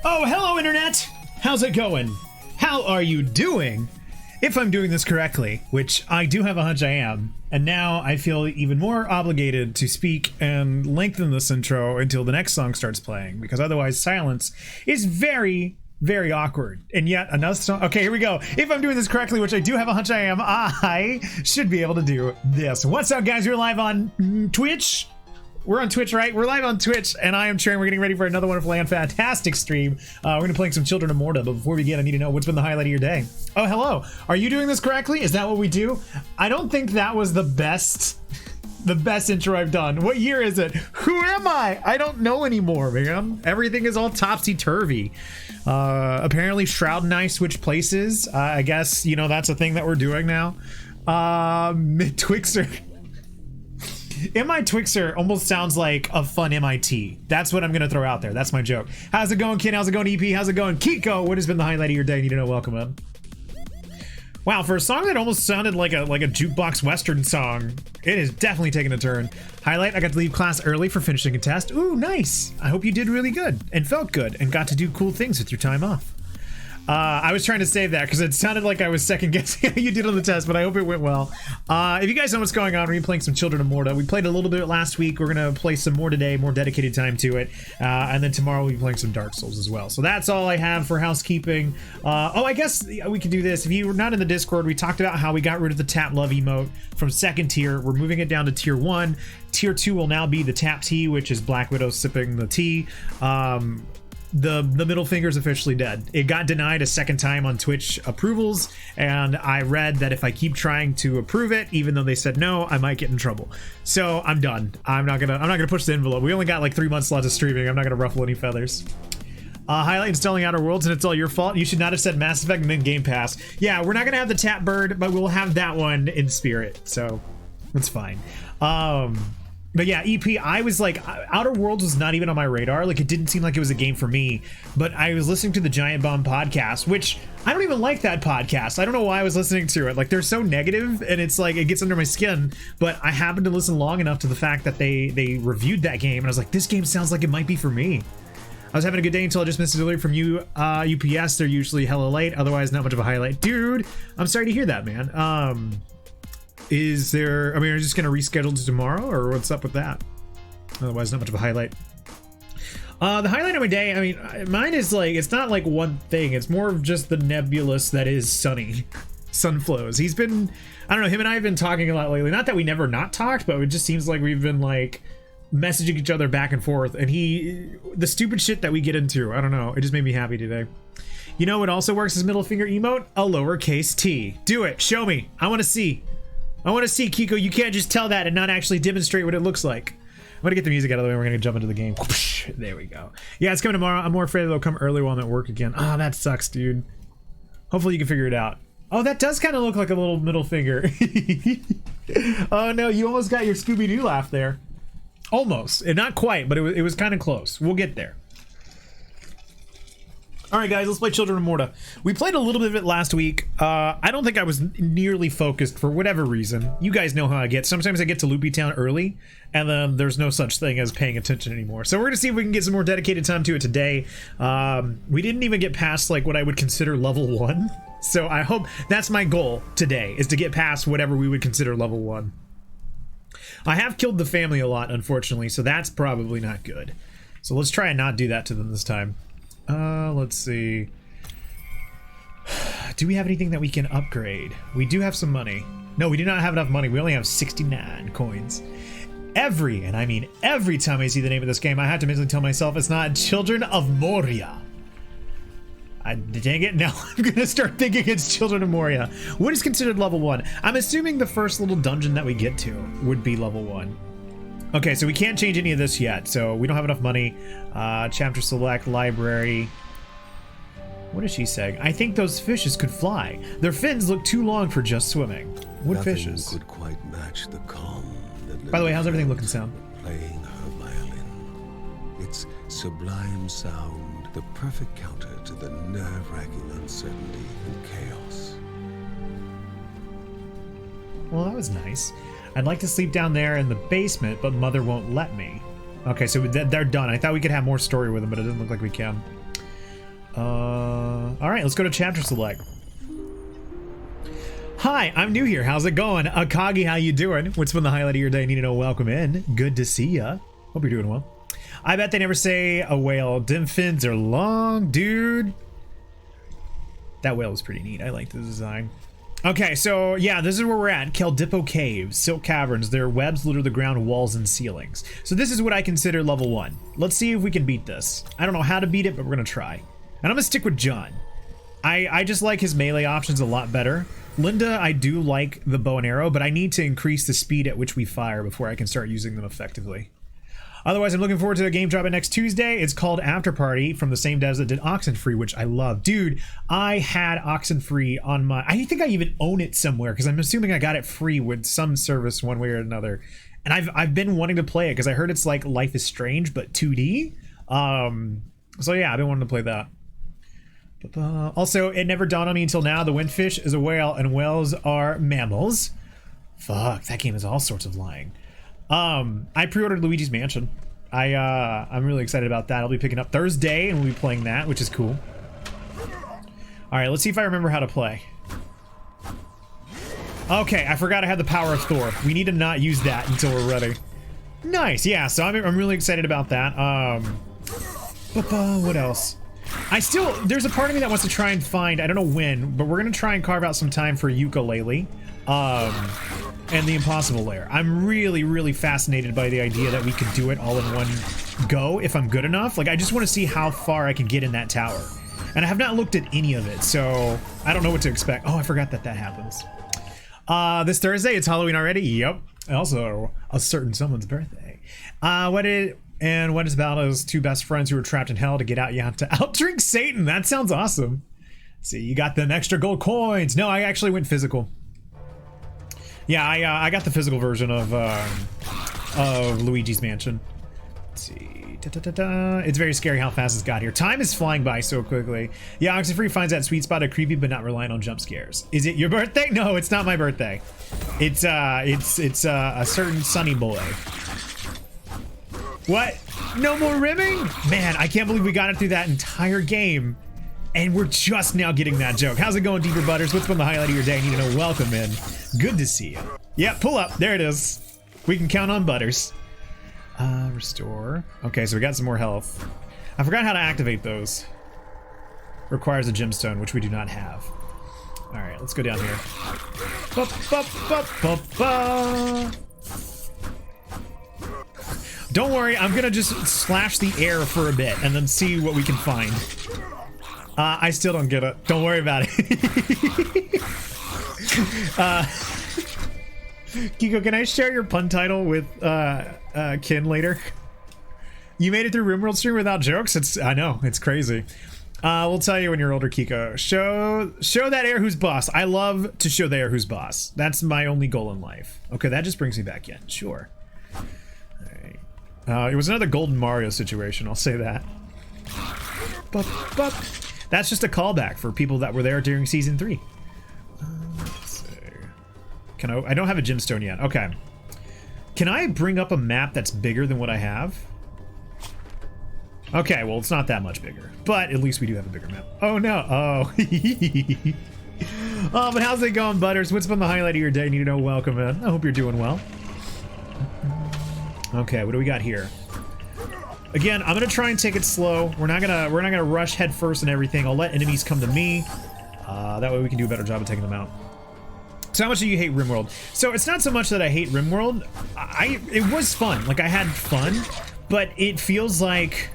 Oh, hello, Internet! How's it going? How are you doing? If I'm doing this correctly, which I do have a hunch I am, and now I feel even more obligated to speak and lengthen this intro until the next song starts playing, because otherwise silence is very, very awkward. And yet another song. Okay, here we go. If I'm doing this correctly, which I do have a hunch I am, I should be able to do this. What's up, guys? We're live on Twitch. We're on Twitch, right? We're live on Twitch, and I am Sharon. We're getting ready for another wonderful and fantastic stream. We're going to play some Children of Morta, but before we begin, I need to know what's been the highlight of your day. Oh, hello. Are you doing this correctly? Is that what we do? I don't think that was the best intro I've done. What year is it? Who am I? I don't know anymore, man. Everything is all topsy-turvy. Apparently, Shroud and I switched places. I guess, you know, that's a thing that we're doing now. Twixer. MI Twixer almost sounds like a fun MIT. That's what I'm gonna throw out there. That's my joke. How's it going, Ken? How's it going, EP? How's it going, Kiko? What has been the highlight of your day? Need to know. Welcome in. Wow, for a song that almost sounded like a jukebox western song, it is definitely taking a turn. Highlight: I got to leave class early for finishing a test. Ooh, nice. I hope you did really good and felt good and got to do cool things with your time off. I was trying to save that because it sounded like I was second guessing how you did on the test, but I hope it went well. If you guys know what's going on, we're playing some Children of Morta. We played a little bit last week. We're going to play some more today, more dedicated time to it. And then tomorrow we'll be playing some Dark Souls as well. So that's all I have for housekeeping. Oh, I guess we could do this. If you were not in the Discord, we talked about how we got rid of the tap love emote from second tier. We're moving it down to tier 1. Tier 2 will now be the tap tea, which is Black Widow sipping the tea. the middle finger is officially dead. It got denied a second time on Twitch approvals, and I read that if I keep trying to approve it, even though they said no, I might get in trouble. So I'm done. I'm not gonna push the envelope. We only got like 3 months left of streaming. I'm not gonna ruffle any feathers. Highlight installing Outer Worlds, and it's all your fault. You should not have said Mass Effect and then Game Pass. Yeah, we're not gonna have the Tap Bird, but we'll have that one in spirit, so that's fine. But yeah, EP, I was like, Outer Worlds was not even on my radar. Like, it didn't seem like it was a game for me. But I was listening to the Giant Bomb podcast, which I don't even like that podcast. I don't know why I was listening to it. Like, they're so negative, and it's like, it gets under my skin. But I happened to listen long enough to the fact that they reviewed that game, and I was like, this game sounds like it might be for me. I was having a good day until I just missed a delivery from UPS. They're usually hella late, otherwise not much of a highlight. Dude, I'm sorry to hear that, man. Is there, I mean, are you just gonna reschedule to tomorrow, or what's up with that? Otherwise, not much of a highlight. The highlight of my day, I mean, mine is like, it's not like one thing, it's more of just the nebulous that is Sunny. Sunflows. He's been, I don't know, him and I have been talking a lot lately. Not that we never not talked, but it just seems like we've been like messaging each other back and forth, and the stupid shit that we get into, I don't know, it just made me happy today. You know what also works as middle finger emote? A lowercase t. Do it, show me, I want to see. I want to see, Kiko. You can't just tell that and not actually demonstrate what it looks like. I'm going to get the music out of the way. We're going to jump into the game. There we go. Yeah, it's coming tomorrow. I'm more afraid it'll come early while I'm at work again. Oh, that sucks, dude. Hopefully you can figure it out. Oh, that does kind of look like a little middle finger. Oh, no. You almost got your Scooby-Doo laugh there. Almost. And not quite, but it was kind of close. We'll get there. Alright guys, let's play Children of Morta. We played a little bit of it last week. I don't think I was nearly focused for whatever reason. You guys know how I get. Sometimes I get to Loopy Town early, and then there's no such thing as paying attention anymore. So we're gonna see if we can get some more dedicated time to it today. We didn't even get past like what I would consider level 1. So I hope that's my goal today, is to get past whatever we would consider level 1. I have killed the family a lot, unfortunately, so that's probably not good. So let's try and not do that to them this time. Let's see. Do we have anything that we can upgrade? We do have some money. No, we do not have enough money. We only have 69 coins. And I mean every time I see the name of this game, I have to mentally tell myself it's not Children of Moria. Dang it, now I'm gonna start thinking it's Children of Moria. What is considered level 1? I'm assuming the first little dungeon that we get to would be level 1. Okay, so we can't change any of this yet, so we don't have enough money. Chapter select, library. What is she saying? I think those fishes could fly. Their fins look too long for just swimming. What fishes? Could quite match the calm that By the way, how's everything looking sound? Playing her violin. Its sublime sound, the perfect counter to the nerve-wracking uncertainty and chaos. Well, that was nice. I'd like to sleep down there in the basement, but Mother won't let me. Okay, so they're done. I thought we could have more story with them, but it doesn't look like we can. Alright, let's go to chapter select. Hi, I'm new here. How's it going? Akagi, how you doing? What's been the highlight of your day? Need to know. Welcome in. Good to see ya. Hope you're doing well. I bet they never say a whale. Dim fins are long, dude. That whale is pretty neat. I like the design. Okay, so yeah, this is where we're at. Keldipo Caves, Silk Caverns. Their webs litter the ground, walls, and ceilings. So this is what I consider level 1. Let's see if we can beat this. I don't know how to beat it, but we're gonna try. And I'm gonna stick with John. I just like his melee options a lot better. Linda, I do like the bow and arrow, but I need to increase the speed at which we fire before I can start using them effectively. Otherwise, I'm looking forward to a game dropping next Tuesday. It's called After Party, from the same devs that did Oxenfree, which I love. Dude, I had Oxenfree on my... I think I even own it somewhere, because I'm assuming I got it free with some service one way or another. And I've been wanting to play it, because I heard it's like Life is Strange, but 2D. So yeah, I've been wanting to play that. Also, it never dawned on me until now, the windfish is a whale, and whales are mammals. Fuck, that game is all sorts of lying. I pre-ordered Luigi's Mansion. I'm really excited about that. I'll be picking up Thursday and we'll be playing that, which is cool. Alright, let's see if I remember how to play. Okay, I forgot I had the power of Thor. We need to not use that until we're ready. Nice, yeah, so I'm really excited about that. What else? There's a part of me that wants to try and find, I don't know when, but we're gonna try and carve out some time for ukulele. And the Impossible Lair. I'm really, really fascinated by the idea that we could do it all in go if I'm good enough. Like, I just want to see how far I can get in that tower. And I have not looked at any of it, so I don't know what to expect. Oh, I forgot that happens. This Thursday, it's Halloween already. Yep. Also, a certain someone's birthday. What is about those two best friends who were trapped in hell to get out? You have to outdrink Satan. That sounds awesome. See, you got them extra gold coins. No, I actually went physical. Yeah, I got the physical version of Luigi's Mansion. Let's see. It's very scary how fast it's got here. Time is flying by so quickly. Yeah, Oxyfree finds that sweet spot of creepy but not relying on jump scares. Is it your birthday? No, it's not my birthday. It's a certain sunny boy. What? No more rimming? Man, I can't believe we got it through that entire game. And we're just now getting that joke. How's it going, Deeper Butters? What's been the highlight of your day? I need to know. Welcome in. Good to see you. Yeah, pull up. There it is. We can count on Butters. Restore. Okay, so we got some more health. I forgot how to activate those. Requires a gemstone, which we do not have. All right, let's go down here. Ba, ba, ba, ba, ba. Don't worry, I'm gonna just slash the air for a bit and then see what we can find. I still don't get it. Don't worry about it. Kiko, can I share your pun title with Kin later? You made it through RimWorld stream without jokes? I know, it's crazy. We'll tell you when you're older, Kiko. Show that air who's boss. I love to show the air who's boss. That's my only goal in life. Okay, that just brings me back in. Sure. All right. It was another Golden Mario situation, I'll say that. That's just a callback for people that were there during season 3. Let's see. I don't have a gemstone yet. Okay. Can I bring up a map that's bigger than what I have? Okay, well, it's not that much bigger, but at least we do have a bigger map. Oh no. Oh. Oh, but how's it going, Butters? What's been the highlight of your day? Need to know. Welcome in. I hope you're doing well. Okay, what do we got here? Again, I'm gonna try and take it slow. We're not gonna rush head first and everything. I'll let enemies come to me. That way we can do a better job of taking them out. So how much do you hate RimWorld? So it's not so much that I hate RimWorld. It was fun. Like, I had fun, but it feels like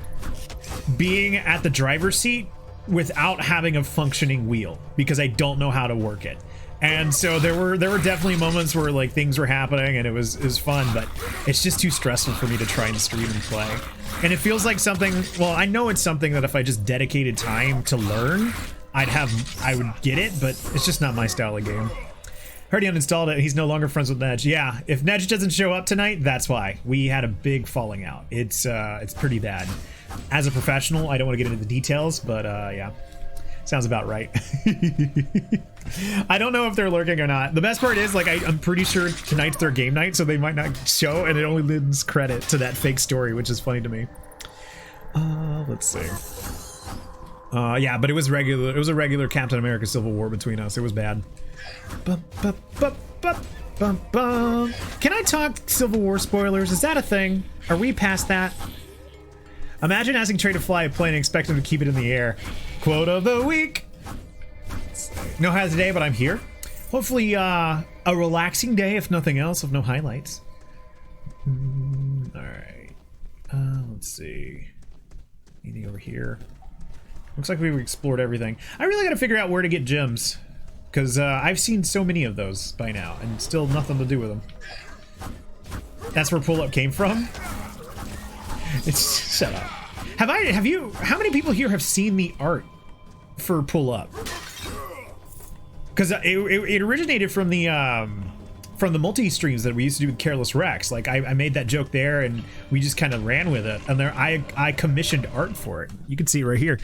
being at the driver's seat without having a functioning wheel because I don't know how to work it. And so there were definitely moments where like things were happening and it was fun, but it's just too stressful for me to try and stream and play. And it feels like something, well, I know it's something that if I just dedicated time to learn, I would get it, but it's just not my style of game. Heard he uninstalled it. He's no longer friends with Nedge. Yeah, if Nedge doesn't show up tonight, that's why. We had a big falling out. It's pretty bad. As a professional, I don't want to get into the details, but yeah, sounds about right. I don't know if they're lurking or not. The best part is, like, I'm pretty sure tonight's their game night, so they might not show, and it only lends credit to that fake story, which is funny to me. Let's see. Yeah, but it was regular. It was a regular Captain America Civil War between us. It was bad. Bum, bum, bum, bum, bum, bum. Can I talk Civil War spoilers? Is that a thing? Are we past that? Imagine asking Trey to fly a plane and expect him to keep it in the air. Quote of the week. No highlights today, but I'm here. Hopefully a relaxing day, if nothing else, with no highlights. All right. Let's see. Anything over here? Looks like we've explored everything. I really got to figure out where to get gems, because I've seen so many of those by now, and still nothing to do with them. That's where pull-up came from? It's shut up. Have you? How many people here have seen the art for pull-up? Because it originated from the multi-streams that we used to do with Careless Rex. Like I made that joke there, and we just kind of ran with it. And there, I commissioned art for it. You can see right here.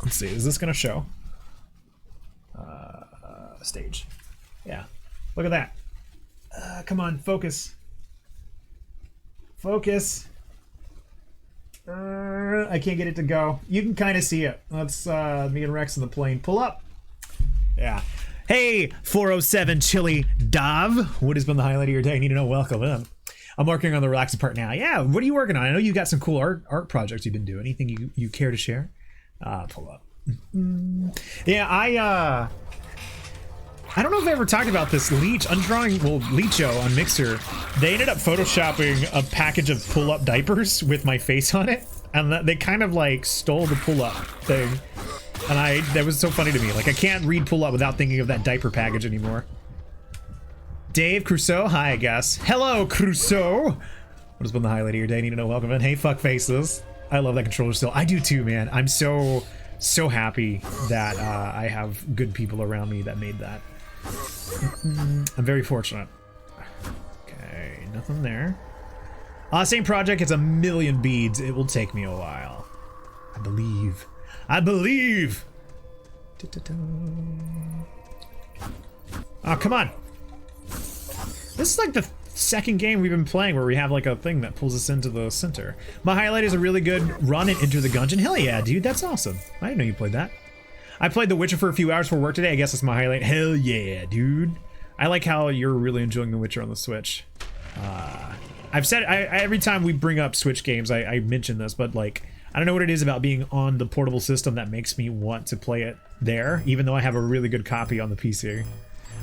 Let's see. Is this gonna show? Stage. Yeah. Look at that. Come on, focus. Focus. I can't get it to go. You can kind of see it. That's me and Rex in the plane. Pull up. Yeah. Hey, 407 Chili Dav. What has been the highlight of your day? I need to know. Welcome in. I'm working on the relaxing part now. Yeah, what are you working on? I know you got some cool art projects you've been doing. Anything you care to share? Pull up. Yeah, I don't know if I ever talked about this. Leech, Leecho on Mixer, they ended up photoshopping a package of pull-up diapers with my face on it, and they kind of like stole the pull-up thing. And that was so funny to me. Like, I can't read pull-up without thinking of that diaper package anymore. Dave Crusoe, hi, I guess. Hello, Crusoe. What has been the highlight of your day? Need to know. Welcome in. Hey, fuck faces. I love that controller still. I do too, man. I'm so happy that I have good people around me that made that. I'm very fortunate. Okay, nothing there. Same project. It's a million beads. It will take me a while. I believe. I believe. Oh, come on. This is like the second game we've been playing where we have like a thing that pulls us into the center. My highlight is a really good run and Enter the Gungeon. Hell yeah, dude, that's awesome. I didn't know you played that. I played The Witcher for a few hours for work today. I guess that's my highlight. Hell yeah, dude. I like how you're really enjoying The Witcher on the Switch. I've said every time we bring up Switch games, I mention this, but like, I don't know what it is about being on the portable system that makes me want to play it there, even though I have a really good copy on the PC.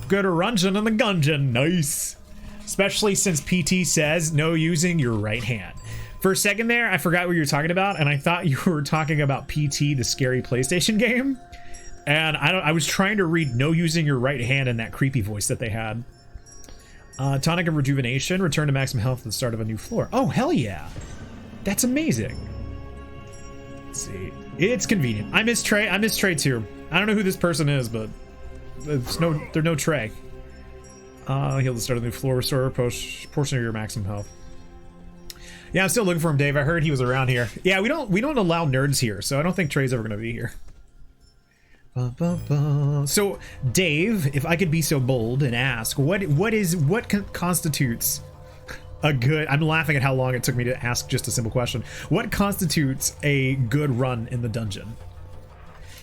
Good Rungeon and the Gungeon, nice. Especially since PT says no using your right hand. For a second there, I forgot what you were talking about, and I thought you were talking about PT, the scary PlayStation game. And I was trying to read no using your right hand in that creepy voice that they had. Tonic of Rejuvenation, return to maximum health at the start of a new floor. Oh, hell yeah. That's amazing. Let's see. It's convenient. I miss Trey. I miss Trey too. I don't know who this person is, but there's no Trey. Heal the start of the new floor, restore a portion of your maximum health. Yeah, I'm still looking for him, Dave. I heard he was around here. Yeah, we don't allow nerds here, so I don't think Trey's ever gonna be here. So, Dave, if I could be so bold and ask, what constitutes a good... I'm laughing at how long it took me to ask just a simple question. What constitutes a good run in the dungeon?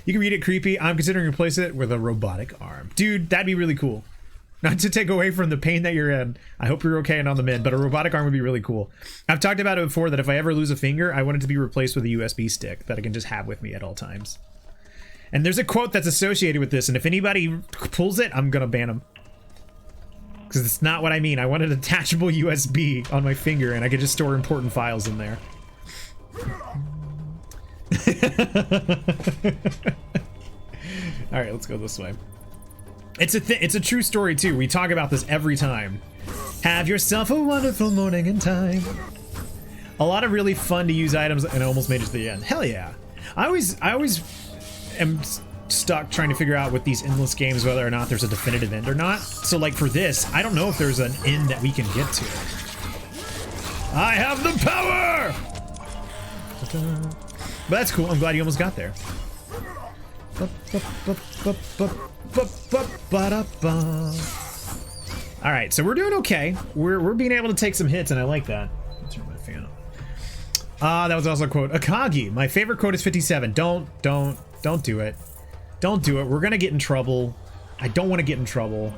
You can read it creepy. I'm considering replace it with a robotic arm. Dude, that'd be really cool. Not to take away from the pain that you're in. I hope you're okay and on the mend, but a robotic arm would be really cool. I've talked about it before that if I ever lose a finger, I want it to be replaced with a USB stick that I can just have with me at all times. And there's a quote that's associated with this, and if anybody pulls it, I'm gonna ban them. Because it's not what I mean. I want an attachable USB on my finger, and I could just store important files in there. Alright, let's go this way. It's a true story too. We talk about this every time. Have yourself a wonderful morning in time. A lot of really fun to use items, and I almost made it to the end. Hell yeah. I always am stuck trying to figure out with these endless games whether or not there's a definitive end or not. So like for this, I don't know if there's an end that we can get to. I have the power! But that's cool. I'm glad you almost got there. Alright, so we're doing okay. We're being able to take some hits, and I like that. Let's turn my fan on. That was also a quote. Akagi, my favorite quote is 57. Don't do it. Don't do it. We're gonna get in trouble. I don't want to get in trouble.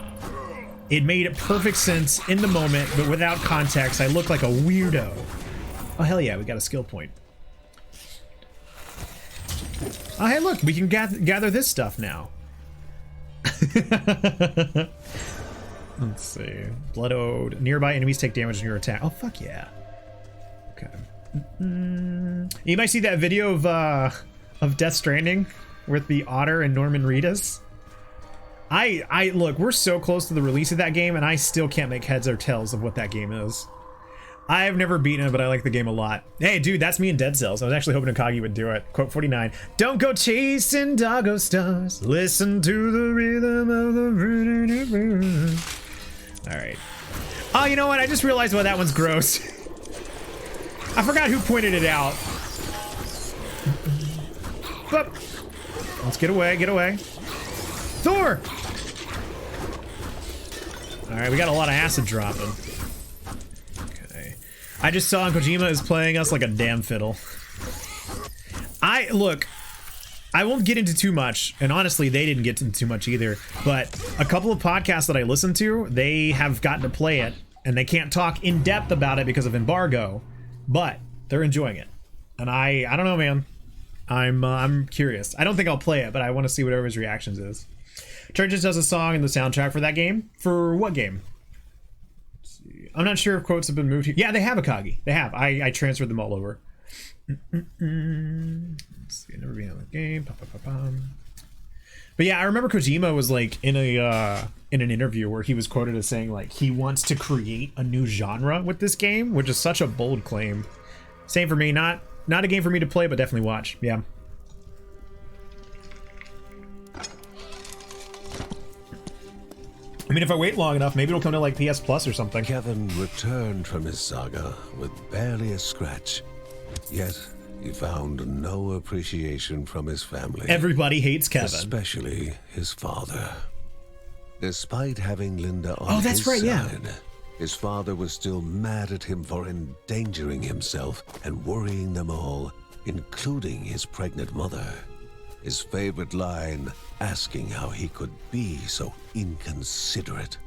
It made perfect sense in the moment, but without context, I look like a weirdo. Oh, hell yeah, we got a skill point. Oh, hey, look, we can gather this stuff now. Let's see. Blood Ode. Nearby enemies take damage in your attack. Oh, fuck yeah. Okay. You might see that video of Death Stranding with the otter and Norman Reedus. I look, we're so close to the release of that game, and I still can't make heads or tails of what that game is. I've never beaten it, but I like the game a lot. Hey, dude, that's me in Dead Cells. I was actually hoping Akagi would do it. Quote 49. Don't go chasing doggo stars. Listen to the rhythm of the... Alright. Oh, you know what? I just realized why that one's gross. I forgot who pointed it out. But let's get away, get away. Thor! Alright, we got a lot of acid dropping. I just saw Kojima is playing us like a damn fiddle. Look, I won't get into too much, and honestly, they didn't get into too much either, but a couple of podcasts that I listen to, they have gotten to play it, and they can't talk in depth about it because of embargo, but they're enjoying it. And I don't know, man. I'm curious. I don't think I'll play it, but I want to see what everyone's reactions is. Churches does a song in the soundtrack for that game. For what game? Let's see. I'm not sure if quotes have been moved here. Yeah, they have Akagi. They have. I transferred them all over. Let's see. Never been on the game. But yeah, I remember Kojima was like in an interview where he was quoted as saying like he wants to create a new genre with this game, which is such a bold claim. Same for me. Not a game for me to play, but definitely watch. Yeah. I mean, if I wait long enough, maybe it'll come to like PS Plus or something. Kevin returned from his saga with barely a scratch. Yet, he found no appreciation from his family. Everybody hates Kevin. Especially his father. Despite having Linda on his side, yeah. His father was still mad at him for endangering himself and worrying them all, including his pregnant mother. His favorite line, asking how he could be so inconsiderate.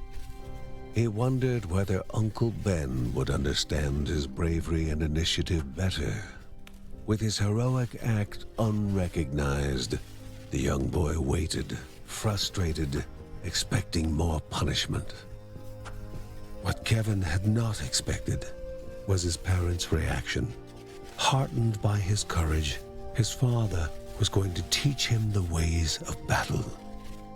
He wondered whether Uncle Ben would understand his bravery and initiative better. With his heroic act unrecognized, the young boy waited, frustrated, expecting more punishment. What Kevin had not expected was his parents' reaction. Heartened by his courage, his father was going to teach him the ways of battle,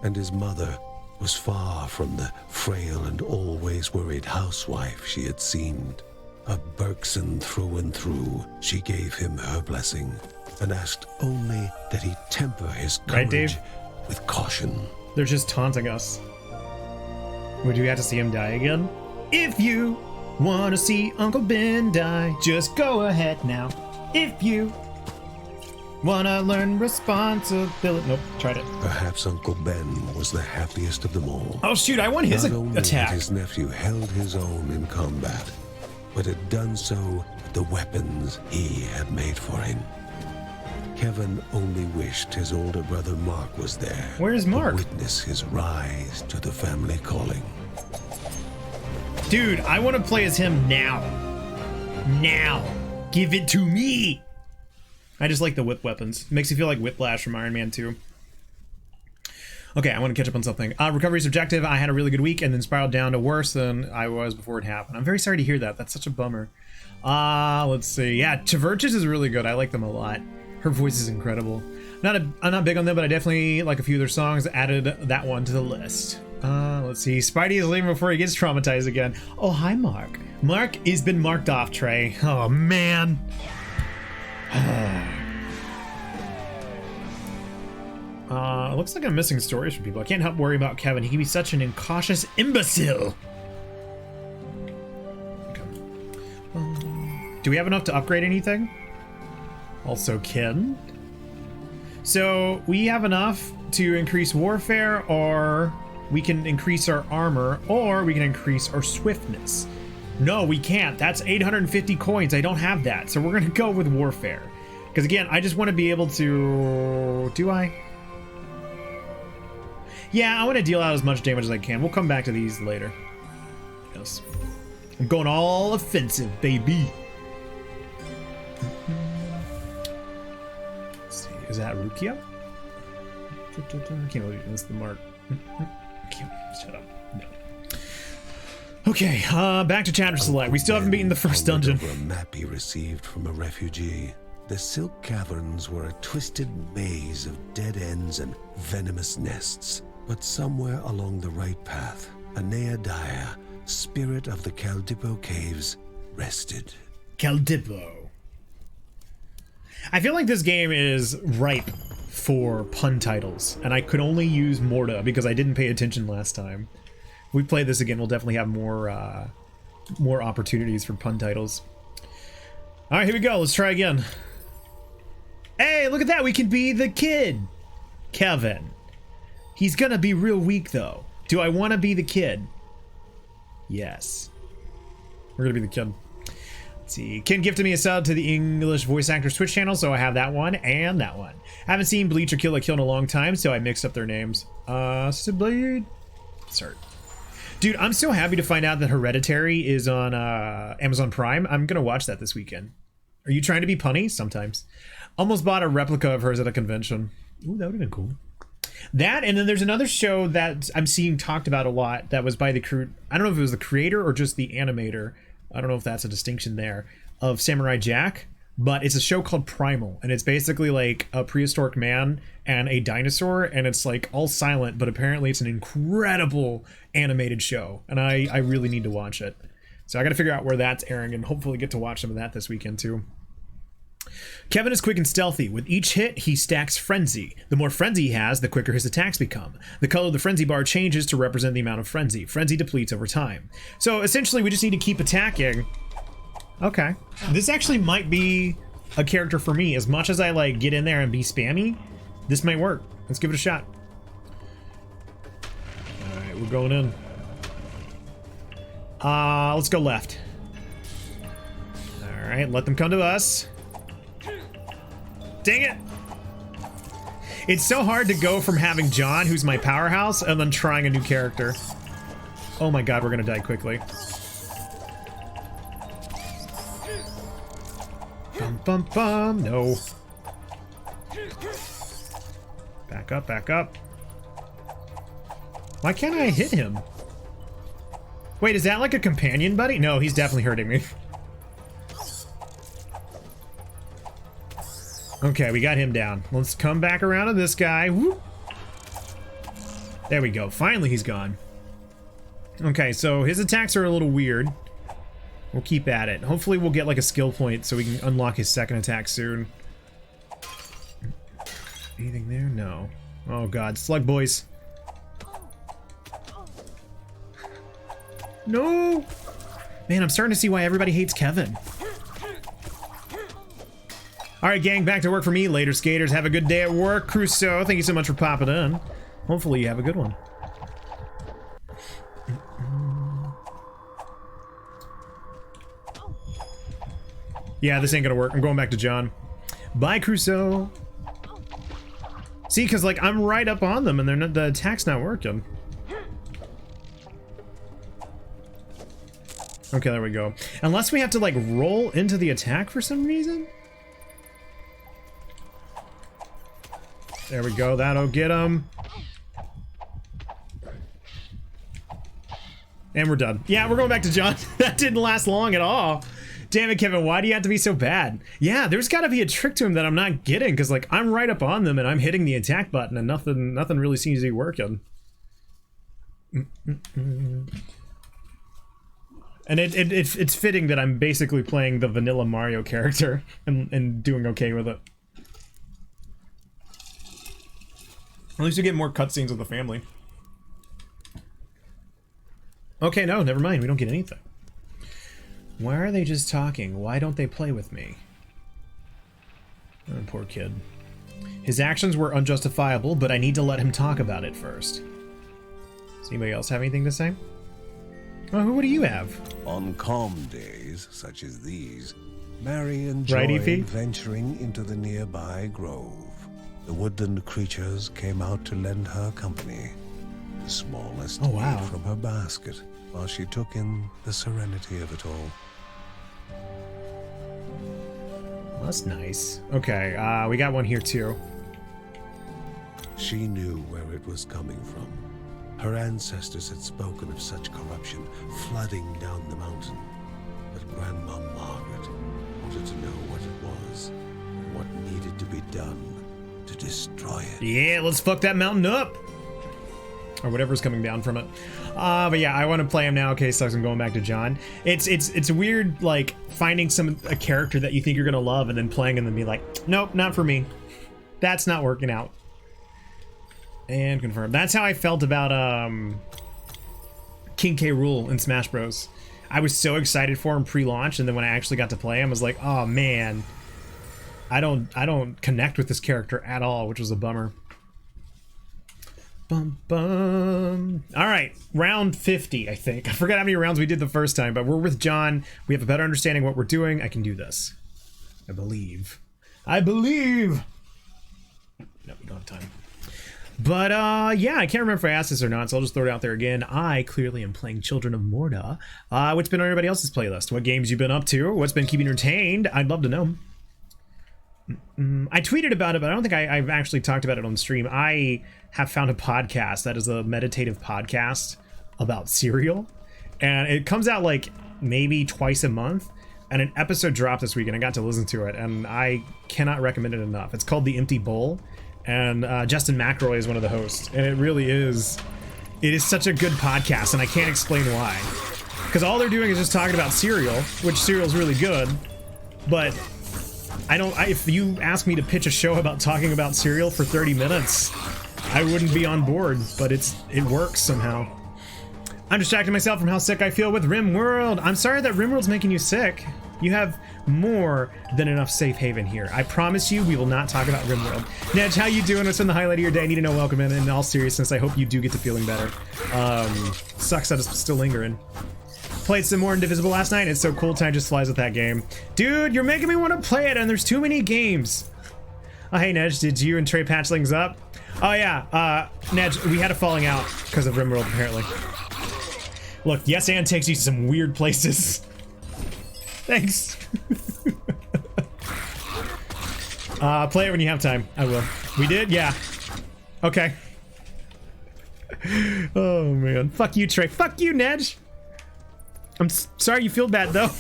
and his mother was far from the frail and always worried housewife she had seemed. A Bergson through and through, she gave him her blessing and asked only that he temper his courage right, Dave? With caution. They're just taunting us. Would you have to see him die again? If you want to see Uncle Ben die, just go ahead now. If you want to learn responsibility. Nope, tried it. Perhaps Uncle Ben was the happiest of them all. Oh shoot, I won his Not only attack. had his nephew held his own in combat, but had done so with the weapons he had made for him. Kevin only wished his older brother Mark was there. Where's Mark? To witness his rise to the family calling. Dude, I want to play as him now. Now. Give it to me. I just like the whip weapons. Makes you feel like Whiplash from Iron Man 2. Okay, I want to catch up on something. Recovery subjective. I had a really good week and then spiraled down to worse than I was before it happened. I'm very sorry to hear that. That's such a bummer. Let's see. Yeah, Tverch's is really good. I like them a lot. Her voice is incredible. I'm not big on them, but I definitely like a few of their songs. Added that one to the list. Let's see. Spidey is leaving before he gets traumatized again. Oh, hi, Mark. Mark has been marked off, Trey. Oh, man. Looks like I'm missing stories from people. I can't help worry about Kevin. He can be such an incautious imbecile. Okay. Do we have enough to upgrade anything? Also, Ken. So we have enough to increase warfare, or we can increase our armor, or we can increase our swiftness. No, we can't. That's 850 coins. I don't have that. So we're going to go with warfare. Because again, I just want to be able to... Do I? Yeah, I want to deal out as much damage as I can. We'll come back to these later. Yes. I'm going all offensive, baby. Let's see. Is that Rukia? I can't believe it's the mark. Shut up. No. Okay, back to chapter select. We still haven't beaten the first dungeon. Over a map he received from a refugee. The Silk Caverns were a twisted maze of dead ends and venomous nests. But somewhere along the right path, a Neodaya, spirit of the Caldipo Caves, rested. Caldipo. I feel like this game is ripe for pun titles, and I could only use Morta because I didn't pay attention last time. If we play this again, we'll definitely have more opportunities for pun titles. All right, here we go. Let's try again. Hey, look at that. We can be the kid. Kevin. He's gonna be real weak, though. Do I want to be the kid? Yes. We're gonna be the kid. Let's see. Ken gifted me a sub to the English voice actors Twitch channel, so I have that one and that one. Haven't seen Bleach or Kill la Kill in a long time, so I mixed up their names. Bleed. Sorry. Dude, I'm so happy to find out that Hereditary is on Amazon Prime. I'm gonna watch that this weekend. Are you trying to be punny? Sometimes. Almost bought a replica of hers at a convention. Ooh, that would have been cool. That, and then there's another show that I'm seeing talked about a lot that was by the crew. I don't know if it was the creator or just the animator. I don't know if that's a distinction there, of Samurai Jack. But it's a show called Primal, and it's basically like a prehistoric man and a dinosaur, and it's like all silent, but apparently it's an incredible animated show, and I really need to watch it. So I gotta figure out where that's airing and hopefully get to watch some of that this weekend too. Kevin is quick and stealthy. With each hit, he stacks frenzy. The more frenzy he has, the quicker his attacks become. The color of the frenzy bar changes to represent the amount of frenzy. Frenzy depletes over time. So essentially we just need to keep attacking. Okay. This actually might be a character for me. As much as I like get in there and be spammy, this might work. Let's give it a shot. Alright, we're going in. Let's go left. Alright, let them come to us. Dang it! It's so hard to go from having John, who's my powerhouse, and then trying a new character. Oh my god, we're gonna die quickly. Bum bum bum, no. Back up, back up. Why can't I hit him? Wait, is that like a companion buddy? No, he's definitely hurting me. Okay, we got him down. Let's come back around to this guy. Whoop. There we go. Finally, he's gone. Okay, so his attacks are a little weird. We'll keep at it. Hopefully we'll get like a skill point so we can unlock his second attack soon. Anything there? No. Oh god, slug boys. No! Man, I'm starting to see why everybody hates Kevin. Alright gang, back to work for me. Later skaters, have a good day at work. Crusoe, thank you so much for popping in. Hopefully you have a good one. Yeah, this ain't gonna work. I'm going back to John. Bye, Crusoe. See, because like I'm right up on them and they're not, the attack's not working. Okay, there we go. Unless we have to like roll into the attack for some reason. There we go. That'll get him. And we're done. Yeah, we're going back to John. That didn't last long at all. Damn it, Kevin, why do you have to be so bad? Yeah, there's got to be a trick to him that I'm not getting, because like I'm right up on them and I'm hitting the attack button and nothing really seems to be working. And it's fitting that I'm basically playing the vanilla Mario character and doing okay with it. At least you get more cutscenes with the family. Okay, no, never mind. We don't get anything. Why are they just talking? Why don't they play with me? Oh, poor kid. His actions were unjustifiable, but I need to let him talk about it first. Does anybody else have anything to say? Oh, what do you have? On calm days, such as these, Mary enjoyed venturing into the nearby grove. The woodland creatures came out to lend her company, the smallest to eat from her basket, while she took in the serenity of it all. Well, that's nice. Okay, we got one here too. She knew where it was coming from. Her ancestors had spoken of such corruption flooding down the mountain. But Grandma Margaret wanted to know what it was, and what needed to be done to destroy it. Yeah, let's fuck that mountain up! Or whatever's coming down from it. But yeah, I want to play him now. Okay, so I'm going back to John. It's weird, like, finding a character that you think you're gonna love and then playing and then be like, nope, not for me. That's not working out. And confirm. That's how I felt about King K. Rool in Smash Bros. I was so excited for him pre-launch, and then when I actually got to play him, I was like, oh man, I don't connect with this character at all, which was a bummer. Bum bum. All right, round 50, I think. I forgot how many rounds we did the first time, but we're with John. We have a better understanding of what we're doing. I can do this. I believe. I believe. No, we don't have time. But yeah, I can't remember if I asked this or not, so I'll just throw it out there again. I clearly am playing Children of Morta. What's been on everybody else's playlist? What games you been up to? What's been keeping you entertained? I'd love to know. I tweeted about it, but I don't think I've actually talked about it on stream. I have found a podcast that is a meditative podcast about cereal, and it comes out like maybe twice a month, and an episode dropped this week and I got to listen to it, and I cannot recommend it enough. It's called The Empty Bowl, and Justin McElroy is one of the hosts, and it is such a good podcast, and I can't explain why, because all they're doing is just talking about cereal, which cereal's really good, but if you ask me to pitch a show about talking about cereal for 30 minutes, I wouldn't be on board, but it works somehow. I'm distracting myself from how sick I feel with RimWorld. I'm sorry that RimWorld's making you sick. You have more than enough safe haven here. I promise you we will not talk about RimWorld. Nedge, how you doing? What's been the highlight of your day? I need to know. Welcome in all seriousness, I hope you do get to feeling better. Sucks that it's still lingering. Played some more Indivisible last night. It's so cool. Time just flies with that game. Dude, you're making me want to play it, and there's too many games. Oh, hey, Nedge, did you and Trey patch things up? Oh, yeah. Nedge, we had a falling out because of RimWorld, apparently. Look, Yes and takes you to some weird places. Thanks. Play it when you have time. I will. We did? Yeah. Okay. Oh, man. Fuck you, Trey. Fuck you, Nedge. I'm sorry you feel bad, though.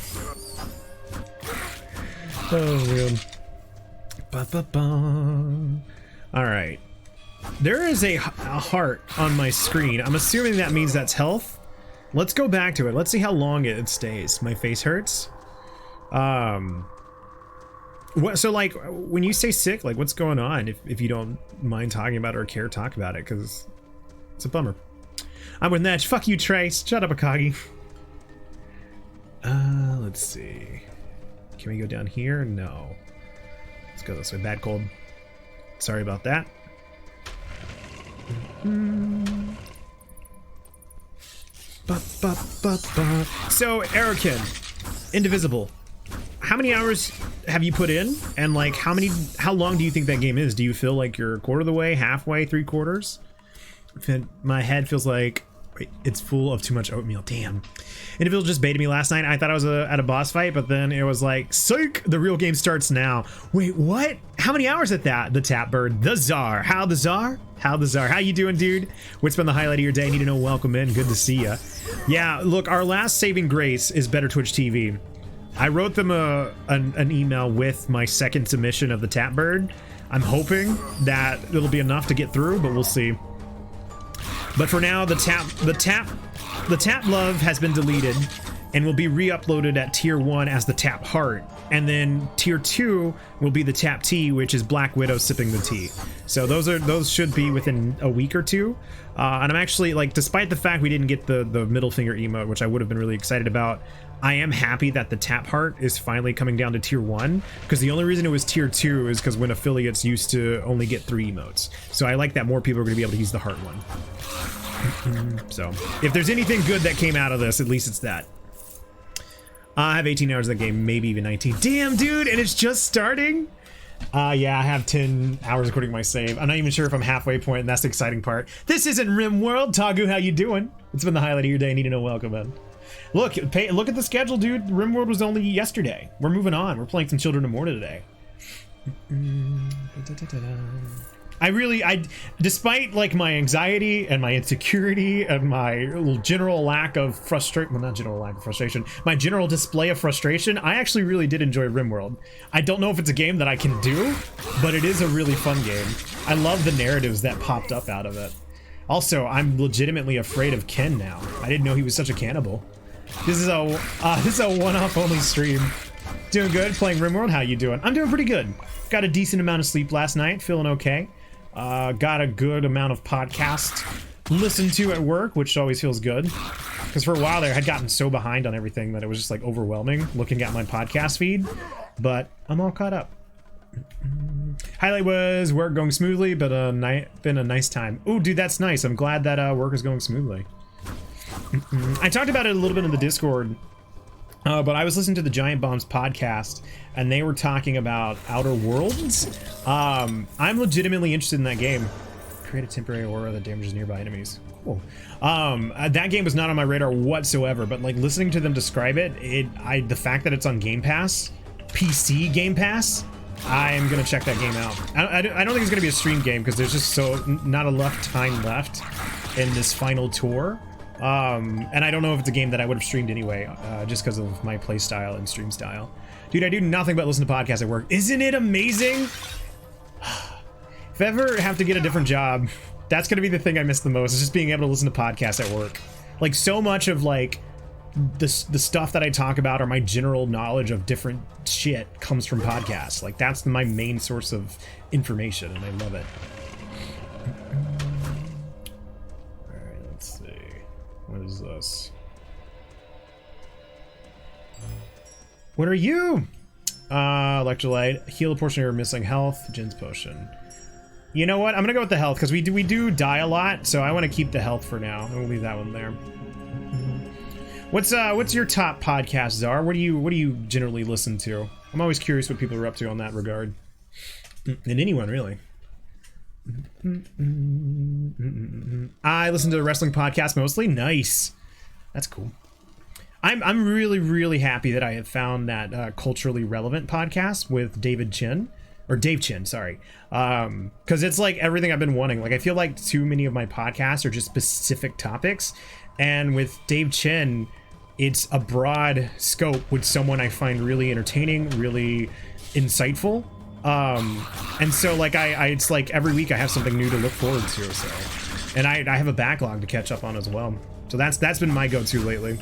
Oh, man. Ba-ba-ba. All right. There is a heart on my screen. I'm assuming that means that's health. Let's go back to it. Let's see how long it stays. My face hurts. So, like, when you say sick, like, what's going on? If you don't mind talking about it or care talk about it, because it's a bummer. I'm with Netch. Fuck you, Trace. Shut up, Akagi. Let's see. Can we go down here? No. Let's go this way. Bad cold. Sorry about that. So, Erican, Indivisible. How many hours have you put in? And like, how long do you think that game is? Do you feel like you're a quarter of the way, halfway, 3/4? My head feels like it's full of too much oatmeal. Damn. Individual just baited me last night. I thought I was at a boss fight, but then it was like, psych, the real game starts now. Wait, what? How many hours at that? The Tap Bird, the Czar. How the Czar? How the Czar? How you doing, dude? What's been the highlight of your day? Need to know. Welcome in. Good to see ya. Yeah, look, our last saving grace is Better Twitch TV. I wrote them an email with my second submission of the Tap Bird. I'm hoping that it'll be enough to get through, but we'll see. But for now, the Tap Love has been deleted and will be re-uploaded at Tier 1 as the Tap Heart. And then Tier 2 will be the Tap Tea, which is Black Widow sipping the tea. So those should be within a week or two. And I'm actually, like, despite the fact we didn't get the middle finger emote, which I would have been really excited about, I am happy that the Tap Heart is finally coming down to Tier 1, because the only reason it was Tier 2 is because when affiliates used to only get 3 emotes. So I like that more people are going to be able to use the Heart one. So if there's anything good that came out of this, at least it's that. I have 18 hours of the game, maybe even 19. Damn, dude, and it's just starting? Yeah, I have 10 hours according to my save. I'm not even sure if I'm halfway point, and that's the exciting part. This isn't RimWorld. Tagu, how you doing? It's been the highlight of your day. Need to know. Welcome in. Look at the schedule, dude. RimWorld was only yesterday. We're moving on. We're playing some Children of Morta today. Despite like my anxiety and my insecurity and my general lack of frustration, well, not general lack of frustration, my general display of frustration, I actually really did enjoy RimWorld. I don't know if it's a game that I can do, but it is a really fun game. I love the narratives that popped up out of it. Also, I'm legitimately afraid of Ken now. I didn't know he was such a cannibal. This is a one-off only stream. Doing good, playing RimWorld. How you doing? I'm doing pretty good. Got a decent amount of sleep last night, feeling okay. Got a good amount of podcast listened to at work, which always feels good. Because for a while there, I had gotten so behind on everything that it was just like overwhelming looking at my podcast feed. But I'm all caught up. Highlight was work going smoothly, but been a nice time. Ooh, dude, that's nice. I'm glad that work is going smoothly. I talked about it a little bit in the Discord, but I was listening to the Giant Bombs podcast, and they were talking about Outer Worlds. I'm legitimately interested in that game. Create a temporary aura that damages nearby enemies. Cool. That game was not on my radar whatsoever, but like listening to them describe it, the fact that it's on Game Pass, PC Game Pass, I'm gonna check that game out. I don't think it's gonna be a stream game because there's just not enough time left in this final tour. And I don't know if it's a game that I would have streamed anyway, just because of my play style and stream style. Dude, I do nothing but listen to podcasts at work. Isn't it amazing? If I ever have to get a different job, that's gonna be the thing I miss the most, is just being able to listen to podcasts at work. Like, so much of like the stuff that I talk about, or my general knowledge of different shit, comes from podcasts. Like, that's my main source of information, and I love it. All right, let's see. What is this? What are you? Electrolyte. Heal a portion of your missing health. Jin's potion. You know what? I'm gonna go with the health, because we do die a lot, so I want to keep the health for now, and we'll leave that one there. What's your top podcast, Czar? What do you generally listen to? I'm always curious what people are up to on that regard. And anyone, really. I listen to wrestling podcasts mostly. Nice. That's cool. I'm really happy that I have found that culturally relevant podcast with Dave Chin, sorry. Because it's like everything I've been wanting. Like, I feel like too many of my podcasts are just specific topics, and with Dave Chin, it's a broad scope with someone I find really entertaining, really insightful. And so like it's like every week I have something new to look forward to. So, and I have a backlog to catch up on as well. So that's been my go-to lately.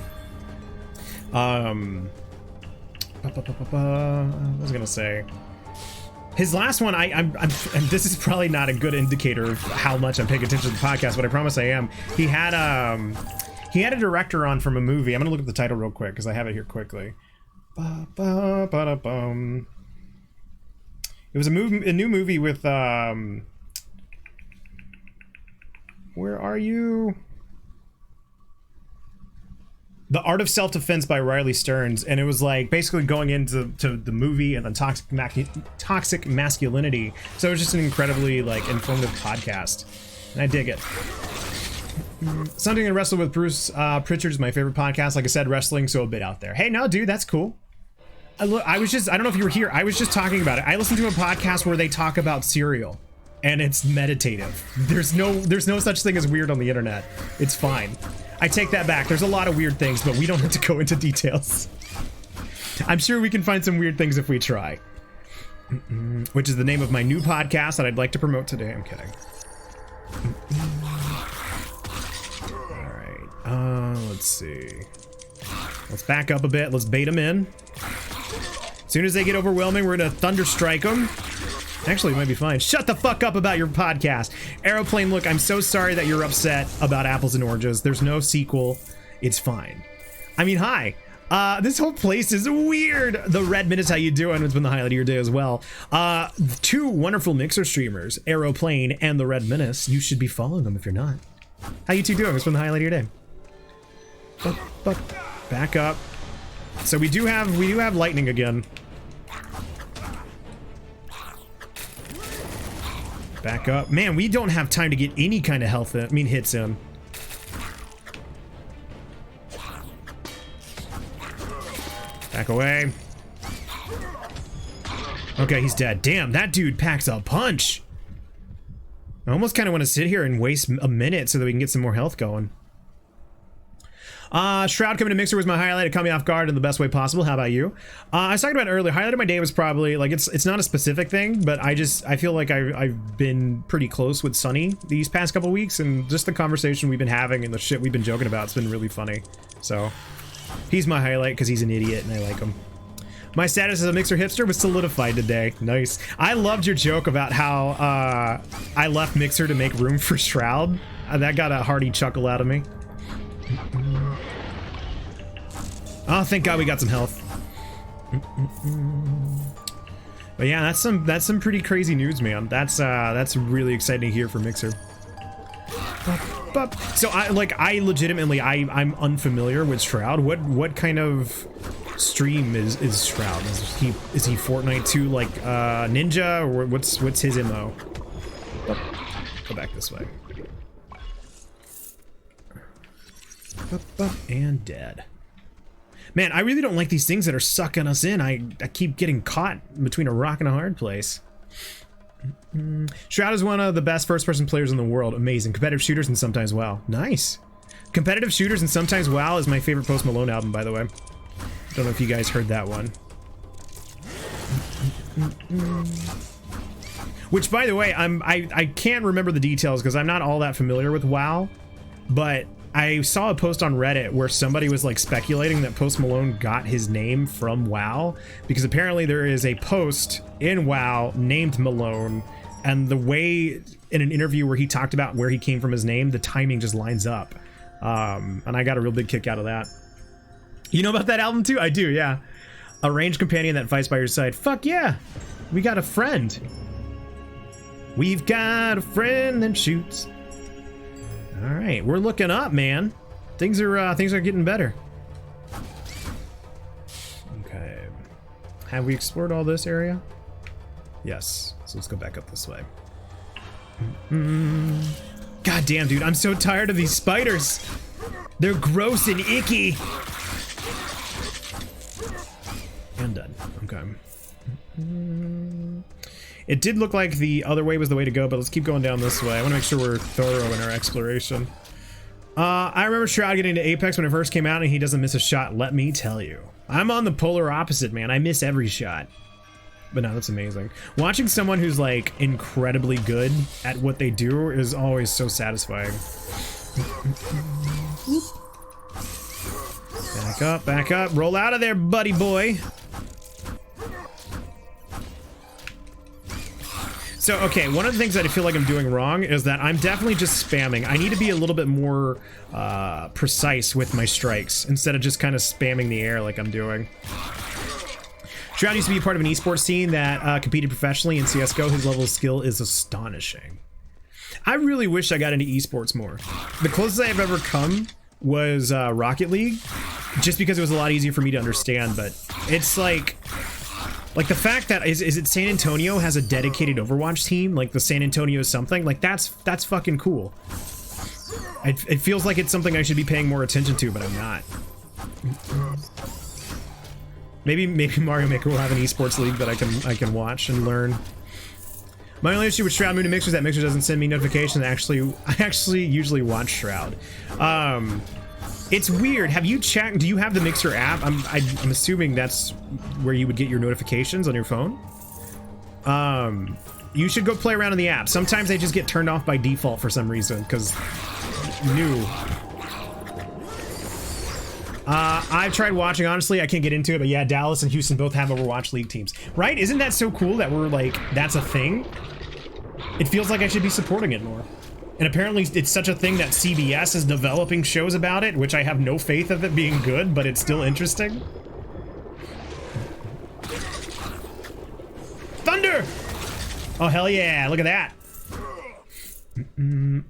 I was gonna say, his last one, I'm and this is probably not a good indicator of how much I'm paying attention to the podcast, but I promise I am. He had a director on from a movie. I'm gonna look at the title real quick because I have it here quickly. It was a new movie with where are you? The Art of Self-Defense by Riley Stearns, and it was like basically going into the movie and then toxic masculinity. So it was just an incredibly like informative podcast, and I dig it. Something to Wrestle with Bruce Pritchard is my favorite podcast. Like I said, wrestling, so a bit out there. Hey, no, dude, that's cool. I don't know if you were here. I was just talking about it. I listened to a podcast where they talk about cereal, and it's meditative. There's no such thing as weird on the internet. It's fine. I take that back. There's a lot of weird things, but we don't have to go into details. I'm sure we can find some weird things if we try. Which is the name of my new podcast that I'd like to promote today. I'm kidding. Alright, let's see. Let's back up a bit. Let's bait them in. As soon as they get overwhelming, we're gonna thunderstrike them. Actually, it might be fine. Shut the fuck up about your podcast. Aeroplane, look, I'm so sorry that you're upset about Apples and Oranges. There's no sequel. It's fine. I mean, hi. This whole place is weird. The Red Minutes, how you doing? It's been the highlight of your day as well. Two wonderful Mixer streamers, Aeroplane and the Red Menace. You should be following them if you're not. How you two doing? It's been the highlight of your day. Back up. So we do have lightning again. Back up. Man, we don't have time to get any kind of health in. I mean, hits in. Back away. Okay, he's dead. Damn, that dude packs a punch. I almost kind of want to sit here and waste a minute so that we can get some more health going. Shroud coming to Mixer was my highlight. It caught me off guard in the best way possible. How about you? I was talking about it earlier. Highlight of my day was probably like it's not a specific thing, but I feel like I've been pretty close with Sunny these past couple weeks, and just the conversation we've been having and the shit we've been joking about, it's been really funny. So he's my highlight because he's an idiot and I like him. My status as a Mixer hipster was solidified today. Nice. I loved your joke about how I left Mixer to make room for Shroud. That got a hearty chuckle out of me. Oh, thank God we got some health. But yeah, that's some pretty crazy news, man. That's really exciting to hear for Mixer. So I legitimately I'm unfamiliar with Shroud. What kind of stream is Shroud? Is he Fortnite 2 like Ninja, or what's his MO? Go back this way. And dead. Man, I really don't like these things that are sucking us in. I keep getting caught between a rock and a hard place. Shroud is one of the best first-person players in the world. Amazing. Competitive shooters and sometimes WoW. Nice. Competitive shooters and sometimes WoW is my favorite Post Malone album, by the way. Don't know if you guys heard that one. Which, by the way, I can't remember the details because I'm not all that familiar with WoW, but I saw a post on Reddit where somebody was like speculating that Post Malone got his name from WoW because apparently there is a post in WoW named Malone, and the way in an interview where he talked about where he came from his name, the timing just lines up. And I got a real big kick out of that. You know about that album too? I do, yeah. A ranged companion that fights by your side. Fuck yeah. We got a friend. We've got a friend that shoots. All right, we're looking up, man. Things are getting better. Okay. Have we explored all this area? Yes. So let's go back up this way. God damn, dude, I'm so tired of these spiders. They're gross and icky. And done. Okay. It did look like the other way was the way to go, but let's keep going down this way. I want to make sure we're thorough in our exploration. I remember Shroud getting to Apex when it first came out, and he doesn't miss a shot, let me tell you. I'm on the polar opposite, man. I miss every shot. But no, that's amazing. Watching someone who's like incredibly good at what they do is always so satisfying. Back up, roll out of there, buddy boy. So, okay, one of the things that I feel like I'm doing wrong is that I'm definitely just spamming. I need to be a little bit more precise with my strikes instead of just kind of spamming the air like I'm doing. Shroud used to be a part of an esports scene that competed professionally in CSGO. His level of skill is astonishing. I really wish I got into esports more. The closest I've ever come was Rocket League, just because it was a lot easier for me to understand, but it's like the fact that is it San Antonio has a dedicated Overwatch team, like the San Antonio something, like that's fucking cool. It feels like it's something I should be paying more attention to, but I'm not. Maybe Mario Maker will have an esports league that I can watch and learn. My only issue with Shroud moving to Mixer is that Mixer doesn't send me notifications. I actually usually watch Shroud. It's weird. Have you checked? Do you have the Mixer app? I'm assuming that's where you would get your notifications on your phone. You should go play around in the app. Sometimes they just get turned off by default for some reason because new. I've tried watching, honestly, I can't get into it, but yeah, Dallas and Houston both have Overwatch League teams. Right? Isn't that so cool that we're like, that's a thing? It feels like I should be supporting it more. And apparently it's such a thing that CBS is developing shows about it, which I have no faith of it being good, but it's still interesting. Thunder! Oh, hell yeah, look at that.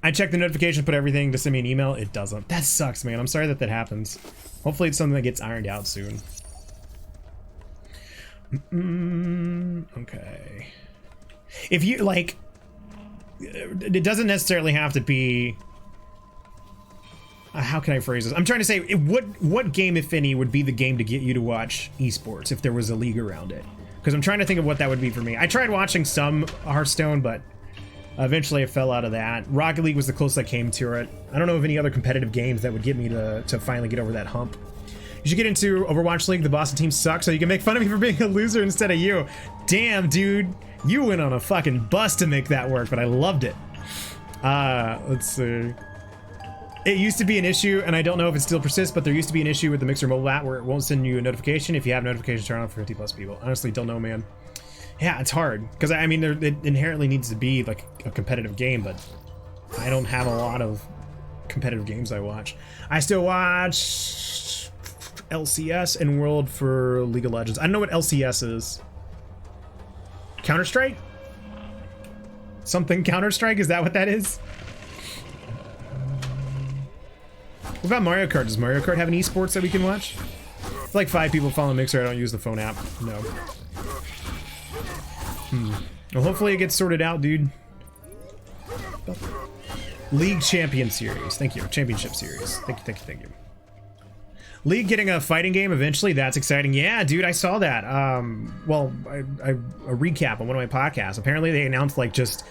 I checked the notification, put everything to send me an email. It doesn't. That sucks, man. I'm sorry that happens. Hopefully it's something that gets ironed out soon. Okay. If you, like, it doesn't necessarily have to be... how can I phrase this? I'm trying to say, what game, if any, would be the game to get you to watch esports if there was a league around it? Because I'm trying to think of what that would be for me. I tried watching some Hearthstone, but eventually I fell out of that. Rocket League was the closest I came to it. I don't know of any other competitive games that would get me to finally get over that hump. You should get into Overwatch League. The Boston team sucks, so you can make fun of me for being a loser instead of you. Damn, dude. You went on a fucking bus to make that work, but I loved it. Let's see. It used to be an issue, and I don't know if it still persists, but there used to be an issue with the Mixer mobile app where it won't send you a notification if you have notifications turned on for 50 plus people. Honestly, don't know, man. Yeah, it's hard because I mean, it inherently needs to be like a competitive game, but I don't have a lot of competitive games I watch. I still watch LCS and World for League of Legends. I don't know what LCS is. Counter-Strike? Something Counter-Strike? Is that what that is? What about Mario Kart? Does Mario Kart have an esports that we can watch? It's like 5 people follow Mixer. I don't use the phone app. No. Well, hopefully it gets sorted out, dude. League Champion Series. Thank you. Championship Series. Thank you. League getting a fighting game eventually. That's exciting. Yeah, dude, I saw that. Well, a recap on one of my podcasts. Apparently they announced like just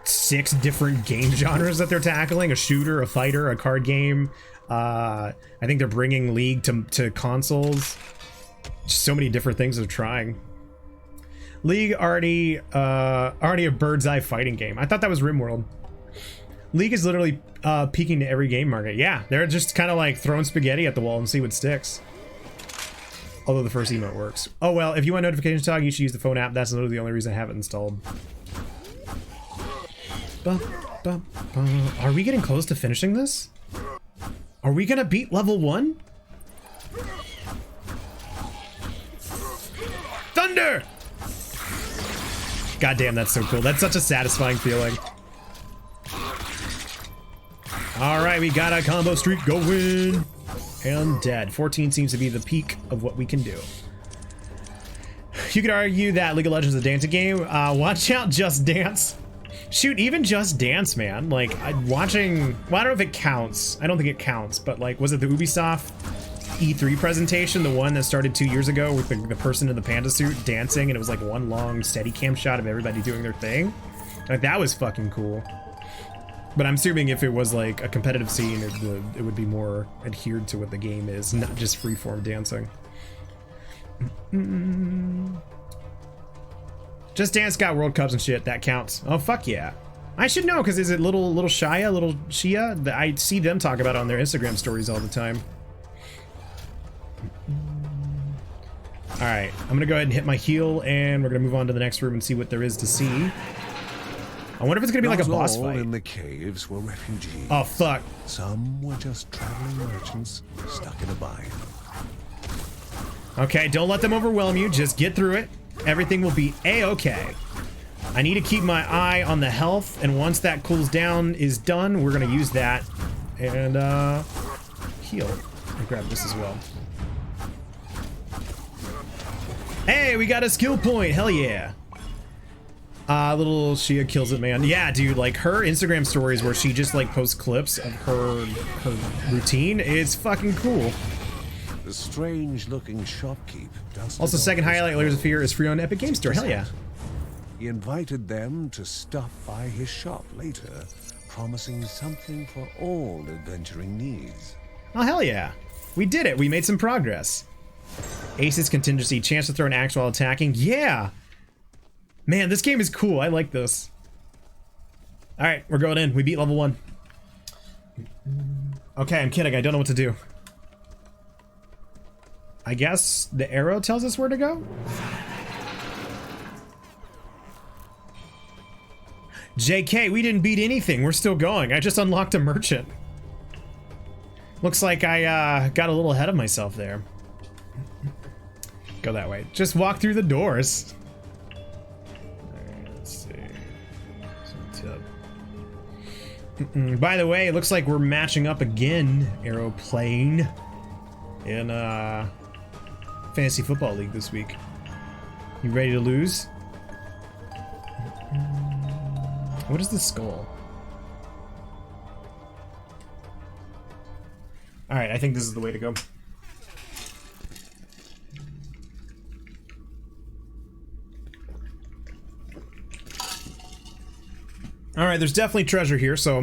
6 different game genres that they're tackling: a shooter, a fighter, a card game. I think they're bringing League to consoles. Just so many different things they're trying. League already a bird's eye fighting game. I thought that was RimWorld. League is literally peeking to every game market. Yeah, they're just kind of like throwing spaghetti at the wall and see what sticks. Although the first emote works. Oh well, if you want notifications to talk, you should use the phone app. That's literally the only reason I have it installed. Are we getting close to finishing this? Are we gonna beat level 1? Thunder! God damn, that's so cool. That's such a satisfying feeling. All right, we got a combo streak going. And dead. 14 seems to be the peak of what we can do. You could argue that League of Legends is a dancing game. Watch out, Just Dance. Shoot, even Just Dance, man. Like, watching... Well, I don't know if it counts. I don't think it counts. But, like, was it the Ubisoft E3 presentation? The one that started 2 years ago with the person in the panda suit dancing, and it was, like, one long Steadicam shot of everybody doing their thing? Like, that was fucking cool. But I'm assuming if it was, like, a competitive scene, it would be more adhered to what the game is, not just freeform dancing. Just Dance got World Cups and shit. That counts. Oh, fuck yeah. I should know, because is it little Shia, little Shia? I see them talk about it on their Instagram stories all the time. Alright, I'm going to go ahead and hit my heal, and we're going to move on to the next room and see what there is to see. I wonder if it's going to be like a boss fight. All in the caves were refugees. Oh, fuck. Some were just traveling merchants stuck in a bind. Okay, don't let them overwhelm you. Just get through it. Everything will be a-okay. I need to keep my eye on the health, and once that cools down is done, we're gonna use that and heal. I'll grab this as well. Hey, we got a skill point. Hell yeah. Little Shia kills it, man. Yeah, dude, like her Instagram stories where she just like posts clips of her routine is fucking cool. The strange-looking shopkeep. Also, second highlight, Layers of Fear is free on Epic Game Store. Hell yeah. He invited them to stop by his shop later, promising something for all adventuring needs. Oh, hell yeah. We did it. We made some progress. Ace's contingency. Chance to throw an axe while attacking. Yeah. Man, this game is cool. I like this. All right, we're going in. We beat level 1. Okay, I'm kidding. I don't know what to do. I guess the arrow tells us where to go? JK, we didn't beat anything. We're still going. I just unlocked a merchant. Looks like I got a little ahead of myself there. Go that way. Just walk through the doors. Alright, let's see. Some tip. By the way, it looks like we're matching up again, Aeroplane, in Fantasy Football League this week. You ready to lose? What is the skull? Alright, I think this is the way to go. Alright, there's definitely treasure here, so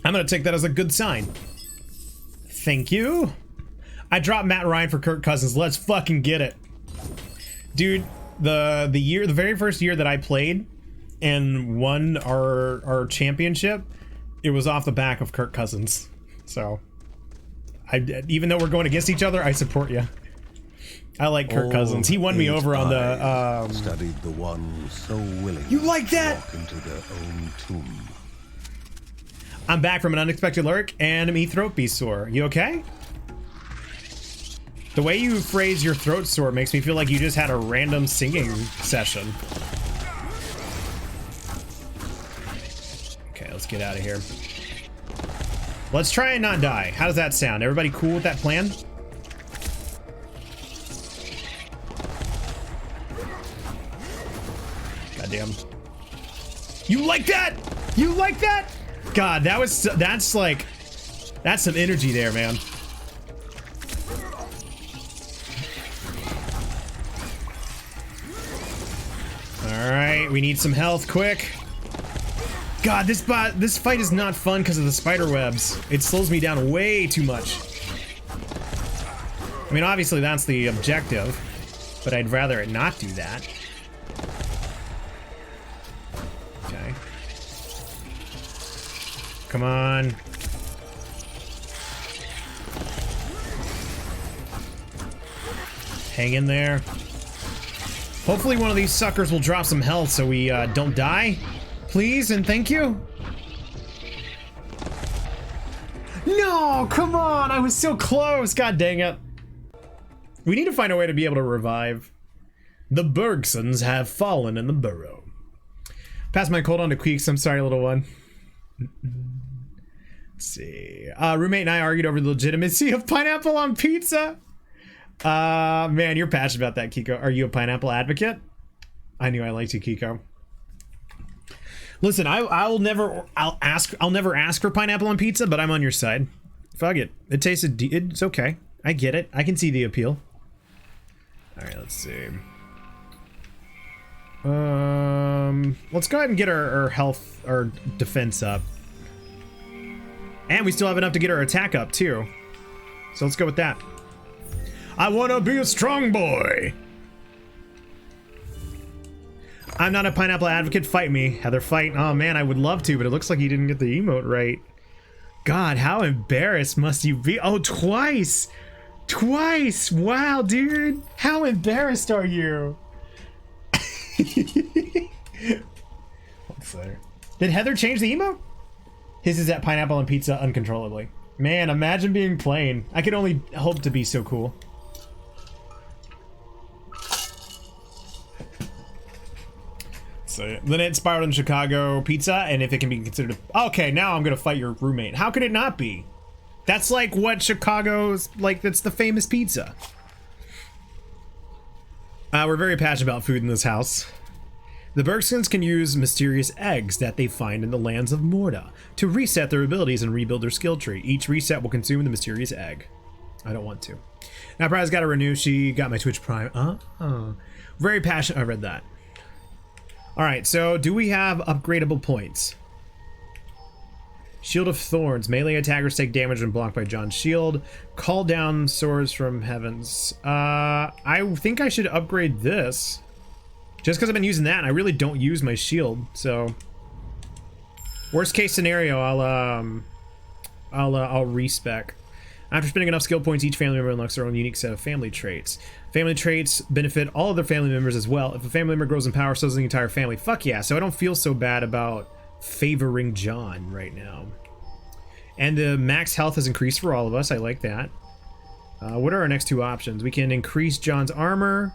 I'm gonna take that as a good sign. Thank you. I dropped Matt Ryan for Kirk Cousins. Let's fucking get it. Dude, the very first year that I played and won our championship, it was off the back of Kirk Cousins. So, even though we're going against each other, I support you. I like Kirk Cousins. He won me over on the studied the one so willing. You like that? Walk into their own tomb. I'm back from an unexpected lurk and me throat be sore. You okay? The way you phrase your throat sore makes me feel like you just had a random singing session. Okay, let's get out of here. Let's try and not die. How does that sound? Everybody cool with that plan? Goddamn. You like that? You like that? God, that's some energy there, man. right, we need some health, quick. God, this fight is not fun because of the spider webs. It slows me down way too much. I mean, obviously that's the objective, but I'd rather it not do that. Okay. Come on. Hang in there. Hopefully one of these suckers will drop some health so we don't die. Please and thank you. No, come on, I was so close. God dang it. We need to find a way to be able to revive. The Bergsons have fallen in the burrow. Pass my cold on to Queeks. I'm sorry, little one. Let's see. Roommate and I argued over the legitimacy of pineapple on pizza. Man, you're passionate about that, Kiko. Are you a pineapple advocate? I knew I liked you, Kiko. Listen, I'll never ask for pineapple on pizza, but I'm on your side. Fuck it. It tasted, it's okay. I get it. I can see the appeal. All right, let's see. Let's go ahead and get our health, our defense up. And we still have enough to get our attack up too. So let's go with that. I wanna be a strong boy. I'm not a pineapple advocate. Fight me. Heather, fight. Oh man, I would love to, but it looks like you didn't get the emote right. God, how embarrassed must you be? Oh, twice. Twice. Wow, dude. How embarrassed are you? What's there? Did Heather change the emote? His is at pineapple and pizza uncontrollably. Man, imagine being plain. I could only hope to be so cool. So then it spiraled in Chicago pizza, and if it can be considered okay, now I'm gonna fight your roommate. How could it not be? That's like what Chicago's like, that's the famous pizza. We're very passionate about food in this house. The Bergsons can use mysterious eggs that they find in the lands of Morta to reset their abilities and rebuild their skill tree. Each reset will consume the mysterious egg. I don't want to. Now Prize got to renew. She got my Twitch Prime. Very passionate. I read that. All right, so do we have upgradable points? Shield of Thorns. Melee attackers take damage when blocked by John's shield. Call down swords from heavens. I think I should upgrade this. Just because I've been using that, and I really don't use my shield, so... Worst case scenario, I'll respec. After spending enough skill points, each family member unlocks their own unique set of family traits. Family traits benefit all other family members as well. If a family member grows in power, so does the entire family. Fuck yeah, so I don't feel so bad about favoring John right now. And the max health has increased for all of us. I like that. What are our next two options? We can increase John's armor.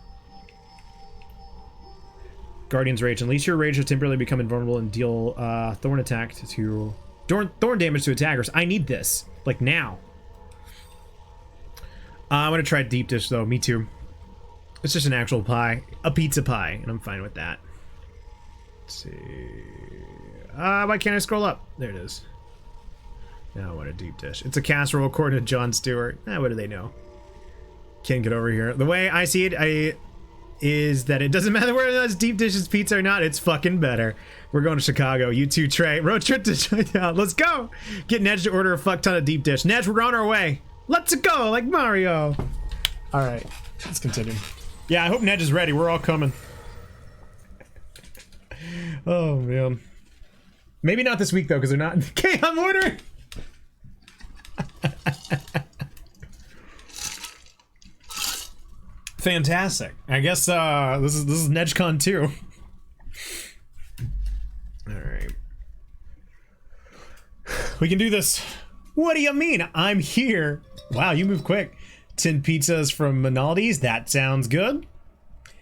Guardian's Rage. Unleash your rage to temporarily become invulnerable and deal thorn attack to thorn damage to attackers. I need this. Like now. I'm gonna try deep dish though. Me too. It's just an actual pie. A pizza pie. And I'm fine with that. Let's see. Why can't I scroll up? There it is. Now I want a deep dish. It's a casserole according to Jon Stewart. What do they know? Can't get over here. The way I see it, is that it doesn't matter whether that's deep dishes pizza or not. It's fucking better. We're going to Chicago. You too, Trey. Road trip to China. Let's go. Get Nedge to order a fuck ton of deep dish. Nedge, we're on our way. Let's go, like Mario. All right, let's continue. Yeah, I hope Nedge is ready. We're all coming. Oh man. Maybe not this week though, because they're not. Okay, I'm ordering. Fantastic. I guess this is NedgeCon 2. All right. We can do this. What do you mean? I'm here. Wow, you move quick. 10 pizzas from Minaldi's. That sounds good.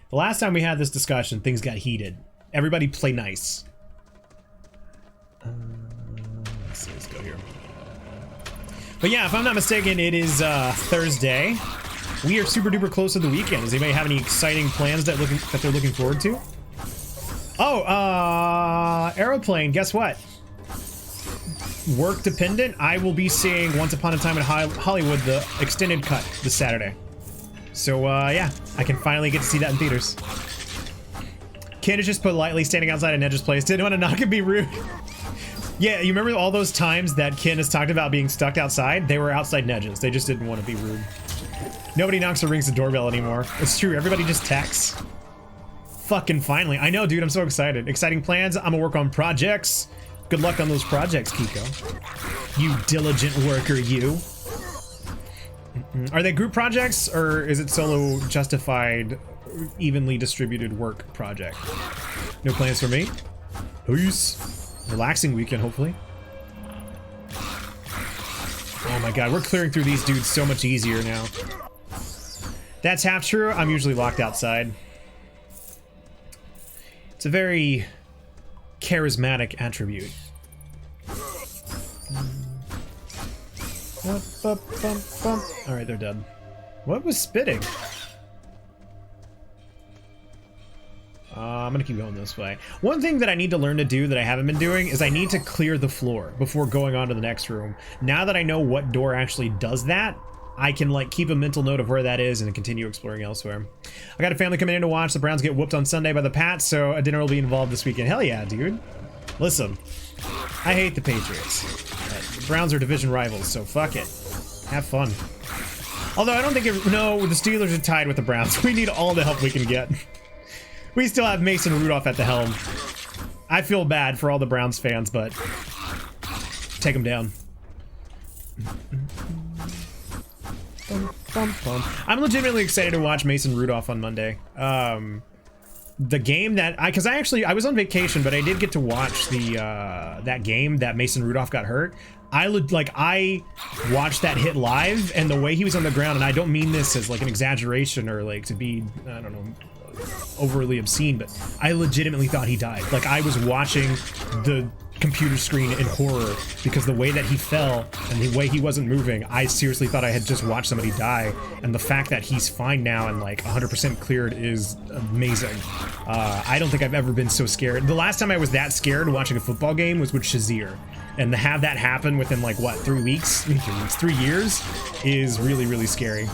The last time we had this discussion, things got heated. Everybody play nice. Let's go here. But yeah, if I'm not mistaken, it is Thursday. We are super duper close to the weekend. Does anybody have any exciting plans that they're looking forward to? Oh, Aeroplane, guess what? Work dependent, I will be seeing Once Upon a Time in Hollywood, the extended cut this Saturday. So yeah, I can finally get to see that in theaters. Ken is just politely standing outside of Nedge's place. Didn't want to knock and be rude. Yeah, you remember all those times that Ken has talked about being stuck outside? They were outside Nedge's. They just didn't want to be rude. Nobody knocks or rings the doorbell anymore. It's true. Everybody just texts. Fucking finally. I know, dude. I'm so excited. Exciting plans. I'm gonna work on projects. Good luck on those projects, Kiko. You diligent worker, you. Are they group projects, or is it solo justified, evenly distributed work project? No plans for me? Peace. Relaxing weekend, hopefully. Oh my god, we're clearing through these dudes so much easier now. That's half true. I'm usually locked outside. It's a very charismatic attribute. Alright, they're dead. What was spitting? I'm gonna keep going this way. One thing that I need to learn to do that I haven't been doing is I need to clear the floor before going on to the next room. Now that I know what door actually does that, I can like keep a mental note of where that is and continue exploring elsewhere. I got a family coming in to watch the Browns get whooped on Sunday by the Pats, so a dinner will be involved this weekend. Hell yeah, dude. Listen, I hate the Patriots. The Browns are division rivals, so fuck it. Have fun. Although I don't think no, the Steelers are tied with the Browns. We need all the help we can get. We still have Mason Rudolph at the helm. I feel bad for all the Browns fans, but take them down. I'm legitimately excited to watch Mason Rudolph on Monday. The game that I was on vacation, but I did get to watch the that game that Mason Rudolph got hurt. I watched that hit live, and the way he was on the ground, and I don't mean this as like an exaggeration or like to be, I don't know, overly obscene, but I legitimately thought he died. Like, I was watching the computer screen in horror because the way that he fell and the way he wasn't moving, I seriously thought I had just watched somebody die. And the fact that he's fine now and like 100% cleared is amazing. I don't think I've ever been so scared. The last time I was that scared watching a football game was with Shazier, and to have that happen within like what, 3 weeks, 3 years is really, really scary.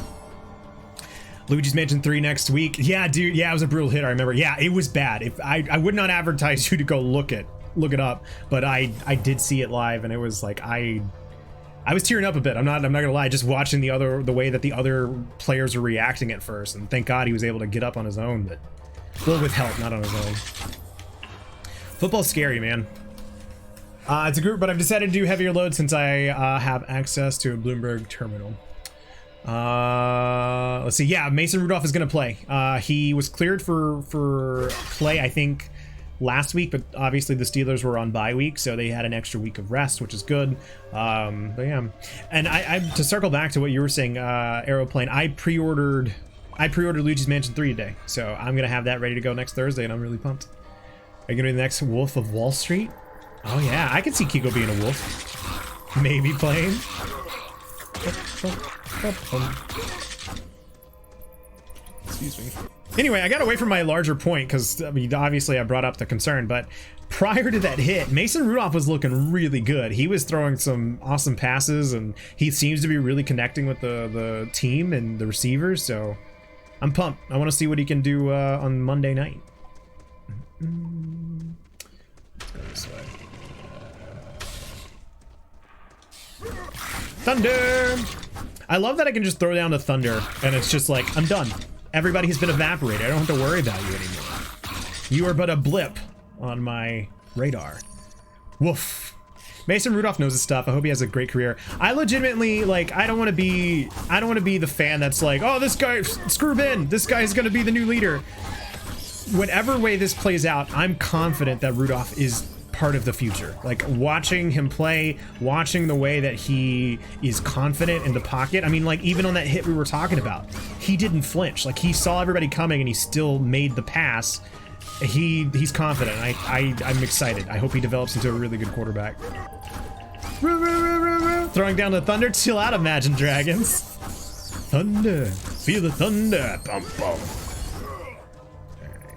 Luigi's Mansion 3 next week. Yeah, dude. Yeah, it was a brutal hit. I remember. Yeah, it was bad. If I would not advertise you to go look it up, but I did see it live, and it was like I was tearing up a bit. I'm not gonna lie. Just watching the way that the other players were reacting at first, and thank God he was able to get up on his own, but well, with help, not on his own. Football's scary, man. It's a group, but I've decided to do heavier load since I have access to a Bloomberg terminal. Let's see. Yeah, Mason Rudolph is gonna play. He was cleared for play, I think, last week, but obviously the Steelers were on bye week, so they had an extra week of rest, which is good. But yeah, and I to circle back to what you were saying, Aeroplane, I pre-ordered Luigi's Mansion 3 today, so I'm gonna have that ready to go next Thursday, and I'm really pumped. Are you gonna be the next Wolf of Wall Street? Oh yeah, I could see Kiko being a wolf. Maybe playing. Excuse me. Anyway, I got away from my larger point because, I mean, obviously I brought up the concern, but prior to that hit, Mason Rudolph was looking really good. He was throwing some awesome passes, and he seems to be really connecting with the team and the receivers, so I'm pumped. I want to see what he can do on Monday night. Let's go this way. Thunder! I love that I can just throw down the thunder, and it's just like, I'm done. Everybody has been evaporated. I don't have to worry about you anymore. You are but a blip on my radar. Woof. Mason Rudolph knows his stuff. I hope he has a great career. I legitimately, like, I don't want to be the fan that's like, oh, this guy, screw Ben. This guy is going to be the new leader. Whatever way this plays out, I'm confident that Rudolph is part of the future. Like, watching him play, watching the way that he is confident in the pocket. I mean, like, even on that hit we were talking about, he didn't flinch. Like, he saw everybody coming and he still made the pass. He's confident. I'm excited. I hope he develops into a really good quarterback. Throwing down the thunder. Chill out, Imagine Dragons. Thunder. Feel the thunder. Bum, bum.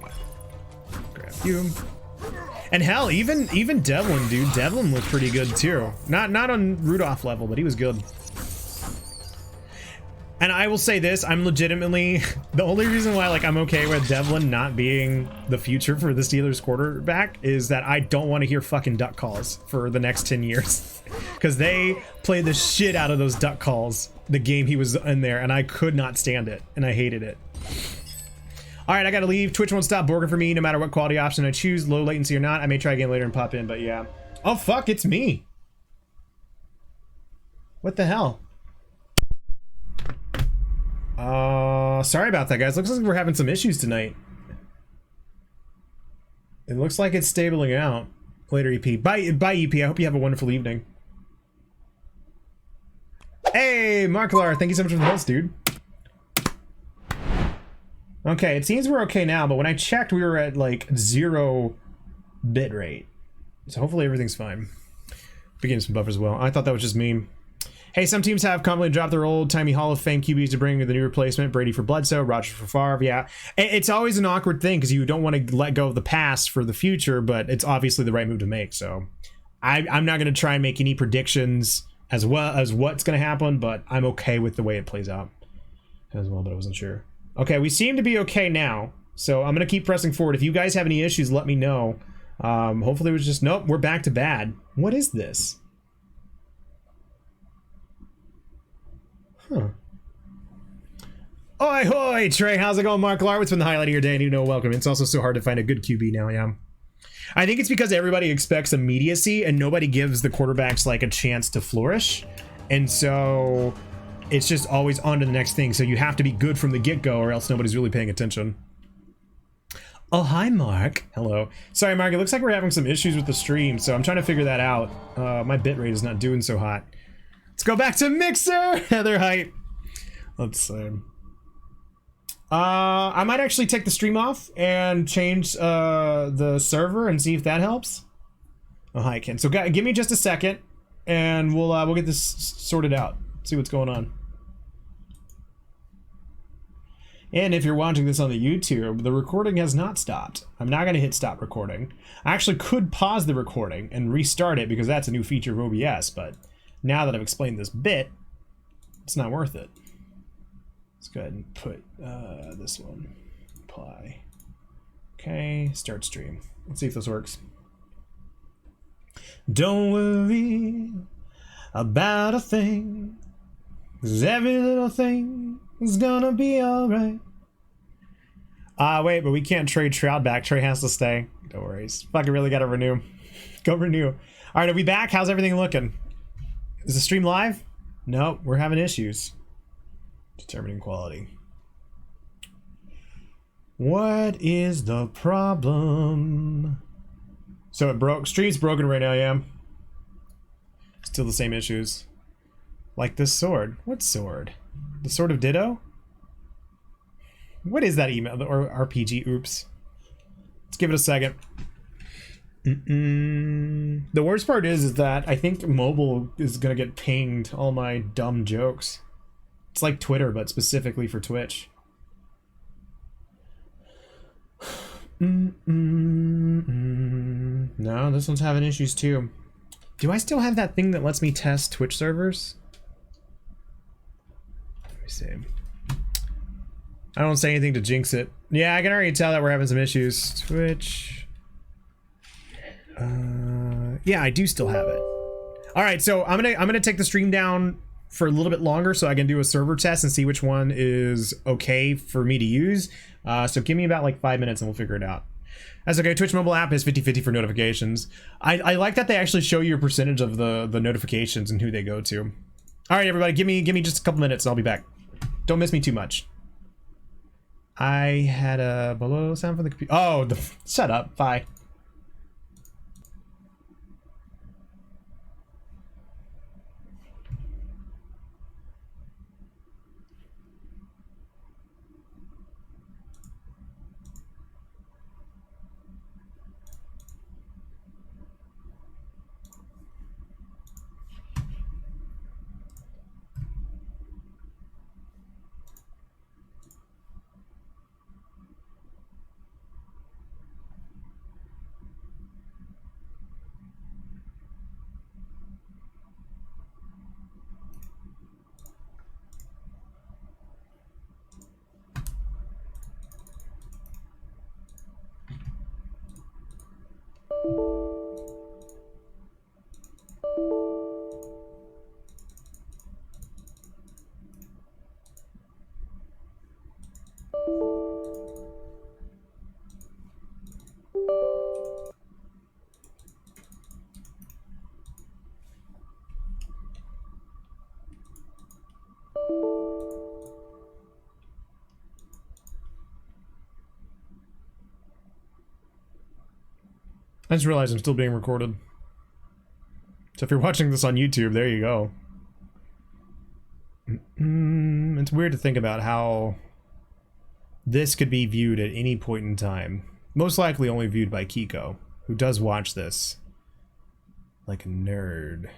Right. Grab you. And hell, even Devlin, dude. Devlin looked pretty good too. Not on Rudolph level, but he was good. And I will say this, I'm legitimately, the only reason why like I'm okay with Devlin not being the future for the Steelers quarterback is that I don't want to hear fucking duck calls for the next 10 years. Because they played the shit out of those duck calls the game he was in there, and I could not stand it, and I hated it. All right, I gotta leave. Twitch won't stop working for me no matter what quality option I choose, low latency or not. I may try again later and pop in, but yeah. Oh fuck, it's me. What the hell? Sorry about that, guys. Looks like we're having some issues tonight. It looks like it's stabling out. Later, EP. Bye, EP. I hope you have a wonderful evening. Hey, Marklar, thank you so much for the host, dude. Okay, it seems we're okay now, but when I checked, we were at like 0 bit rate. So hopefully everything's fine. Beginning some buffers as well. I thought that was just me. Hey, some teams have confidently dropped their old-timey Hall of Fame QBs to bring the new replacement. Brady for Bledsoe, Rodgers for Favre, yeah. It's always an awkward thing because you don't want to let go of the past for the future, but it's obviously the right move to make. So I'm not going to try and make any predictions as well as what's going to happen, but I'm okay with the way it plays out as well, but I wasn't sure. Okay, we seem to be okay now, so I'm going to keep pressing forward. If you guys have any issues, let me know. Hopefully it was just, nope, we're back to bad. What is this? Huh. Oi, hoi, Trey. How's it going, Mark Lar? What's been the highlight of your day? And you know, welcome. It's also so hard to find a good QB now, yeah. I think it's because everybody expects immediacy and nobody gives the quarterbacks like a chance to flourish. And so it's just always on to the next thing. So you have to be good from the get-go or else nobody's really paying attention. Oh, hi, Mark. Hello. Sorry, Mark. It looks like we're having some issues with the stream, so I'm trying to figure that out. My bitrate is not doing so hot. Let's go back to Mixer. Heather height. Let's see. I might actually take the stream off and change the server and see if that helps. Oh, hi, Ken. So give me just a second, and we'll get this sorted out. See what's going on. And if you're watching this on the YouTube, the recording has not stopped. I'm not going to hit stop recording. I actually could pause the recording and restart it because that's a new feature of OBS, but now that I've explained this bit, it's not worth it. Let's go ahead and put this one. Apply. Okay, start stream. Let's see if this works. Don't worry about a thing, 'cause every little thing is gonna be alright. Wait, but we can't trade Shroud back. Trey has to stay. Don't worry. Fucking really gotta renew. Go renew. Alright, are we back? How's everything looking? Is the stream live? No, we're having issues. Determining quality. What is the problem? So it broke. Stream's broken right now, yeah. Still the same issues. Like this sword. What sword? The Sword of Ditto? What is that email? Or RPG? Oops. Let's give it a second. The worst part is that I think mobile is gonna get pinged all my dumb jokes. It's like Twitter, but specifically for Twitch. No, this one's having issues too. Do I still have that thing that lets me test Twitch servers? Let me see. I don't say anything to jinx it. Yeah, I can already tell that we're having some issues. Twitch. Yeah, I do still have it. All right, so I'm gonna take the stream down for a little bit longer so I can do a server test and see which one is okay for me to use. So give me about like 5 minutes and we'll figure it out. That's okay. Twitch mobile app is 50/50 for notifications. I like that they actually show you a percentage of the notifications and who they go to. All right, everybody, give me just a couple minutes and I'll be back. Don't miss me too much. I had a below sound from the computer. Oh, shut up. Bye. I just realized I'm still being recorded. So if you're watching this on YouTube, there you go. It's weird to think about how this could be viewed at any point in time. Most likely only viewed by Kiko, who does watch this like a nerd.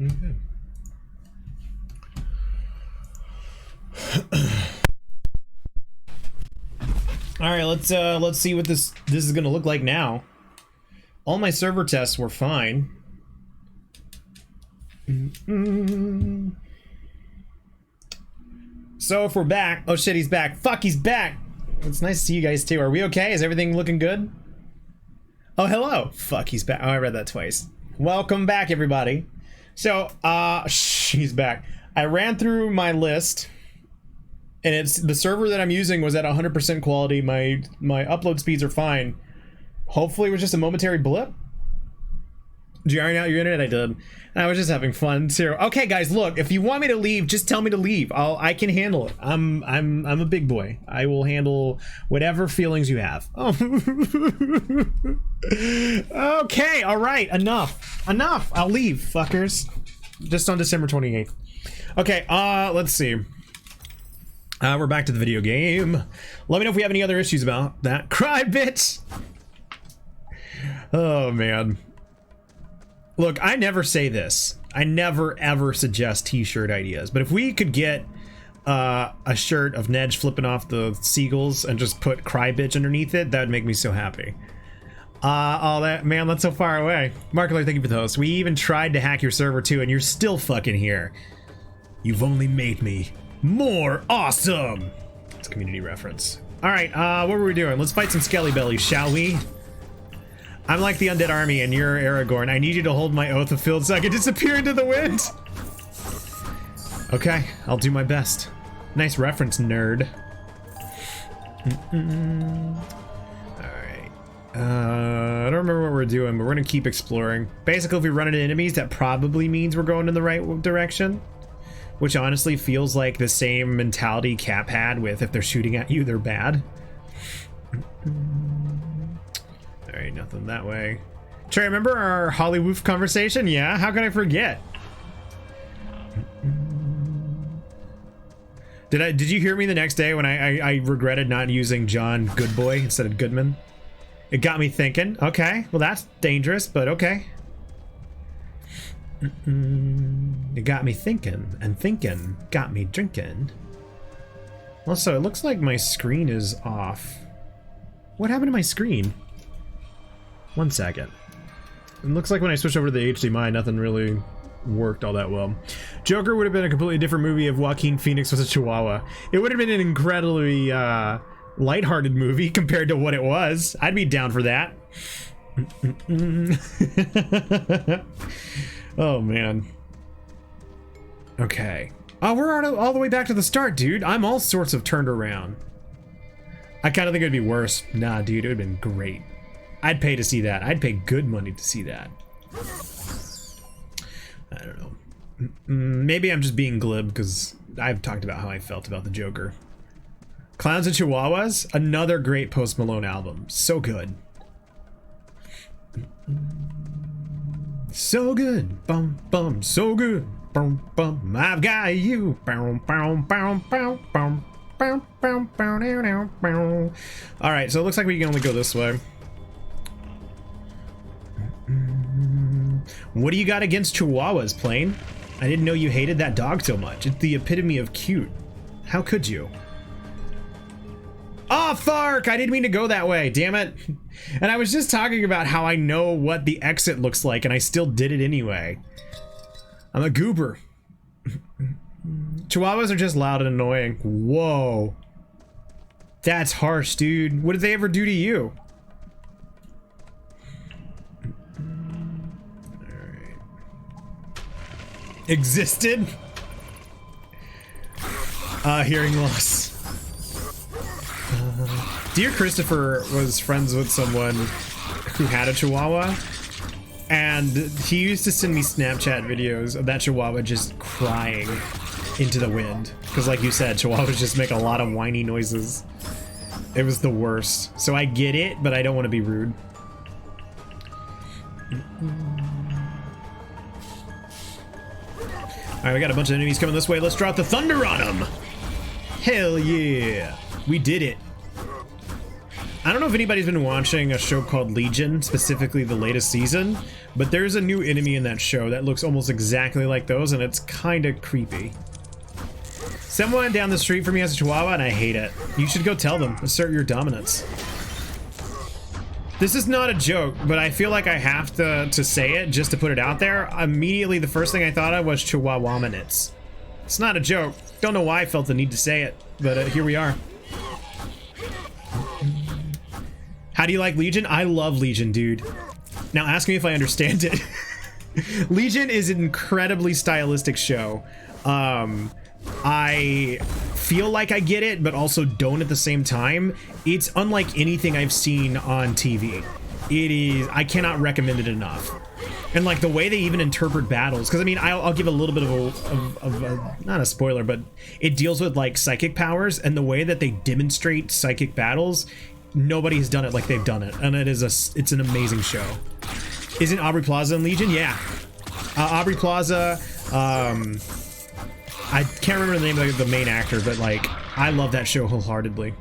Okay. All right, let's see what this is gonna look like now. All my server tests were fine. So if we're back, oh shit, he's back. Fuck, he's back. It's nice to see you guys too. Are we okay? Is everything looking good? Oh, hello. Fuck, he's back. Oh, I read that twice. Welcome back, everybody. So, she's back. I ran through my list, and it's the server that I'm using was at 100% quality. My upload speeds are fine. Hopefully, it was just a momentary blip. Did you iron out your internet? I did. And I was just having fun too. Okay, guys, look. If you want me to leave, just tell me to leave. I can handle it. I'm a big boy. I will handle whatever feelings you have. Oh. Okay, all right. Enough. I'll leave, fuckers. Just on December 28th. Okay. Let's see. We're back to the video game. Let me know if we have any other issues about that. Cry, bitch. Oh man. Look, I never say this. I never ever suggest t-shirt ideas. But if we could get a shirt of Nedge flipping off the seagulls and just put "Cry Bitch" underneath it, that would make me so happy. Oh, that man, that's so far away. Markler, thank you for the host. We even tried to hack your server too, and you're still fucking here. You've only made me more awesome. It's a community reference. All right, what were we doing? Let's fight some Skelly Bellies, shall we? I'm like the undead army and you're Aragorn. I need you to hold my oath of field so I can disappear into the wind. Okay, I'll do my best. Nice reference, nerd. Alright. I don't remember what we're doing, but we're gonna keep exploring. Basically, if we run into enemies, that probably means we're going in the right direction. Which honestly feels like the same mentality Cap had with if they're shooting at you, they're bad. Alright, nothing that way. Trey, remember our Hollywood conversation? Yeah, how can I forget? Did you hear me the next day when I regretted not using John Goodboy instead of Goodman? It got me thinking. Okay, well that's dangerous, but okay. It got me thinking, and thinking got me drinking. Also, it looks like my screen is off. What happened to my screen? 1 second. It looks like when I switched over to the HDMI, nothing really worked all that well. Joker would have been a completely different movie if Joaquin Phoenix was a Chihuahua. It would have been an incredibly lighthearted movie compared to what it was. I'd be down for that. Oh man. Okay. Oh, we're all the way back to the start, dude. I'm all sorts of turned around. I kind of think it'd be worse. Nah, dude, it would have been great. I'd pay to see that. I'd pay good money to see that. I don't know. Maybe I'm just being glib because I've talked about how I felt about the Joker. Clowns and Chihuahuas, another great Post Malone album. So good. So good. Bum, bum, so good. Bum, bum, I've got you. Bum, bum, bum, bum, bum, bum, bum, bum, bum. All right, so it looks like we can only go this way. What do you got against Chihuahuas, Plane? I didn't know you hated that dog so much. It's the epitome of cute. How could you? Oh, Fark! I didn't mean to go that way, damn it. And I was just talking about how I know what the exit looks like, and I still did it anyway. I'm a goober. Chihuahuas are just loud and annoying. Whoa. That's harsh, dude. What did they ever do to you? Existed? Hearing loss. Dear Christopher was friends with someone who had a Chihuahua, and he used to send me Snapchat videos of that Chihuahua just crying into the wind. Because like you said, Chihuahuas just make a lot of whiny noises. It was the worst. So I get it, but I don't want to be rude. Alright, we got a bunch of enemies coming this way. Let's drop the thunder on them! Hell yeah! We did it. I don't know if anybody's been watching a show called Legion, specifically the latest season, but there's a new enemy in that show that looks almost exactly like those, and it's kind of creepy. Someone down the street from me has a Chihuahua, and I hate it. You should go tell them. Assert your dominance. This is not a joke, but I feel like I have to say it just to put it out there. Immediately, the first thing I thought of was Chihuahua minutes. It's not a joke. Don't know why I felt the need to say it, but here we are. How do you like Legion? I love Legion, dude. Now ask me if I understand it. Legion is an incredibly stylistic show. I feel like I get it, but also don't at the same time. It's unlike anything I've seen on TV. It is, I cannot recommend it enough. And like the way they even interpret battles, because I mean, I'll give a little bit of a, not a spoiler, but it deals with like psychic powers, and the way that they demonstrate psychic battles, nobody has done it like they've done it, and it's an amazing show. Isn't Aubrey Plaza in Legion? Yeah. Aubrey Plaza, I can't remember the name of the main actor, but like, I love that show wholeheartedly.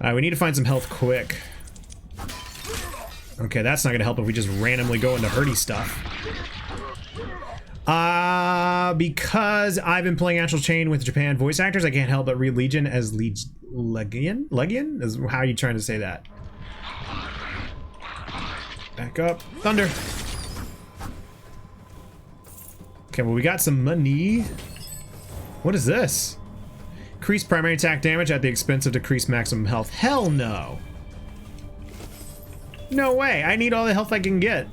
Alright, we need to find some health quick. Okay, that's not gonna help if we just randomly go into hurty stuff. Because I've been playing Astral Chain with Japan voice actors, I can't help but read Legion as Legion? Legion? Is how are you trying to say that? Back up. Thunder! Okay, well, we got some money. What is this? Increase primary attack damage at the expense of decreased maximum health. Hell no. No way. I need all the health I can get.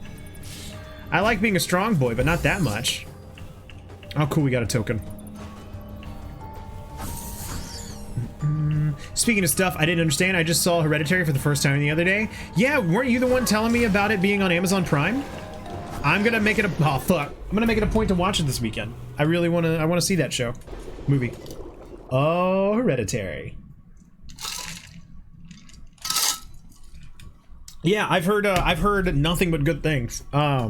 I like being a strong boy, but not that much. Oh, cool. We got a token. Speaking of stuff I didn't understand, I just saw Hereditary for the first time the other day. Yeah, weren't you the one telling me about it being on Amazon Prime? I'm gonna make it a I'm gonna make it a point to watch it this weekend. I really wanna see that movie. Oh, Hereditary. Yeah, I've heard nothing but good things. Yeah,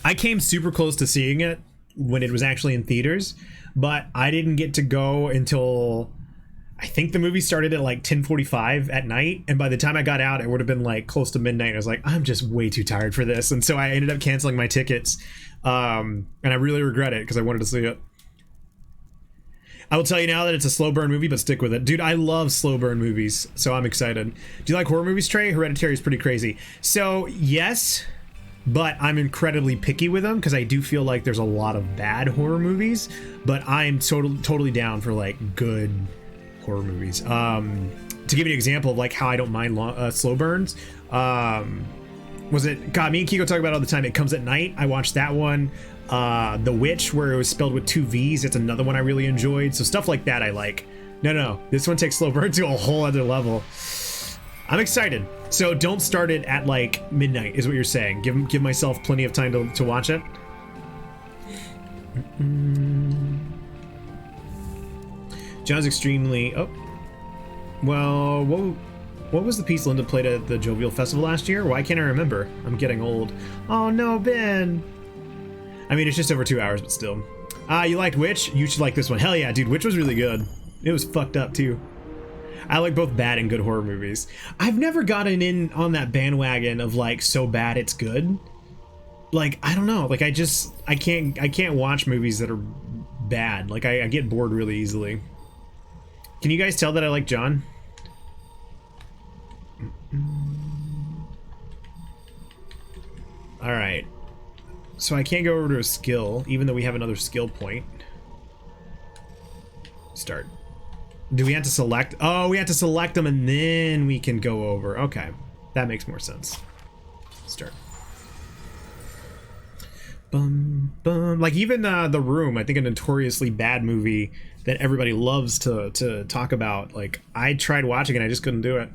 I came super close to seeing it when it was actually in theaters, but I didn't get to go until I think the movie started at like 10:45 at night, and by the time I got out it would have been like close to midnight. I was like, I'm just way too tired for this, and so I ended up canceling my tickets, and I really regret it because I wanted to see it. I will tell you now that it's a slow burn movie, but stick with it. Dude, I love slow burn movies, so I'm excited. Do you like horror movies, Trey? Hereditary is pretty crazy. So yes, but I'm incredibly picky with them because I do feel like there's a lot of bad horror movies, but I'm totally down for like good horror movies. To give you an example of like how I don't mind slow burns, was it, God, me and Kiko talk about it all the time. It Comes at Night. I watched that one. The Witch, where it was spelled with 2 V's, it's another one I really enjoyed. So stuff like that I like. No, this one takes slow burn to a whole other level. I'm excited. So don't start it at like midnight is what you're saying. Give myself plenty of time to watch it. John's extremely well, what was the piece Linda played at the Jovial Festival last year? Why can't I remember? I'm getting old. Oh no, Ben. I mean, it's just over 2 hours, but still. You liked Witch? You should like this one. Hell yeah, dude, Witch was really good. It was fucked up too. I like both bad and good horror movies. I've never gotten in on that bandwagon of like so bad it's good. Like, I don't know, like I can't watch movies that are bad. Like I get bored really easily. Can you guys tell that I like John? All right. So I can't go over to a skill, even though we have another skill point. Start. Do we have to select? Oh, we have to select them and then we can go over. Okay, that makes more sense. Start. Bum, bum. Like even The Room, I think a notoriously bad movie that everybody loves to talk about. Like I tried watching it, I just couldn't do it.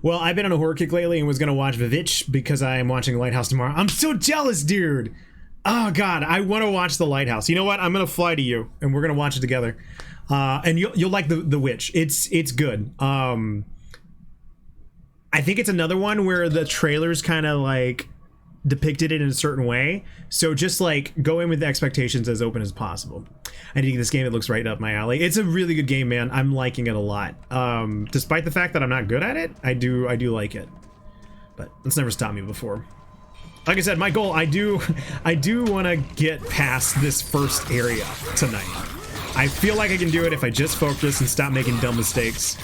Well, I've been on a horror kick lately and was gonna watch Vivitch because I am watching Lighthouse tomorrow. I'm so jealous, dude. Oh God, I want to watch The Lighthouse. You know what? I'm gonna fly to you and we're gonna watch it together. And you'll like the Witch. It's good. I think it's another one where the trailers kind of like depicted it in a certain way. So just like go in with the expectations as open as possible. I dig this game. It looks right up my alley. It's a really good game, man. I'm liking it a lot. Despite the fact that I'm not good at it, I do like it. But it's never stopped me before. Like I said, my goal, I do want to get past this first area tonight. I feel like I can do it if I just focus and stop making dumb mistakes.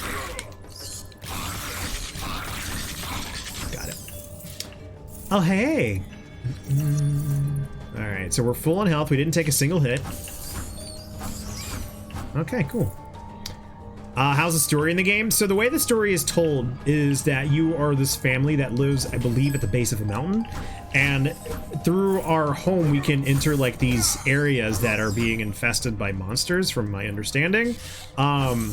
Got it. Oh, hey. All right, so we're full on health. We didn't take a single hit. Okay, cool. How's the story in the game? So the way the story is told is that you are this family that lives, I believe, at the base of a mountain. And through our home, we can enter like these areas that are being infested by monsters, from my understanding. And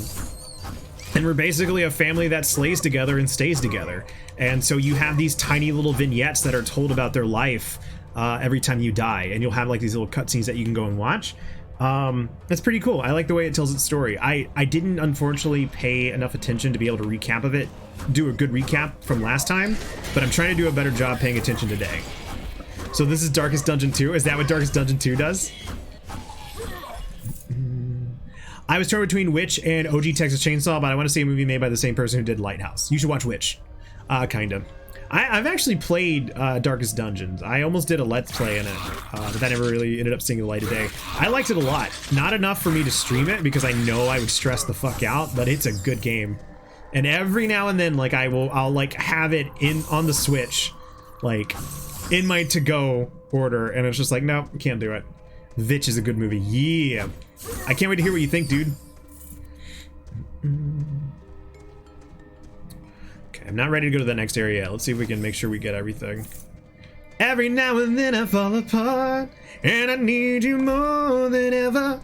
we're basically a family that slays together and stays together. And so you have these tiny little vignettes that are told about their life every time you die. And you'll have like these little cutscenes that you can go and watch. That's pretty cool. I like the way it tells its story. I didn't unfortunately pay enough attention to be able to recap of it, do a good recap from last time, but I'm trying to do a better job paying attention today. So this is Darkest Dungeon 2. Is that what Darkest Dungeon 2 does? I was torn between Witch and OG Texas Chainsaw, but I want to see a movie made by the same person who did Lighthouse. You should watch Witch. Kinda. I've actually played Darkest Dungeons. I almost did a Let's Play in it, but that never really ended up seeing the light of day. I liked it a lot. Not enough for me to stream it because I know I would stress the fuck out, but it's a good game. And every now and then, like I'll like have it on the Switch, like in my to-go order, and it's just like, nope, can't do it. Vitch is a good movie. Yeah. I can't wait to hear what you think, dude. Okay, I'm not ready to go to the next area yet. Let's see if we can make sure we get everything. Every now and then I fall apart, and I need you more than ever.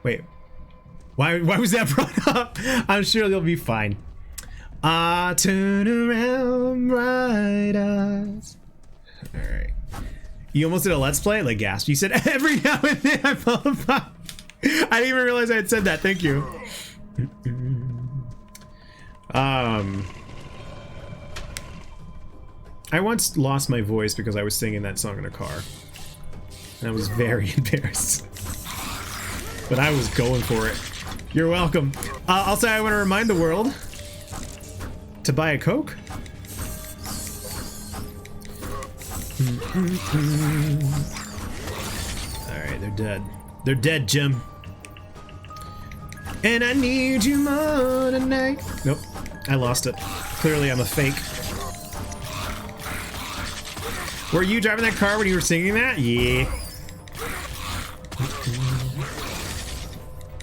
Wait. Why was that brought up? I'm sure they'll be fine. Turn around, bright eyes. All right. You almost did a let's play? Like gasp. You said every now and then I fall apart. I didn't even realize I had said that. Thank you. I once lost my voice because I was singing that song in a car. And I was very embarrassed. But I was going for it. You're welcome. Also, I want to remind the world to buy a Coke. Alright, they're dead. They're dead, Jim. And I need you more tonight. Nope, I lost it. Clearly, I'm a fake. Were you driving that car when you were singing that? Yeah.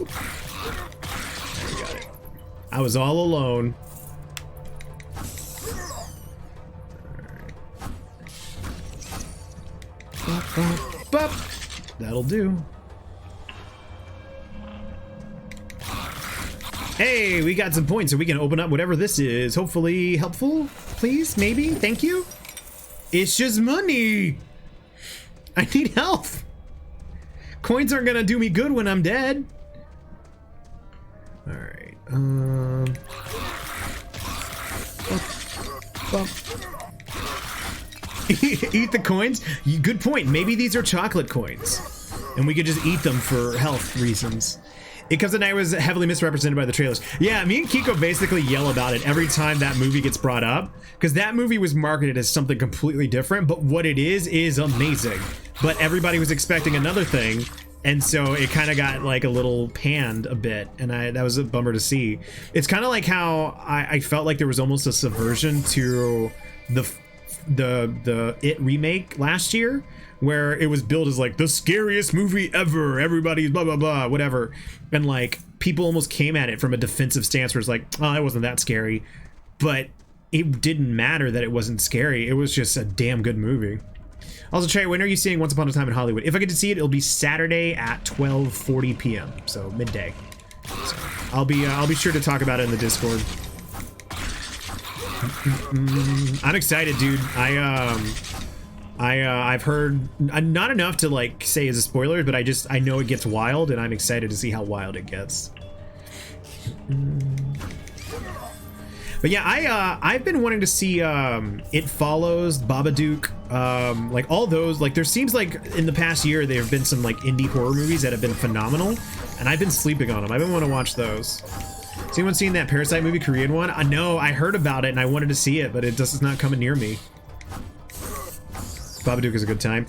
I got it. I was all alone. Bop. That'll do. Hey, we got some points so we can open up whatever this is. Hopefully helpful, please, maybe, thank you. It's just money. I need help. Coins aren't gonna do me good when I'm dead. All right. Eat the coins? Good point. Maybe these are chocolate coins, and we could just eat them for health reasons. Because the night was heavily misrepresented by the trailers. Yeah, me and Kiko basically yell about it every time that movie gets brought up, because that movie was marketed as something completely different, but what it is amazing. But everybody was expecting another thing, and so it kind of got like a little panned a bit, and that was a bummer to see. It's kind of like how I felt like there was almost a subversion to the It remake last year, where it was billed as like the scariest movie ever, everybody's blah blah blah whatever, and like people almost came at it from a defensive stance where it's like, oh, it wasn't that scary, but it didn't matter that it wasn't scary. It was just a damn good movie. Also, Trey, when are you seeing Once Upon a Time in Hollywood? If I get to see it, it'll be Saturday at 12:40 p.m. so midday. So I'll be sure to talk about it in the Discord. I'm excited, dude. I've heard not enough to like say as a spoiler, but I know it gets wild, and I'm excited to see how wild it gets. But yeah, I've been wanting to see It Follows, Babadook, like all those. Like there seems like in the past year there have been some like indie horror movies that have been phenomenal, and I've been sleeping on them. I've been wanting to watch those. Has anyone seen that Parasite movie, Korean one? I know, I heard about it and I wanted to see it, but it just is not coming near me. Babadook is a good time.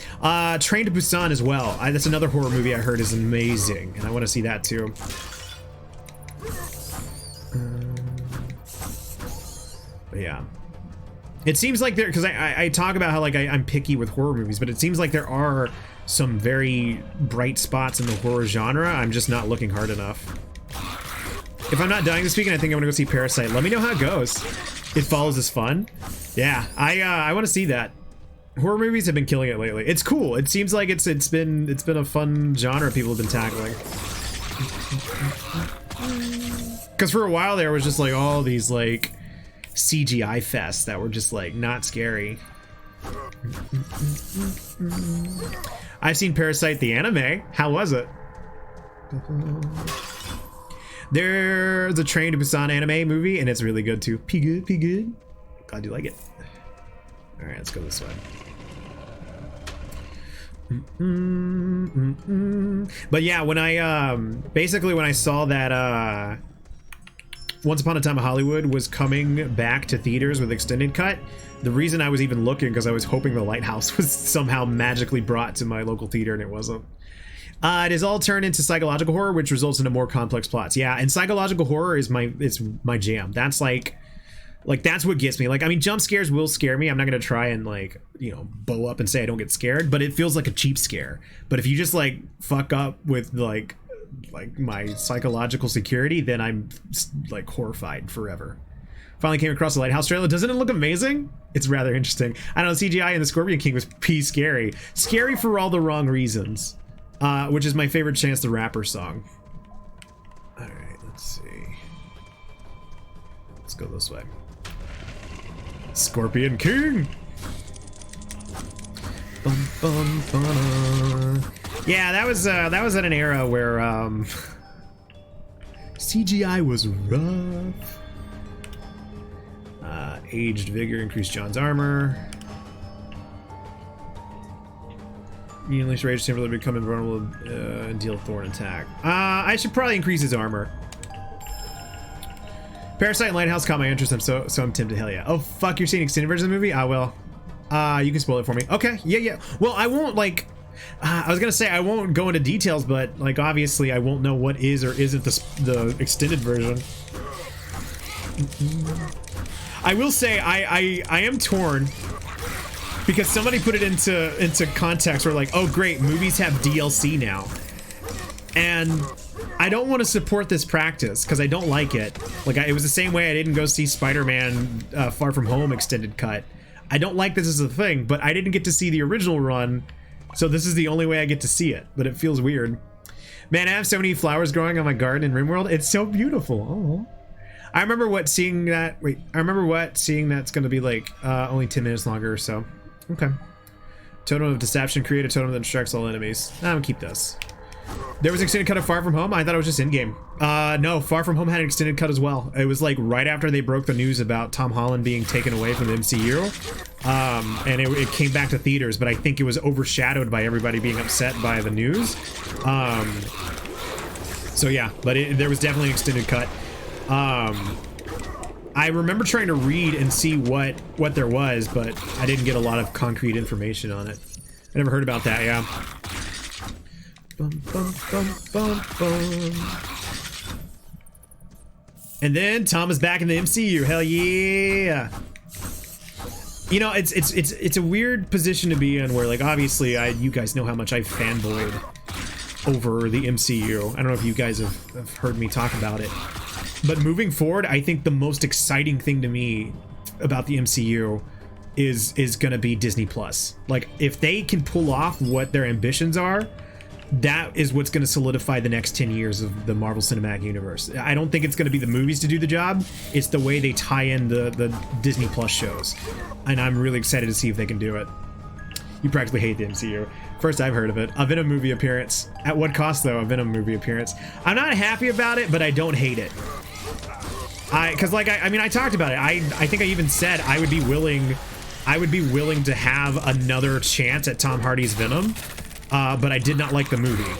Train to Busan as well. That's another horror movie I heard is amazing, and I want to see that too. But yeah, it seems like there, because I talk about how like I'm picky with horror movies, but it seems like there are some very bright spots in the horror genre. I'm just not looking hard enough. If I'm not dying this weekend, I think I'm gonna go see Parasite. Let me know how it goes. It Follows is fun. Yeah, I want to see that. Horror movies have been killing it lately. It's cool. It seems like it's been a fun genre people have been tackling. Because for a while there was just like all these like CGI fests that were just like not scary. I've seen Parasite the anime. How was it? There's a Train to Busan anime movie, and it's really good too. P good, P good. Glad you like it. All right, let's go this way. But yeah, when I basically when I saw that Once Upon a Time in Hollywood was coming back to theaters with extended cut, the reason I was even looking because I was hoping The Lighthouse was somehow magically brought to my local theater, and it wasn't. It is all turned into psychological horror, which results into more complex plots. Yeah, and psychological horror is my jam. That's like that's what gets me. Like, I mean, jump scares will scare me. I'm not gonna try and like, you know, bow up and say I don't get scared, but it feels like a cheap scare. But if you just like fuck up with like my psychological security, then I'm like horrified forever. Finally came across the Lighthouse trailer. Doesn't it look amazing? It's rather interesting. I don't know, CGI in the Scorpion King was scary. Scary for all the wrong reasons. Which is my favorite Chance the Rapper song. All right. Let's go this way. Scorpion King. Bum, bum, yeah, that was at an era where CGI was rough. Aged vigor, increased John's armor. Unleash rage, temporarily become invulnerable and deal thorn attack. I should probably increase his armor. Parasite and Lighthouse caught my interest, so I'm tempted. Hell yeah. Oh fuck, you're seeing extended version of the movie? I will. You can spoil it for me. Okay, yeah. Well, I won't like. I was gonna say I won't go into details, but like obviously I won't know what is or isn't the extended version. I will say I am torn because somebody put it into context where like, oh great, movies have DLC now, and I don't want to support this practice because I don't like it. Like it was the same way I didn't go see Spider-Man Far From Home extended cut. I don't like this as a thing, but I didn't get to see the original run, so this is the only way I get to see it. But it feels weird. Man, I have so many flowers growing on my garden in RimWorld. It's so beautiful. Oh. I remember seeing that's gonna be like only 10 minutes longer or so. Okay. Totem of Deception, create a totem that distracts all enemies. I'm gonna keep this. There was an extended cut of Far From Home? I thought it was just in-game. No, Far From Home had an extended cut as well. It was like right after they broke the news about Tom Holland being taken away from the MCU. And it came back to theaters, but I think it was overshadowed by everybody being upset by the news. So yeah, but there was definitely an extended cut. I remember trying to read and see what there was, but I didn't get a lot of concrete information on it. I never heard about that, yeah. Bum, bum, bum, bum, bum. And then Tom is back in the MCU. Hell yeah! You know, it's a weird position to be in, where like obviously you guys know how much I've fanboyed over the MCU. I don't know if you guys have heard me talk about it, but moving forward, I think the most exciting thing to me about the MCU is gonna be Disney Plus. Like if they can pull off what their ambitions are, that is what's going to solidify the next 10 years of the Marvel Cinematic Universe. I don't think it's going to be the movies to do the job. It's the way they tie in the Disney Plus shows. And I'm really excited to see if they can do it. You practically hate the MCU. First I've heard of it. A Venom movie appearance. At what cost though? A Venom movie appearance. I'm not happy about it, but I don't hate it. Because like, I mean, I talked about it. I think I even said I would be willing to have another chance at Tom Hardy's Venom. But I did not like the movie.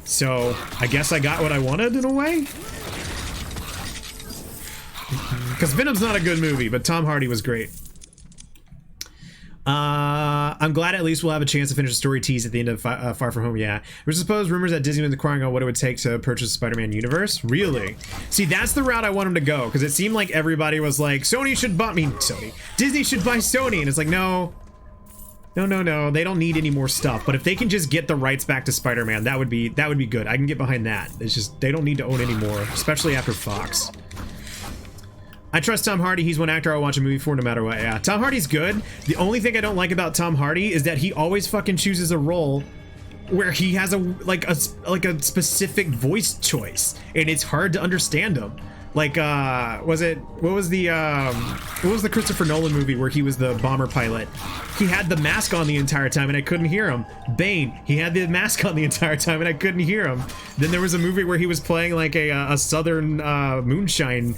So I guess I got what I wanted in a way. Because Venom's not a good movie, but Tom Hardy was great. I'm glad at least we'll have a chance to finish the story tease at the end of Far From Home. Yeah. There's supposed rumors that Disney was inquiring on what it would take to purchase the Spider-Man universe. Really? See, that's the route I want them to go, because it seemed like everybody was like, Disney should buy Sony. And it's like, no, they don't need any more stuff. But if they can just get the rights back to Spider-Man, that would be good. I can get behind that. It's just they don't need to own any more, especially after Fox. I trust Tom Hardy. He's one actor I'll watch a movie for no matter what. Yeah, Tom Hardy's good. The only thing I don't like about Tom Hardy is that he always fucking chooses a role where he has a specific voice choice, and it's hard to understand him. Like, what was the Christopher Nolan movie where he was the bomber pilot? He had the mask on the entire time and I couldn't hear him. Bane, he had the mask on the entire time and I couldn't hear him. Then there was a movie where he was playing like a southern moonshine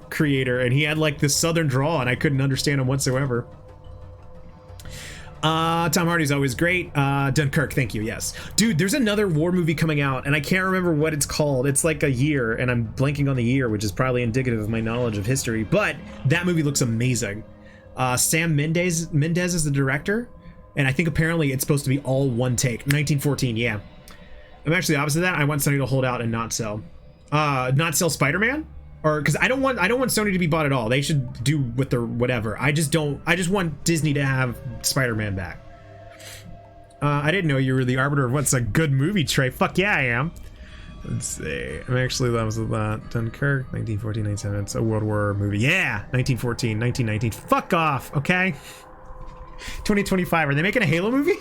creator, and he had like this southern drawl and I couldn't understand him whatsoever. Tom Hardy's always great. Dunkirk, thank you. Yes, dude, there's another war movie coming out and I can't remember what it's called. It's like a year and I'm blanking on the year, which is probably indicative of my knowledge of history, but that movie looks amazing. Sam Mendes is the director, and I think apparently it's supposed to be all one take. 1914. Yeah, I'm actually opposite of that. I want Sony to hold out and not sell Spider-Man. Or because I don't want Sony to be bought at all. They should do with their whatever. I just want Disney to have Spider-Man back. I didn't know you were the arbiter of what's a good movie, Trey. Fuck yeah, I am. Let's see. That was Dunkirk, 1914, 1997. It's a World War movie. Yeah, 1914, 1919. Fuck off, okay? 2025. Are they making a Halo movie?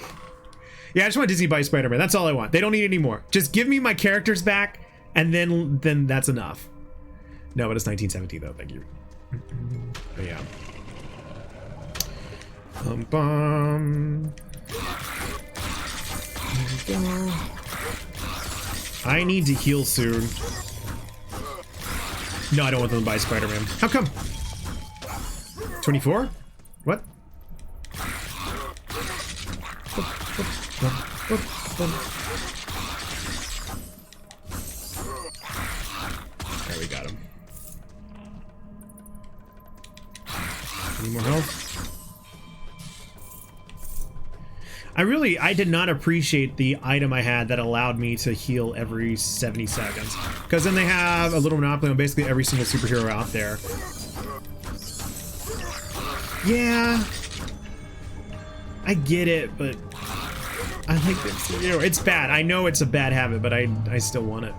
Yeah, I just want Disney to buy Spider-Man. That's all I want. They don't need any more. Just give me my characters back, and then that's enough. No, but it's 1917 though. Thank you. But yeah. Bum. I need to heal soon. No, I don't want them to buy Spider-Man. How come? 24? What? There, we got him. Any more health? I did not appreciate the item I had that allowed me to heal every 70 seconds. Because then they have a little monopoly on basically every single superhero out there. Yeah. I get it, but I like this. You know, it's bad. I know it's a bad habit, but I still want it.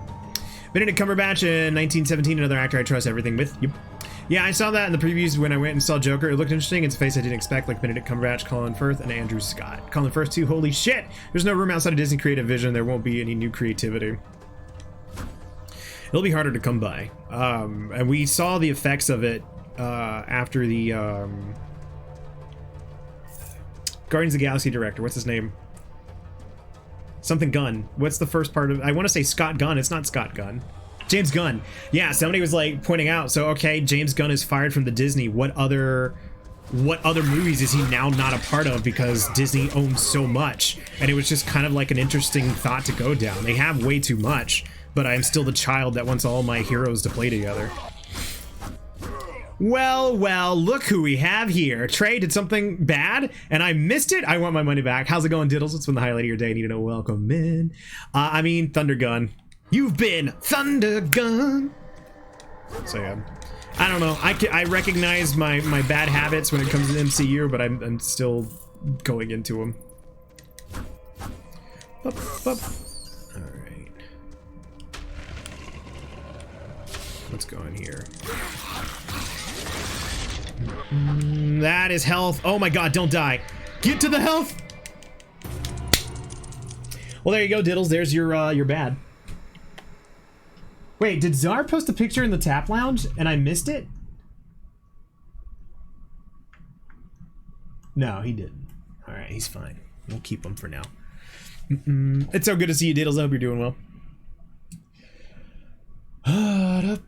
Benedict Cumberbatch in 1917, another actor I trust everything with. Yep. Yeah, I saw that in the previews when I went and saw Joker. It looked interesting. It's a face I didn't expect, like Benedict Cumberbatch, Colin Firth, and Andrew Scott. Colin Firth too, holy shit! There's no room outside of Disney creative vision. There won't be any new creativity. It'll be harder to come by. And we saw the effects of it after the Guardians of the Galaxy director. What's his name? Something Gunn. What's the first part of... I want to say Scott Gunn. It's not Scott Gunn. James Gunn. Yeah, somebody was like pointing out, so okay, James Gunn is fired from the Disney. What other movies is he now not a part of because Disney owns so much? And it was just kind of like an interesting thought to go down. They have way too much, but I'm still the child that wants all my heroes to play together. Well, look who we have here. Trey did something bad, and I missed it. I want my money back. How's it going, Diddles? What's been the highlight of your day? I need to know. Welcome in. I mean, Thunder Gun. You've been Thunder Gun. So yeah, I don't know. I recognize my bad habits when it comes to MCU, but I'm still going into them. Up. All right. Let's go in here. That is health. Oh my god, don't die. Get to the health. Well, there you go, Diddles. There's your bad. Wait, did Czar post a picture in the Tap Lounge and I missed it? No, he didn't. All right, he's fine. We'll keep him for now. It's so good to see you, Diddles. I hope you're doing well. I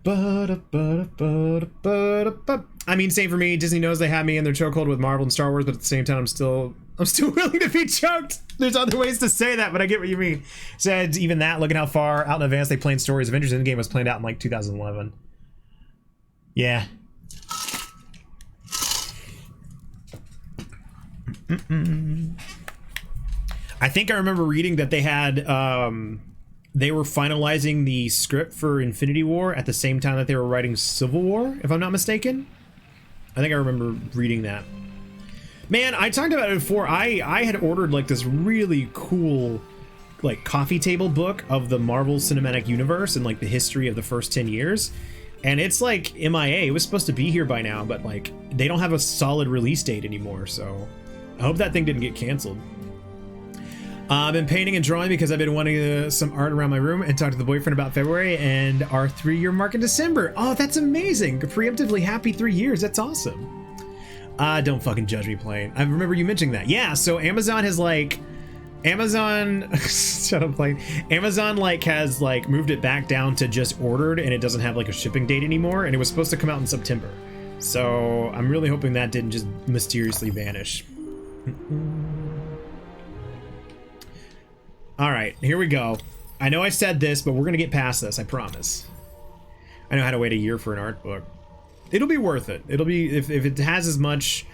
mean, same for me. Disney knows they have me in their chokehold with Marvel and Star Wars, but at the same time, I'm still willing to be choked. There's other ways to say that, but I get what you mean. Said even that, look at how far out in advance they planned stories. Avengers Endgame was planned out in like 2011. Yeah. I think I remember reading that they had they were finalizing the script for Infinity War at the same time that they were writing Civil War, if I'm not mistaken. I think I remember reading that. Man, I talked about it before. I had ordered like this really cool like coffee table book of the Marvel Cinematic Universe and like the history of the first 10 years. And it's like MIA. It was supposed to be here by now, but like they don't have a solid release date anymore. So I hope that thing didn't get canceled. I've been painting and drawing because I've been wanting some art around my room and talked to the boyfriend about February and our 3-year mark in December. Oh, that's amazing. Preemptively happy 3 years. That's awesome. Don't fucking judge me playing. I remember you mentioning that. Yeah, so Amazon has like... shut up playing. Amazon like has like moved it back down to just ordered and it doesn't have like a shipping date anymore and it was supposed to come out in September. So I'm really hoping that didn't just mysteriously vanish. All right, here we go. I know I said this, but we're gonna get past this, I promise. I know how to wait a year for an art book. It'll be worth it. It'll be, if it has as much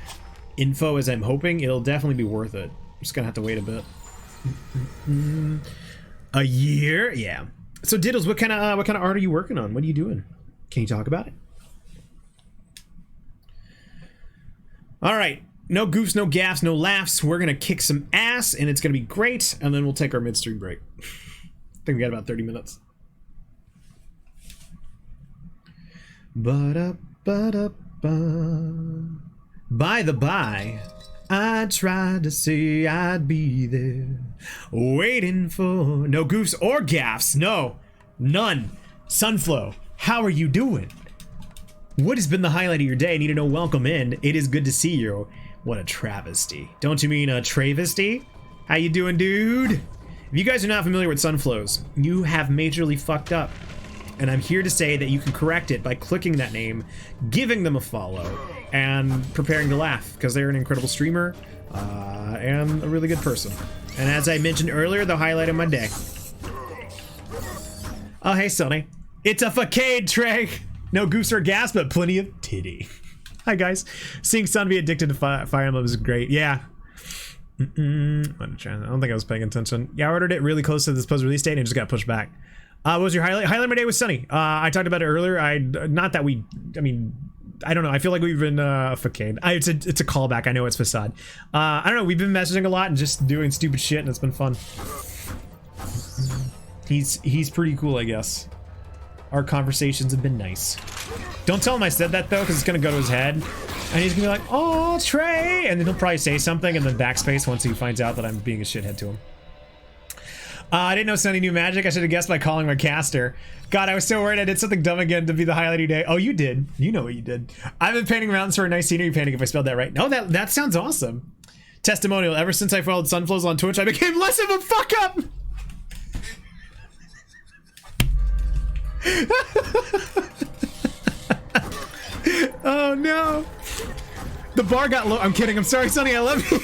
info as I'm hoping, it'll definitely be worth it. I'm just gonna have to wait a bit. A year? Yeah. So Diddles, what kind of art are you working on? What are you doing? Can you talk about it? All right. No goofs, no gaffs, no laughs. We're gonna kick some ass, and it's gonna be great. And then we'll take our midstream break. I think we got about 30 minutes. By the by, I tried to say I'd be there, waiting for no goofs or gaffs. No, none. Sunflow, how are you doing? What has been the highlight of your day? I need to know. Welcome in. It is good to see you. What a travesty. Don't you mean a travesty? How you doing, dude? If you guys are not familiar with Sunflows, you have majorly fucked up. And I'm here to say that you can correct it by clicking that name, giving them a follow, and preparing to laugh, because they're an incredible streamer and a really good person. And as I mentioned earlier, the highlight of my day. Oh, hey, Sonny. It's a facade, Trey. No goose or gas, but plenty of titty. Hi, guys. Seeing Sun be addicted to Fire Emblem is great. Yeah. I don't think I was paying attention. Yeah, I ordered it really close to the supposed release date and it just got pushed back. What was your highlight? Highlight of my day was Sunny. I talked about it earlier. I mean, I don't know. I feel like we've been facade. It's a callback. I know it's facade. I don't know. We've been messaging a lot and just doing stupid shit, and it's been fun. He's pretty cool, I guess. Our conversations have been nice. Don't tell him I said that though, because it's gonna go to his head, and he's gonna be like, "Oh, Trey," and then he'll probably say something and then backspace once he finds out that I'm being a shithead to him. I didn't know Sunny knew magic. I should have guessed by calling my caster. God, I was so worried I did something dumb again to be the highlight of your day. Oh, you did. You know what you did. I've been painting mountains for a nice scenery painting, if I spelled that right. No, that sounds awesome. Testimonial. Ever since I followed Sunflows on Twitch, I became less of a fuck up. Oh no. The bar got low. I'm kidding. I'm sorry, Sonny. I love you.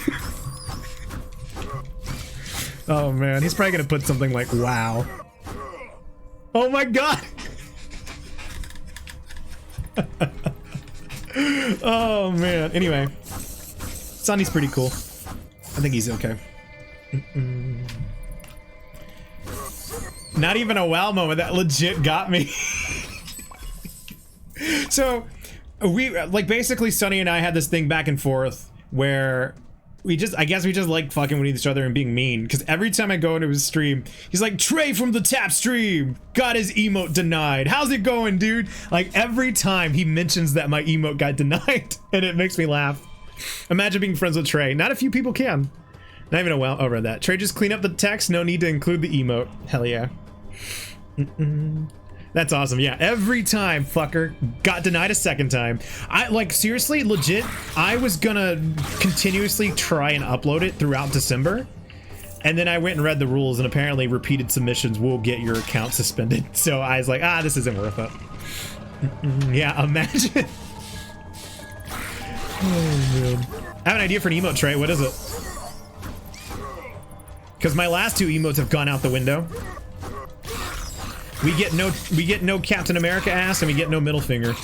Oh man, he's probably gonna put something like wow. Oh my god. Oh man. Anyway, Sonny's pretty cool. I think he's okay. Not even a wow moment. That legit got me. So we like basically Sonny and I had this thing back and forth where I guess we just like fucking with each other and being mean, because every time I go into his stream, he's like, "Trey from TheTapStream got his emote denied. How's it going, dude?" Like every time he mentions that my emote got denied, and it makes me laugh. Imagine being friends with Trey. Not a few people can. Not even a well over that. Trey, just clean up the text. No need to include the emote. Hell yeah. That's awesome. Yeah, every time, fucker. Got denied a second time. I like seriously, legit, I was gonna continuously try and upload it throughout December, and then I went and read the rules, and apparently repeated submissions will get your account suspended. So I was like, this isn't worth it. Yeah, imagine. Oh man. I have an idea for an emote, Trey. What is it? Because my last two emotes have gone out the window. We get no Captain America ass, and we get no middle finger.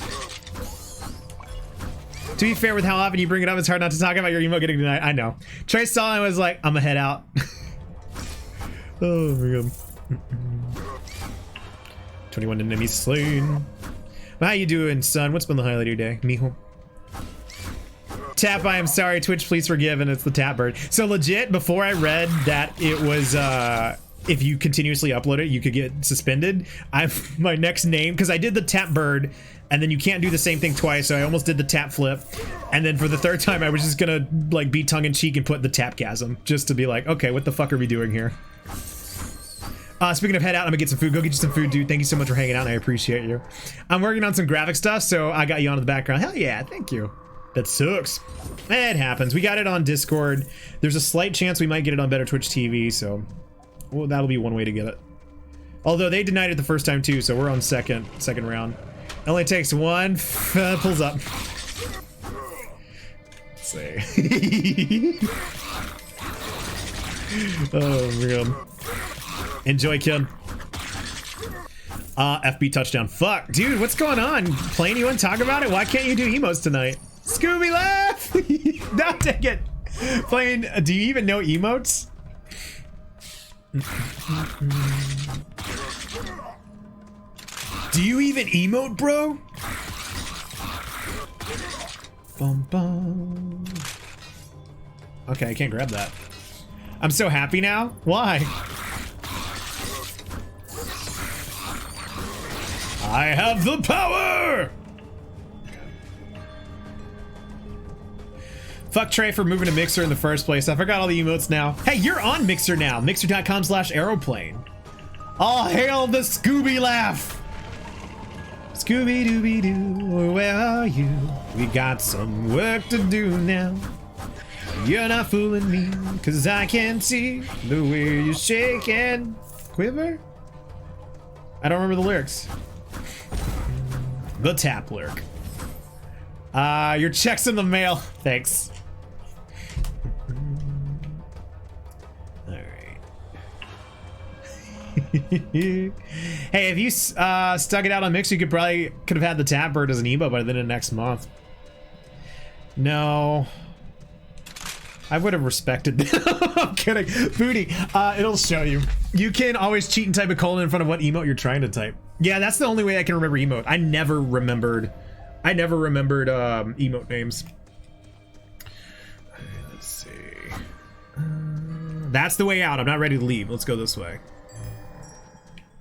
To be fair with how often you bring it up, it's hard not to talk about your emote getting denied. I know. Trey saw it and was like, "I'm gonna head out." Oh my god. 21 enemies slain. Well, how you doing, son? What's been the highlight of your day, mijo? Tap, I am sorry. Twitch, please forgive. And it's the Tap Bird. So legit, before I read that it was if you continuously upload it, you could get suspended. My next name, because I did the Tap Bird, and then you can't do the same thing twice, so I almost did the Tap Flip, and then for the third time, I was just gonna like be tongue-in-cheek and put the Tapgasm, just to be like, okay, what the fuck are we doing here? Speaking of head out, I'm gonna get some food. Go get you some food, dude. Thank you so much for hanging out, and I appreciate you. I'm working on some graphic stuff, so I got you on in the background. Hell yeah, thank you. That sucks. It happens. We got it on Discord. There's a slight chance we might get it on Better Twitch TV, so well, that'll be one way to get it. Although they denied it the first time too, so we're on second round. It only takes one. Pulls up. Say. Oh man. Enjoy, kid. FB touchdown. Fuck, dude, what's going on? Plane, you want to talk about it? Why can't you do emotes tonight? Scooby laugh. No, take it. Plane, do you even know emotes? Do you even emote, bro? Bum, bum. Okay, I can't grab that. I'm so happy now. Why? I have the power! Fuck Trey for moving to Mixer in the first place. I forgot all the emotes now. Hey, you're on Mixer now. Mixer.com/aeroplane. All hail the Scooby laugh. Scooby-Dooby-Doo, where are you? We got some work to do now. You're not fooling me, cause I can see the way you shake and quiver. I don't remember the lyrics. The tap lyric. Your check's in the mail. Thanks. Hey, if you stuck it out on Mix, you could have had the tap bird as an emo by the end of next month. No, I would have respected that. I'm kidding. Booty, it'll show you. You can always cheat and type a colon in front of what emote you're trying to type. Yeah, that's the only way I can remember emote. I never remembered emote names. Let's see. That's the way out. I'm not ready to leave. Let's go this way.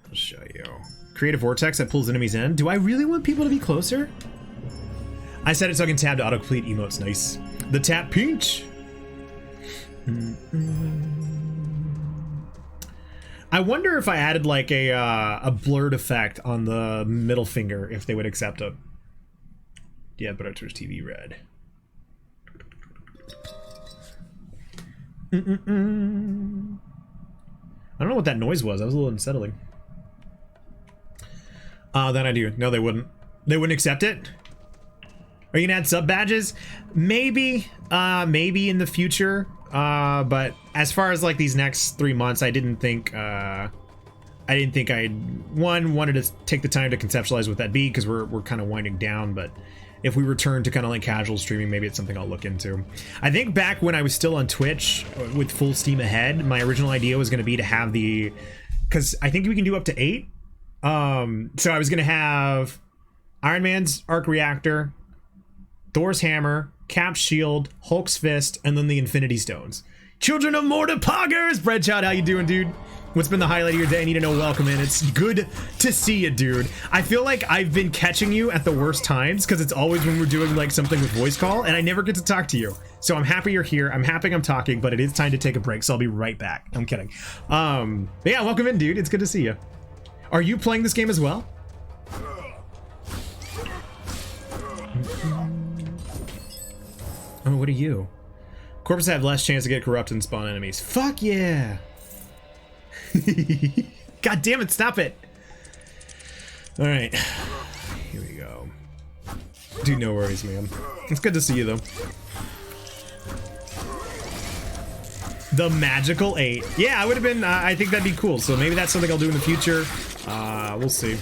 I'll show you. Create a vortex that pulls enemies in. Do I really want people to be closer? I set it so I can tab to autocomplete emotes. Nice. The tap pinch. I wonder if I added like a blurred effect on the middle finger, if they would accept it. Yeah, but Twitch TV red. I don't know what that noise was. That was a little unsettling. Then I do. No, they wouldn't. They wouldn't accept it? Are you gonna add sub badges? Maybe. Maybe in the future. But as far as like these next 3 months, I didn't think I wanted to take the time to conceptualize what that'd be, because we're kind of winding down. But if we return to kind of like casual streaming, maybe it's something I'll look into. I think back when I was still on Twitch with full steam ahead, my original idea was going to be to have because I think we can do up to 8. So I was going to have Iron Man's arc reactor, Thor's hammer, Cap's shield, Hulk's fist, and then the Infinity Stones. Children of Morta poggers! Breadshot, how you doing, dude? What's been the highlight of your day? I need to know. Welcome in. It's good to see you, dude. I feel like I've been catching you at the worst times, because it's always when we're doing like something with voice call, and I never get to talk to you. So I'm happy you're here. I'm happy I'm talking, but it is time to take a break, so I'll be right back. I'm kidding. But yeah, welcome in, dude. It's good to see you. Are you playing this game as well? Oh, what are you? Corpses have less chance to get corrupted and spawn enemies. Fuck yeah! God damn it, stop it! Alright. Here we go. Dude, no worries, man. It's good to see you, though. The magical 8. Yeah, I would have been, I think that'd be cool. So maybe that's something I'll do in the future. We'll see.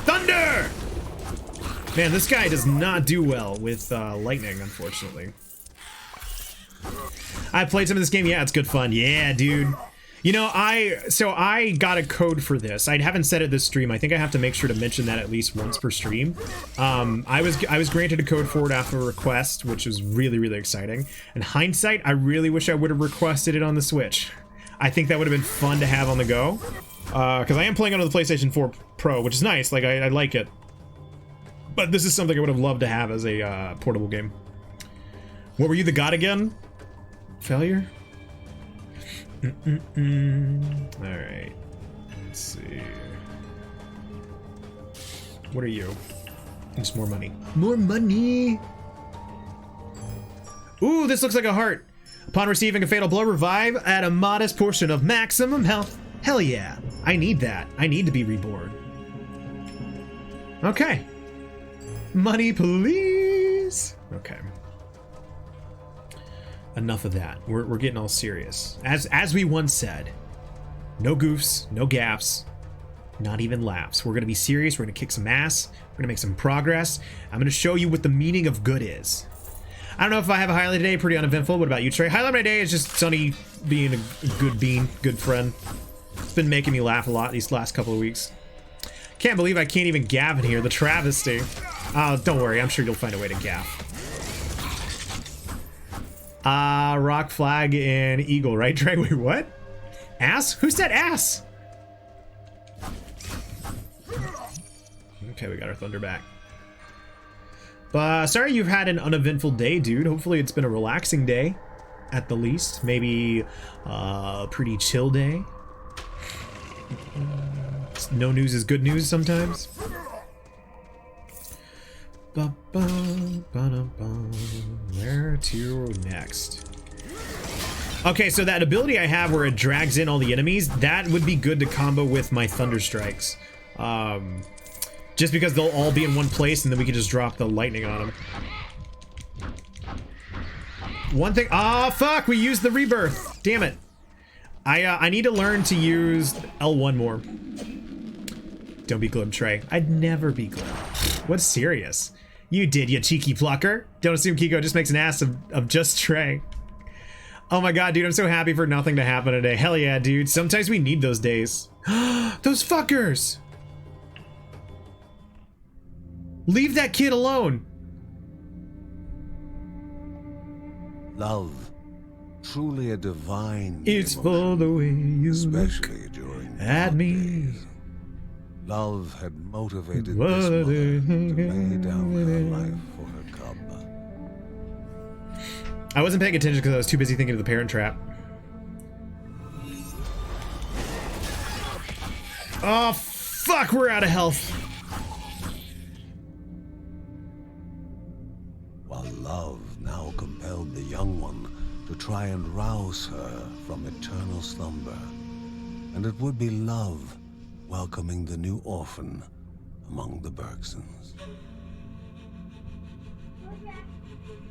Thunder! Man, this guy does not do well with lightning, unfortunately. I played some of this game. Yeah, it's good fun. Yeah, dude. You know, I got a code for this. I haven't said it this stream. I think I have to make sure to mention that at least once per stream. I was granted a code for it after a request, which was really, really exciting. In hindsight, I really wish I would have requested it on the Switch. I think that would have been fun to have on the go. Because I am playing on the PlayStation 4 Pro, which is nice. Like, I like it. But this is something I would have loved to have as a portable game. What were you, the god again? Failure? Alright. Let's see. What are you? Just more money. More money! Ooh, this looks like a heart. Upon receiving a fatal blow, revive at a modest portion of maximum health. Hell yeah. I need that. I need to be reborn. Okay. Money, please. Okay. Enough of that. We're getting all serious. As we once said, no goofs, no gaffs, not even laughs. We're gonna be serious. We're gonna kick some ass. We're gonna make some progress. I'm gonna show you what the meaning of good is. I don't know if I have a highlight today. Pretty uneventful. What about you, Trey? Highlight of my day is just Sonny being a good bean, good friend. It's been making me laugh a lot these last couple of weeks. Can't believe I can't even gaff in here. The travesty. Don't worry. I'm sure you'll find a way to gaff. Rock, flag, and eagle, right, Trey? Wait, what? Ass? Who said ass? Okay, we got our thunder back. But sorry you've had an uneventful day, dude. Hopefully it's been a relaxing day, at the least. Maybe a pretty chill day. guess no news is good news sometimes. Where to next? Okay, so that ability I have where it drags in all the enemies, that would be good to combo with my Thunder Strikes. Just because they'll all be in one place and then we can just drop the lightning on them. One thing, oh fuck, we used the rebirth. Damn it. I need to learn to use L1 more. Don't be glib, Trey. I'd never be glib. What's serious? You did, you cheeky plucker. Don't assume Kiko just makes an ass of just Trey. Oh my god, dude, I'm so happy for nothing to happen today. Hell yeah, dude. Sometimes we need those days. Those fuckers! Leave that kid alone. Love, truly a divine It's emotion, for the way you especially look during at dark me. days. Love had motivated this mother to lay down her life for her cub. I wasn't paying attention because I was too busy thinking of the Parent Trap. Oh, fuck, we're out of health. While love now compelled the young one to try and rouse her from eternal slumber. And it would be love welcoming the new orphan among the Bergsons.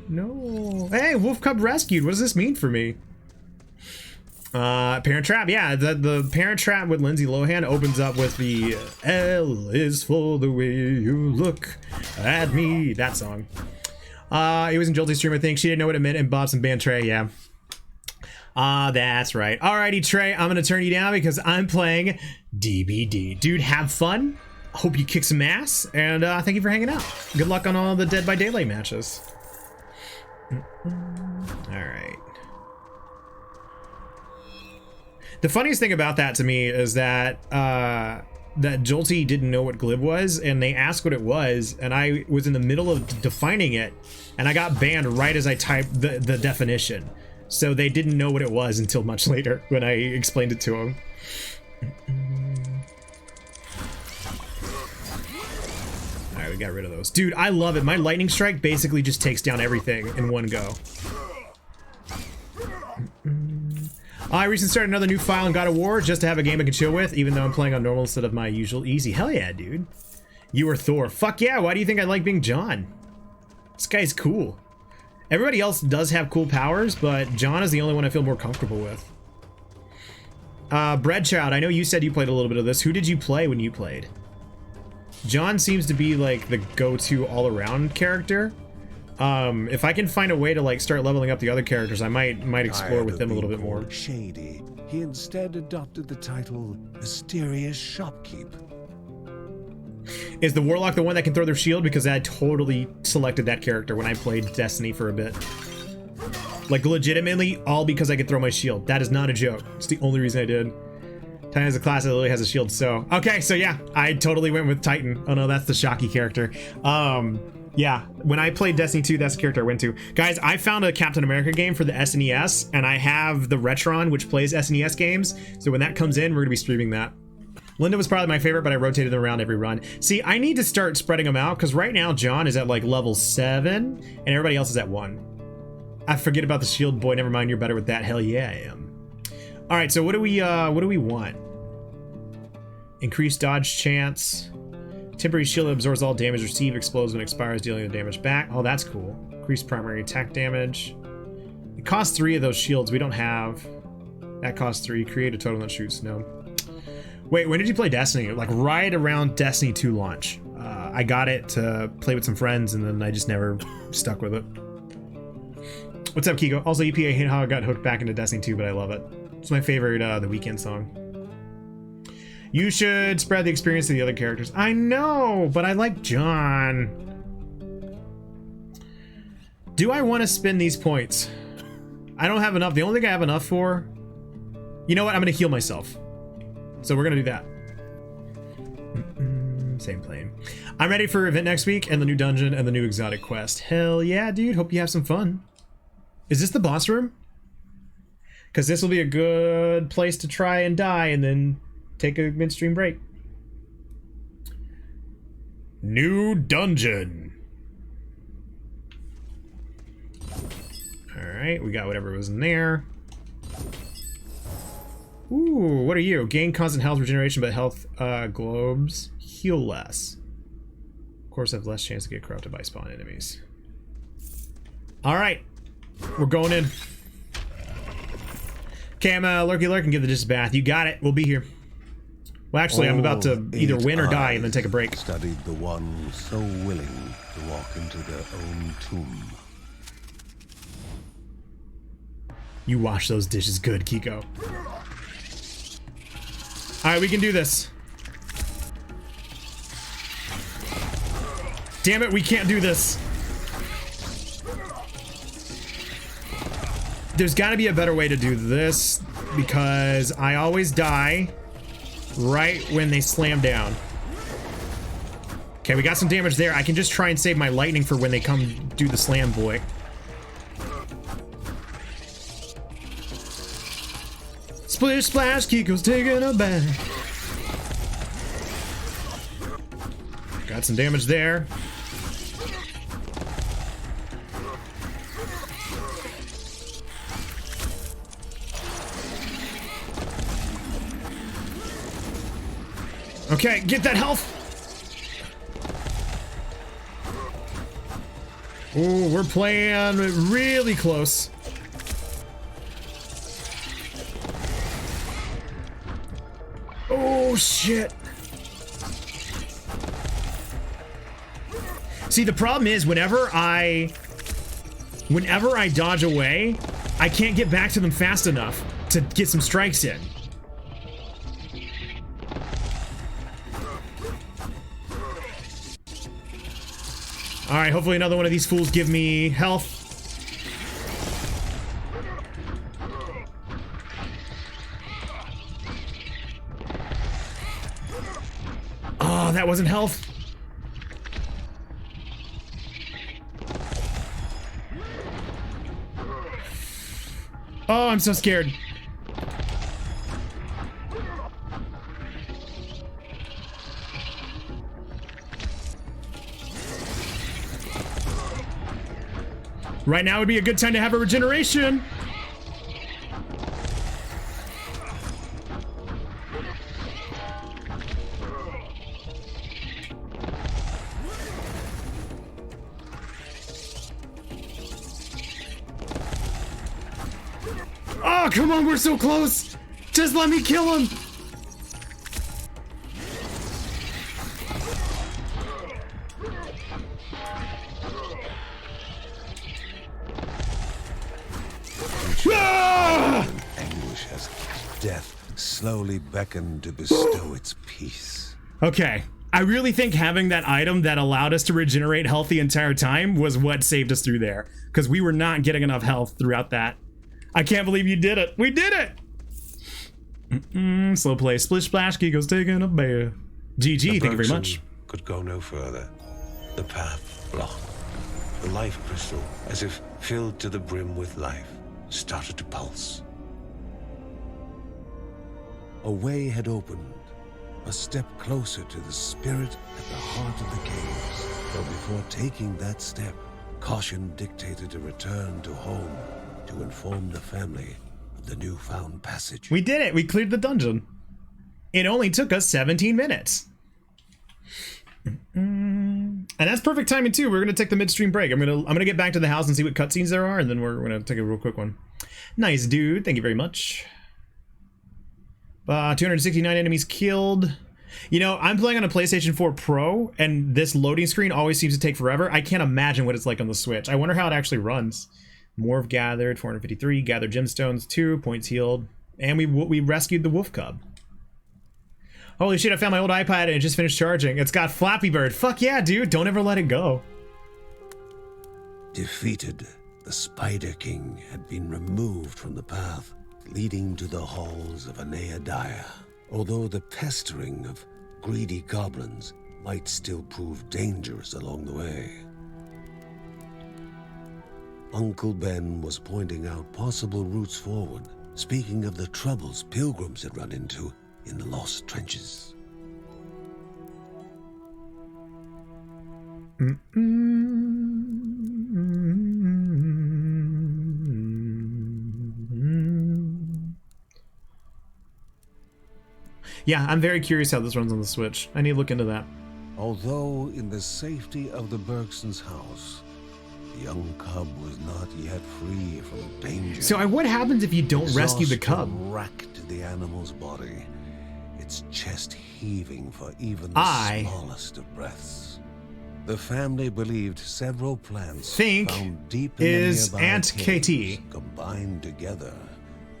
No. Hey, Wolf Cub rescued. What does this mean for me? Parent Trap. Yeah, the Parent Trap with Lindsay Lohan opens up with the L is for the way you look at me. That song. It was in Jolty's stream, I think. She didn't know what it meant and bought some band Trey. Yeah. That's right. Alrighty, Trey, I'm gonna turn you down because I'm playing DBD. Dude, have fun. Hope you kick some ass, and thank you for hanging out. Good luck on all the Dead by Daylight matches. Alright. The funniest thing about that to me is that that Jolty didn't know what glib was, and they asked what it was, and I was in the middle of defining it, and I got banned right as I typed the definition. So they didn't know what it was until much later when I explained it to them. Alright, we got rid of those. Dude, I love it. My lightning strike basically just takes down everything in one go. I recently started another new file in God of War just to have a game I can chill with, even though I'm playing on normal instead of my usual easy. Hell yeah, dude. You were Thor. Fuck yeah, why do you think I like being John? This guy's cool. Everybody else does have cool powers, but John is the only one I feel more comfortable with. Breadchild, I know you said you played a little bit of this. Who did you play when you played? John seems to be like the go-to all-around character. If I can find a way to like start leveling up the other characters, I might explore with them a little bit more. Shady, he instead adopted the title Mysterious Shopkeep. Is the Warlock the one that can throw their shield? Because I totally selected that character when I played Destiny for a bit. Like legitimately, all because I could throw my shield. That is not a joke. It's the only reason I did. Titan has a class that literally has a shield, so. Okay, so yeah, I totally went with Titan. Oh no, that's the Shocky character. Yeah, when I played Destiny 2, that's the character I went to. Guys, I found a Captain America game for the SNES, and I have the Retron, which plays SNES games, so when that comes in, we're gonna be streaming that. Linda was probably my favorite, but I rotated them around every run. See, I need to start spreading them out, because right now John is at like level 7, and everybody else is at 1. I forget about the shield, boy, never mind, you're better with that. Hell yeah, I am. Alright, so what do we want? Increased dodge chance. Temporary shield absorbs all damage received, explodes when it expires, dealing the damage back. Oh, that's cool. Increased primary attack damage. It costs 3 of those shields we don't have. That costs 3. Create a total that shoots. No. Wait, when did you play Destiny? Like right around Destiny 2 launch. I got it to play with some friends, and then I just never stuck with it. What's up, Kiko? Also, EP, I hate how I got hooked back into Destiny 2, but I love it. It's my favorite The Weeknd song. You should spread the experience to the other characters. I know, but I like John. Do I want to spend these points? I don't have enough. The only thing I have enough for... You know what? I'm going to heal myself. So we're going to do that. Same plane. I'm ready for event next week and the new dungeon and the new exotic quest. Hell yeah, dude. Hope you have some fun. Is this the boss room? Because this will be a good place to try and die and then take a midstream break. New dungeon. Alright, we got whatever was in there. Ooh, what are you? Gain constant health regeneration, but health globes heal less. Of course, have less chance to get corrupted by spawn enemies. Alright, we're going in. Okay, I'm lurky lurk and give the dishes a bath. You got it, we'll be here. Well, actually, I'm about to either win or die and then take a break. Studied the one so willing to walk into their own tomb. You wash those dishes good, Kiko. Alright, we can do this. Damn it, we can't do this. There's gotta be a better way to do this, because I always die right when they slam down. Okay, we got some damage there. I can just try and save my lightning for when they come do the slam boy. Splish splash, Kiko's taking a bath. Got some damage there. Okay, get that health. Ooh, we're playing really close. Oh, shit. See, the problem is whenever I dodge away, I can't get back to them fast enough to get some strikes in. All right, hopefully another one of these fools give me health. Oh, that wasn't health. Oh, I'm so scared. Right now would be a good time to have a regeneration. Oh, come on, we're so close. Just let me kill him. Anguish as death slowly beckoned to bestow its peace. Okay, I really think having that item that allowed us to regenerate health the entire time was what saved us through there, because we were not getting enough health throughout that. I can't believe you did it. We did it. Slow play. Splish splash. Kiko's taking a bath. GG. Thank you very much. Could go no further. The path blocked. The life crystal, as if filled to the brim with life, started to pulse. A way had opened, a step closer to the spirit at the heart of the caves. Though before taking that step, caution dictated a return to home to inform the family of the newfound passage. We did it. We cleared the dungeon. It only took us 17 minutes. And that's perfect timing too. We're gonna take the midstream break. I'm gonna get back to the house and see what cutscenes there are, and then we're gonna take a real quick one. Nice, dude. Thank you very much. 269 enemies killed. You know, I'm playing on a PlayStation 4 Pro, and this loading screen always seems to take forever. I can't imagine what it's like on the Switch. I wonder how it actually runs. Morve gathered, 453. Gathered gemstones, 2 points healed, and we rescued the wolf cub. Holy shit, I found my old iPad and it just finished charging. It's got Flappy Bird. Fuck yeah, dude. Don't ever let it go. Defeated, the Spider King had been removed from the path leading to the halls of Aneadaya. Although the pestering of greedy goblins might still prove dangerous along the way. Uncle Ben was pointing out possible routes forward, speaking of the troubles pilgrims had run into in the lost trenches. Yeah, I'm very curious how this runs on the Switch. I need to look into that. Although in the safety of the Bergsons' house, the young cub was not yet free from danger. So what happens if you don't rescue the cub? Racked the animal's body, its chest heaving for even the smallest of breaths. The family believed several plants found deep in the nearby Aunt caves, KT combined together,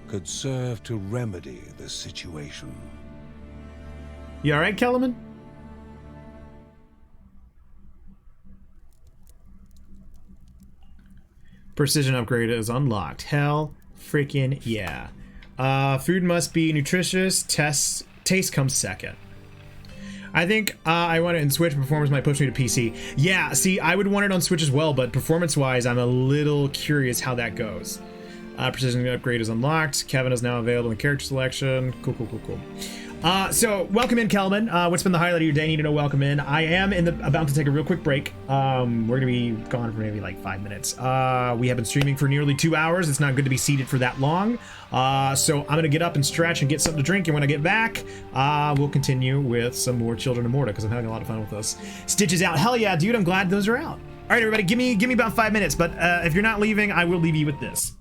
could serve to remedy the situation. You all right, Kellerman? Precision upgrade is unlocked. Hell freaking yeah. Food must be nutritious. Taste comes second. I think I want it in Switch. Performance might push me to PC. Yeah, see, I would want it on Switch as well, but performance-wise, I'm a little curious how that goes. Precision upgrade is unlocked. Kevin is now available in character selection. Cool. So welcome in, Kelman. What's been the highlight of your day? Need to know. Welcome in. I am about to take a real quick break. We're gonna be gone for maybe like 5 minutes. We have been streaming for nearly 2 hours. It's not good to be seated for that long. So I'm gonna get up and stretch and get something to drink. And when I get back, we'll continue with some more Children of Morta because I'm having a lot of fun with this. Stitch is out. Hell yeah, dude! I'm glad those are out. All right, everybody, give me about 5 minutes. But if you're not leaving, I will leave you with this.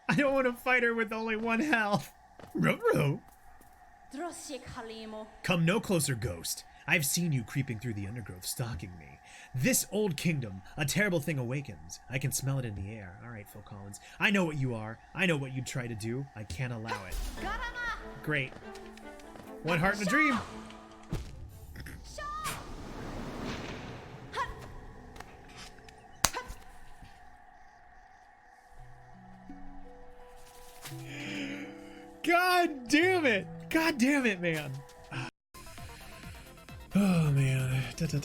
I don't want to fight her with only 1 health. Ruh-roh. Come no closer, ghost. I've seen you creeping through the undergrowth, stalking me. This old kingdom, a terrible thing awakens. I can smell it in the air. All right, Phil Collins. I know what you are. I know what you'd try to do. I can't allow it. Great. 1 heart and a dream. God damn it! God damn it, man! Oh man! Shut up,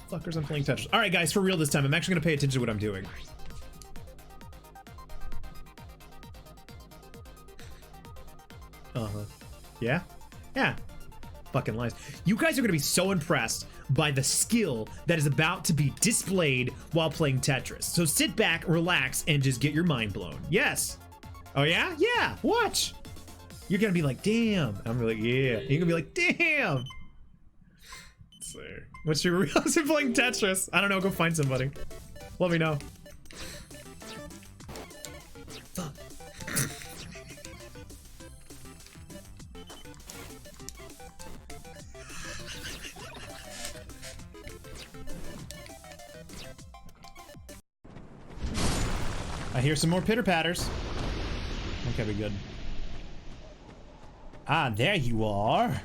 fuckers! I'm playing Tetris. All right, guys, for real this time. I'm actually gonna pay attention to what I'm doing. Yeah. Fucking lies. You guys are gonna be so impressed by the skill that is about to be displayed while playing Tetris. So sit back, relax, and just get your mind blown. Yes. Oh yeah? Yeah, watch. You're gonna be like, damn. I'm gonna be like, yeah. You're gonna be like, damn. Let's see. What's your reason playing Tetris? I don't know, go find somebody. Let me know. Fuck. I hear some more pitter-patters. Okay, we good. Ah, there you are.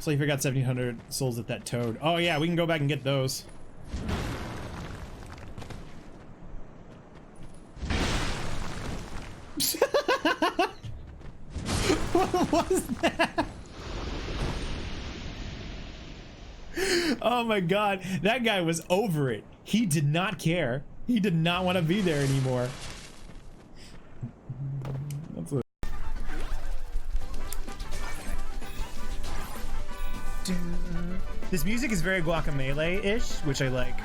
So you forgot 1,700 souls at that toad. Oh yeah, we can go back and get those. What was that? Oh my god, that guy was over it. He did not care. He did not want to be there anymore. That's it. This music is very Guacamelee-ish, which I like.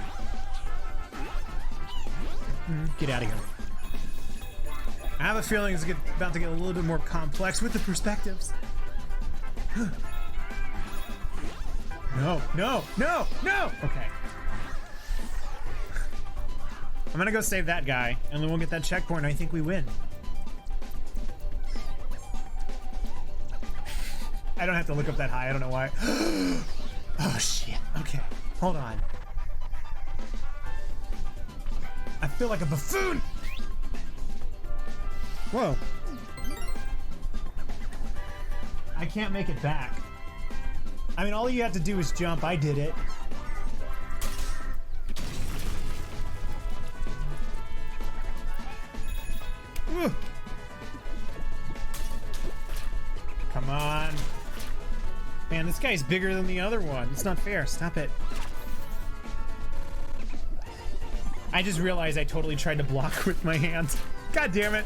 Get out of here. I have a feeling it's about to get a little bit more complex with the perspectives. No. Okay. I'm gonna go save that guy, and then we'll get that checkpoint, and I think we win. I don't have to look up that high, I don't know why. Oh, shit. Okay, hold on. I feel like a buffoon! Whoa. I can't make it back. I mean, all you have to do is jump. I did it. Woo. Come on. Man, this guy's bigger than the other one. It's not fair. Stop it. I just realized I totally tried to block with my hands. God damn it.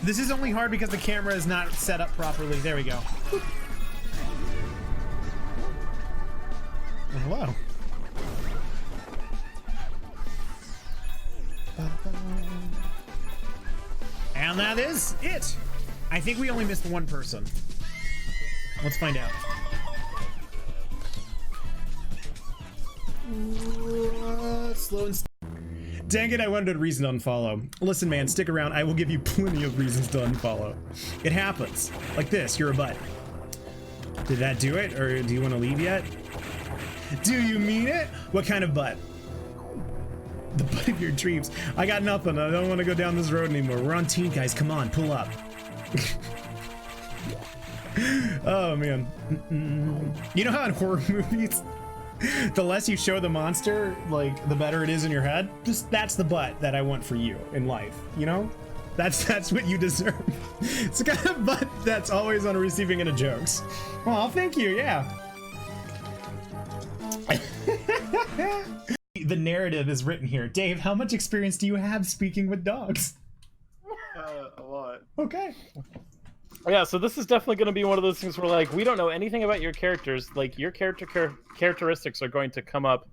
This is only hard because the camera is not set up properly. There we go. Hello. And that is it. I think we only missed one person. Let's find out. Slow and dang it, I wanted a reason to unfollow. Listen, man, stick around. I will give you plenty of reasons to unfollow. It happens. Like this, you're a butt. Did that do it? Or do you want to leave yet? Do you mean it? What kind of butt? The butt of your dreams. I got nothing. I don't want to go down this road anymore. We're on team, guys. Come on, pull up. Oh, man. You know how in horror movies, the less you show the monster, like, the better it is in your head? Just that's the butt that I want for you in life, you know? That's what you deserve. It's the kind of butt that's always on the receiving end of jokes. Well, thank you, yeah. The narrative is written here. Dave, how much experience do you have speaking with dogs? A lot. Okay. Yeah, so this is definitely going to be one of those things where, like, we don't know anything about your characters. Like, your characteristics are going to come up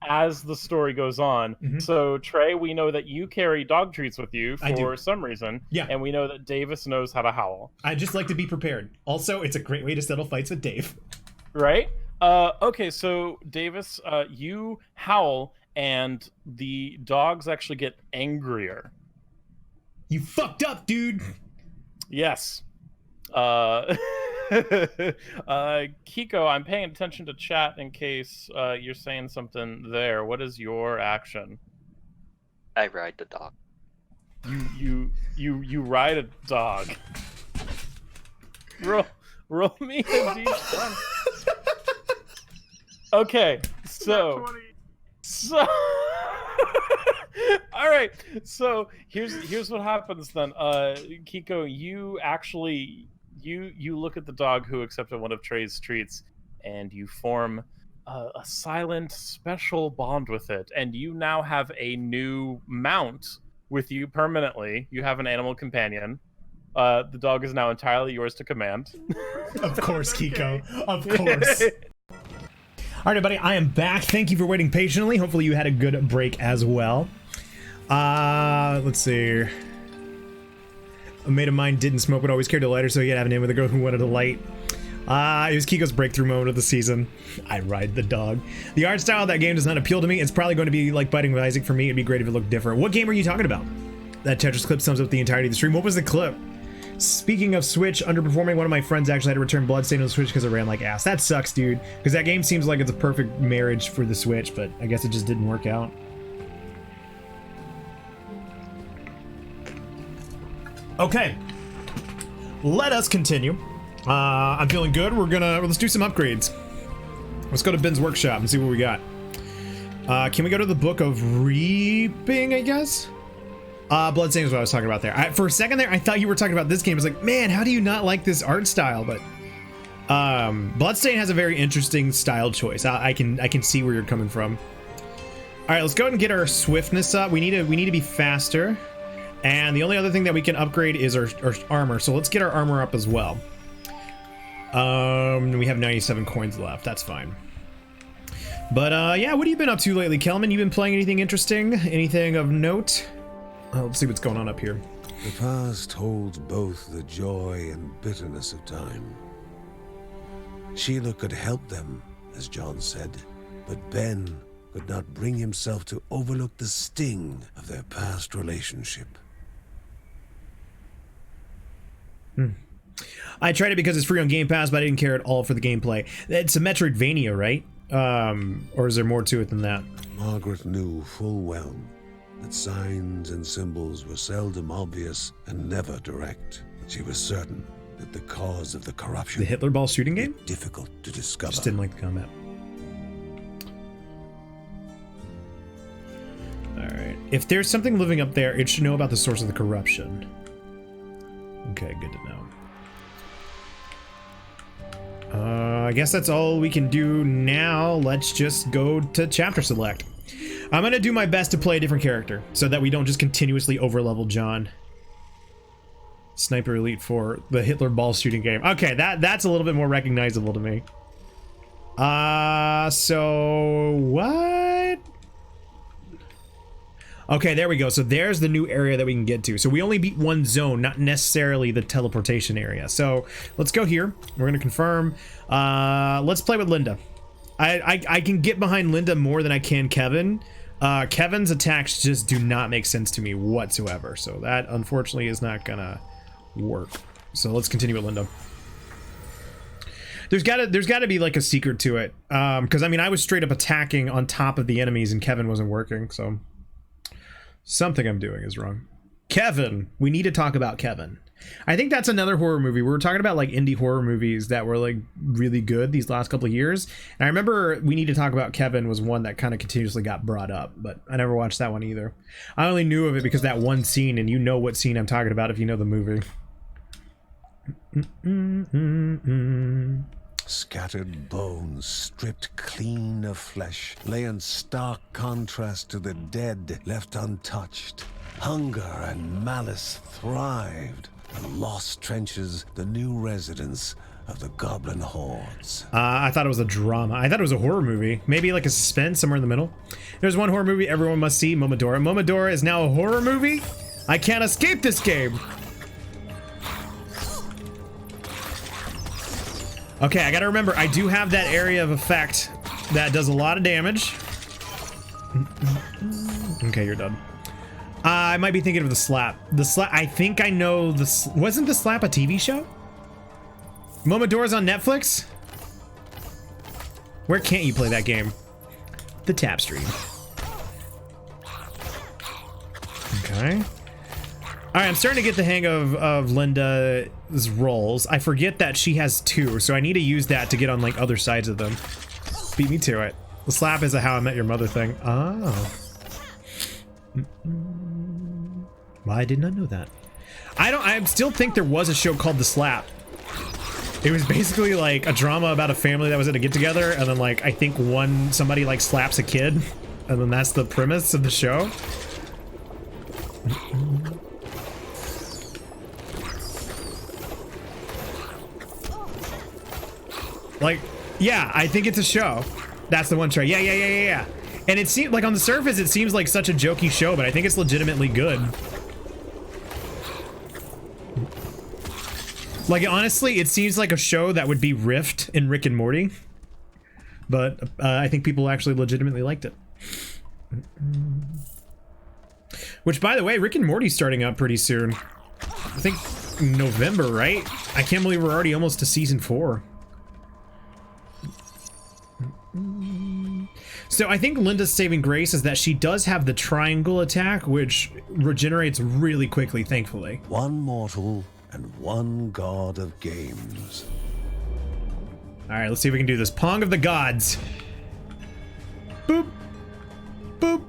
as the story goes on. Mm-hmm. So, Trey, we know that you carry dog treats with you for some reason. Yeah. And we know that Davis knows how to howl. I just like to be prepared. Also, it's a great way to settle fights with Dave. Right? Okay, so Davis, you howl, and the dogs actually get angrier. You fucked up, dude. Yes. Kiko, I'm paying attention to chat in case you're saying something there. What is your action? I ride the dog. You ride a dog. Roll me a d20. Okay, so all right, so here's what happens then. Kiko, you actually you look at the dog who accepted one of Trey's treats, and you form a silent, special bond with it, and you now have a new mount with you permanently. You have an animal companion. The dog is now entirely yours to command. Of course, Kiko. Of course. All right, everybody, I am back. Thank you for waiting patiently. Hopefully you had a good break as well. Let's see. A mate of mine didn't smoke but always carried a lighter, so he had to have a name with a girl who wanted a light. It was Kiko's breakthrough moment of the season. I ride the dog. The art style of that game does not appeal to me. It's probably going to be like Biting with Isaac for me. It'd be great if it looked different. What game are you talking about? That Tetris clip sums up the entirety of the stream. What was the clip? Speaking of Switch underperforming, one of my friends actually had to return Bloodstained on the Switch because it ran like ass. That sucks, dude. Because that game seems like it's a perfect marriage for the Switch, but I guess it just didn't work out. Okay. Let us continue. I'm feeling good. Let's do some upgrades. Let's go to Ben's workshop and see what we got. Can we go to the Book of Reaping, I guess? Bloodstained is what I was talking about there. For a second there, I thought you were talking about this game. I was like, man, how do you not like this art style? But Bloodstained has a very interesting style choice. I can see where you're coming from. All right, let's go ahead and get our swiftness up. We need to be faster. And the only other thing that we can upgrade is our armor. So let's get our armor up as well. We have 97 coins left. That's fine. But yeah, what have you been up to lately, Kelman? You been playing anything interesting? Anything of note? Let's see what's going on up here. The past holds both the joy and bitterness of time. Sheila could help them, as John said, but Ben could not bring himself to overlook the sting of their past relationship. I tried it because it's free on Game Pass, but I didn't care at all for the gameplay. It's a Metroidvania, right? Or is there more to it than that? Margaret knew full well that signs and symbols were seldom obvious and never direct. She was certain that the cause of the corruption... The Hitler Ball shooting game? ...difficult to discover. Just didn't like the combat. Alright. If there's something living up there, it should know about the source of the corruption. Okay, good to know. I guess that's all we can do now. Let's just go to chapter select. I'm gonna do my best to play a different character so that we don't just continuously overlevel John. Sniper Elite 4, the Hitler ball shooting game. Okay, that's a little bit more recognizable to me. So what? Okay, there we go. So there's the new area that we can get to. So we only beat one zone, not necessarily the teleportation area. So let's go here. We're gonna confirm. Let's play with Linda. I can get behind Linda more than I can Kevin. Kevin's attacks just do not make sense to me whatsoever. So that unfortunately is not gonna work. So let's continue with Linda. There's gotta be like a secret to it. Because I mean I was straight up attacking on top of the enemies and Kevin wasn't working, so something I'm doing is wrong. Kevin, we need to talk about Kevin. I think that's another horror movie. We were talking about like indie horror movies that were like really good these last couple of years. And I remember We Need to Talk About Kevin was one that kind of continuously got brought up, but I never watched that one either. I only knew of it because that one scene, and you know what scene I'm talking about if you know the movie. Scattered bones, stripped clean of flesh, lay in stark contrast to the dead left untouched. Hunger and malice thrived. The lost trenches, the new residence of the goblin hordes. I thought it was a drama. I thought it was a horror movie. Maybe like a suspense somewhere in the middle. There's one horror movie everyone must see, Momodora. Momodora is now a horror movie? I can't escape this game. Okay, I gotta remember, I do have that area of effect that does a lot of damage. Okay, you're done. I might be thinking of the slap. The slap, I think I know the, wasn't the slap a TV show? Momodora's on Netflix? Where can't you play that game? TheTapStream. Okay. Alright, I'm starting to get the hang of Linda's rolls. I forget that she has two, so I need to use that to get on like other sides of them. Beat me to it. The slap is a How I Met Your Mother thing. Oh. Well, I did not know that. I still think there was a show called The Slap. It was basically like a drama about a family that was at a get-together, and then like I think somebody like slaps a kid, and then that's the premise of the show. Like, yeah, I think it's a show. That's the one try. Yeah. And it seems like on the surface, it seems like such a jokey show, but I think it's legitimately good. Like, honestly, it seems like a show that would be riffed in Rick and Morty. But I think people actually legitimately liked it. Which, by the way, Rick and Morty's starting up pretty soon. I think November, right? I can't believe we're already almost to season 4. So I think Linda's saving grace is that she does have the triangle attack, which regenerates really quickly, thankfully. One mortal and one god of games. All right, let's see if we can do this. Pong of the gods. Boop. Boop.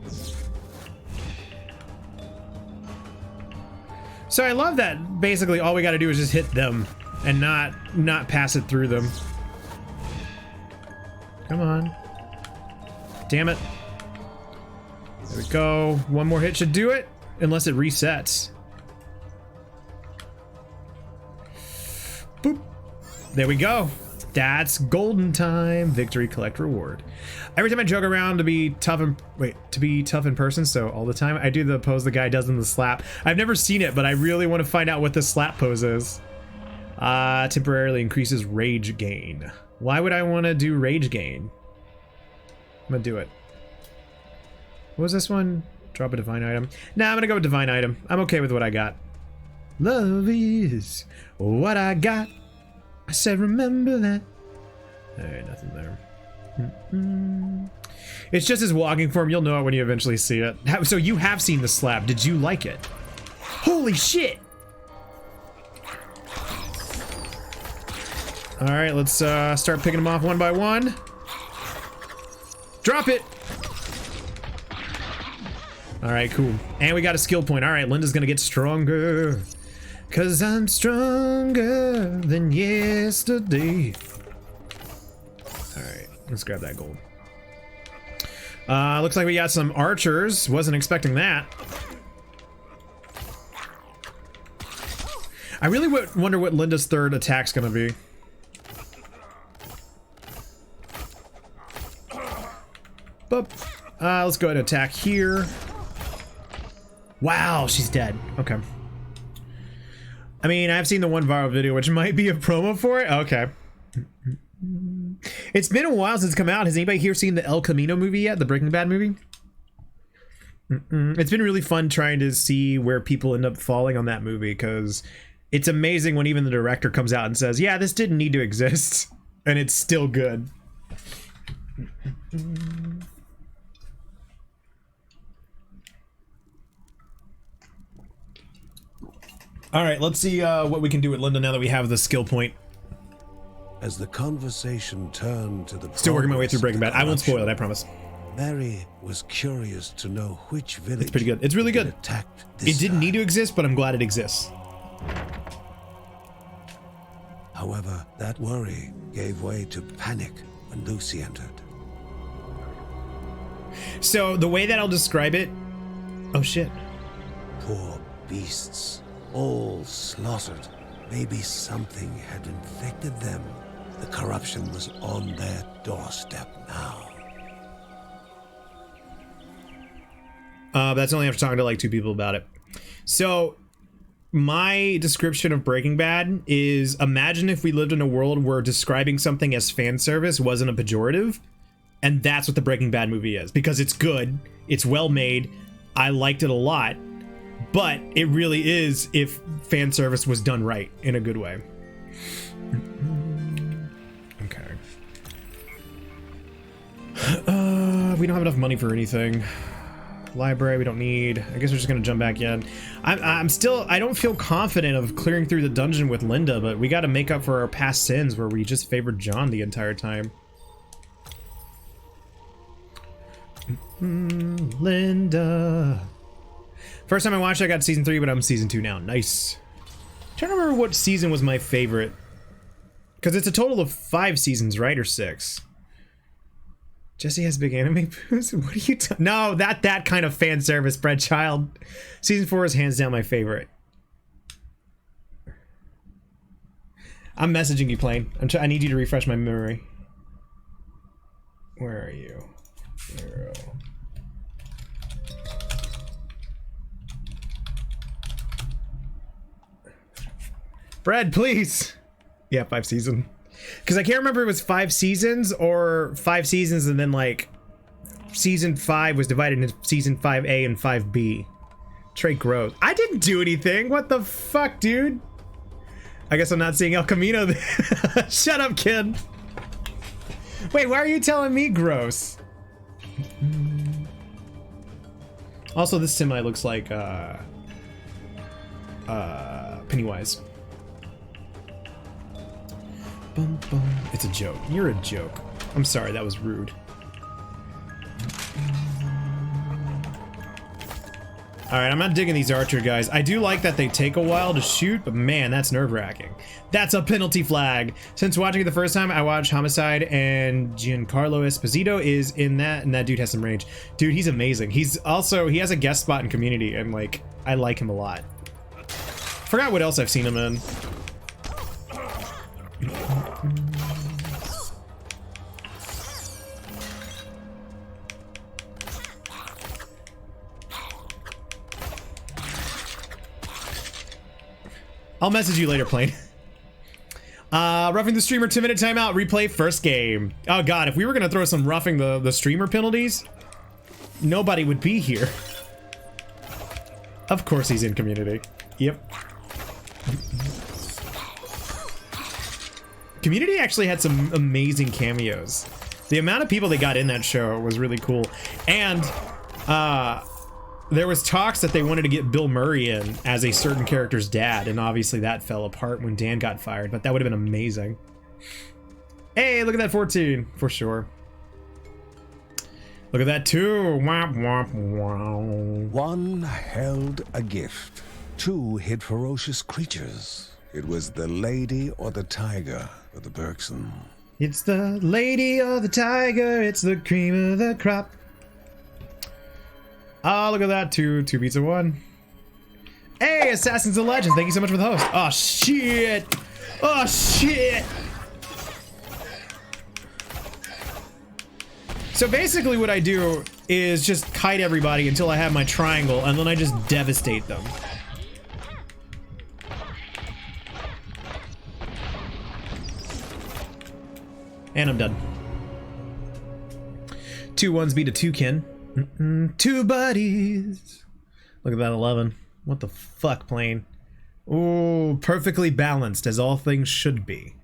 So I love that basically all we got to do is just hit them and not pass it through them. Come on. Damn it. There we go. One more hit should do it, unless it resets. Boop. There we go. That's golden time. Victory, collect reward. Every time I joke around to be tough in person, so all the time, I do the pose the guy does in the slap. I've never seen it, but I really want to find out what the slap pose is. Temporarily increases rage gain. Why would I want to do rage gain? I'm gonna do it. What was this one? Drop a divine item. Nah, I'm gonna go with divine item. I'm okay with what I got. Love is what I got. I said remember that. Alright, nothing there. It's just his walking form. You'll know it when you eventually see it. So you have seen the slap. Did you like it? Holy shit! Alright, let's start picking them off one by one. Drop it! Alright, cool. And we got a skill point. Alright, Linda's gonna get stronger. 'Cause I'm stronger than yesterday. Let's grab that gold. Looks like we got some archers. Wasn't expecting that. I really wonder what Linda's third attack's gonna be. Boop. Let's go ahead and attack here. Wow, she's dead. Okay. I mean, I've seen the one viral video, which might be a promo for it. Okay. It's been a while since it's come out. Has anybody here seen the El Camino movie yet? The Breaking Bad movie? It's been really fun trying to see where people end up falling on that movie, because it's amazing when even the director comes out and says, yeah, this didn't need to exist, and it's still good. All right, let's see what we can do with Linda now that we have the skill point. As the conversation turned to the Still working my way through Breaking Bad. I won't spoil it, I promise. Mary was curious to know which village. It's pretty good. It's really good. It didn't need to exist, but I'm glad it exists. However, that worry gave way to panic when Lucy entered. So the way that I'll describe it... Oh, shit. Poor beasts, all slaughtered. Maybe something had infected them. The corruption was on their doorstep now. That's only after talking to like 2 people about it. So my description of Breaking Bad is, imagine if we lived in a world where describing something as fan service wasn't a pejorative. And that's what the Breaking Bad movie is, because it's good, it's well made, I liked it a lot, but it really is if fan service was done right in a good way. Okay. We don't have enough money for anything. Library we don't need. I guess we're just gonna jump back in. I'm still, I don't feel confident of clearing through the dungeon with Linda, but we gotta make up for our past sins where we just favored John the entire time. Linda. First time I watched it, I got season 3, but I'm season 2 now. Nice. I'm trying to remember what season was my favorite, because it's a total of 5 seasons, right? Or 6. Jesse has big anime boobs. What are you talking? No, that kind of fan service, Bread Child. Season 4 is hands down my favorite. I'm messaging you, Plane. I need you to refresh my memory. Where are you? Zero. Brad, please. Yeah, 5 seasons. Because I can't remember if it was 5 seasons or 5 seasons and then like season 5 was divided into season 5A and 5B. Trey Gross. I didn't do anything. What the fuck, dude? I guess I'm not seeing El Camino. Shut up, kid. Wait, why are you telling me gross? Also, this semi looks like Pennywise. Bum, bum. It's a joke. You're a joke. I'm sorry, that was rude. Alright, I'm not digging these archer guys. I do like that they take a while to shoot, but man, that's nerve-wracking. That's a penalty flag. Since watching it the first time, I watched Homicide, and Giancarlo Esposito is in that, and that dude has some range. Dude, he's amazing. He's also, he has a guest spot in Community, and like, I like him a lot. Forgot what else I've seen him in. I'll message you later, Plane. Roughing the streamer, 2-minute timeout, replay first game. Oh god, if we were gonna throw some roughing the streamer penalties, nobody would be here. Of course he's in Community. Yep. Community actually had some amazing cameos. The amount of people they got in that show was really cool. And there was talks that they wanted to get Bill Murray in as a certain character's dad, and obviously that fell apart when Dan got fired, but that would have been amazing. Hey, look at that 14, for sure. Look at that 2. Womp, womp, womp. 1 held a gift. 2 hid ferocious creatures. It was the lady or the tiger for the Bergson. It's the lady or the tiger. It's the cream of the crop. Oh, look at that. Two beats of one. Hey, Assassins of Legends. Thank you so much for the host. Oh, shit. Oh, shit. So basically what I do is just kite everybody until I have my triangle, and then I just devastate them. And I'm done. 2 ones beat a toucan. Two buddies. Look at that 11. What the fuck plane? Ooh, perfectly balanced as all things should be.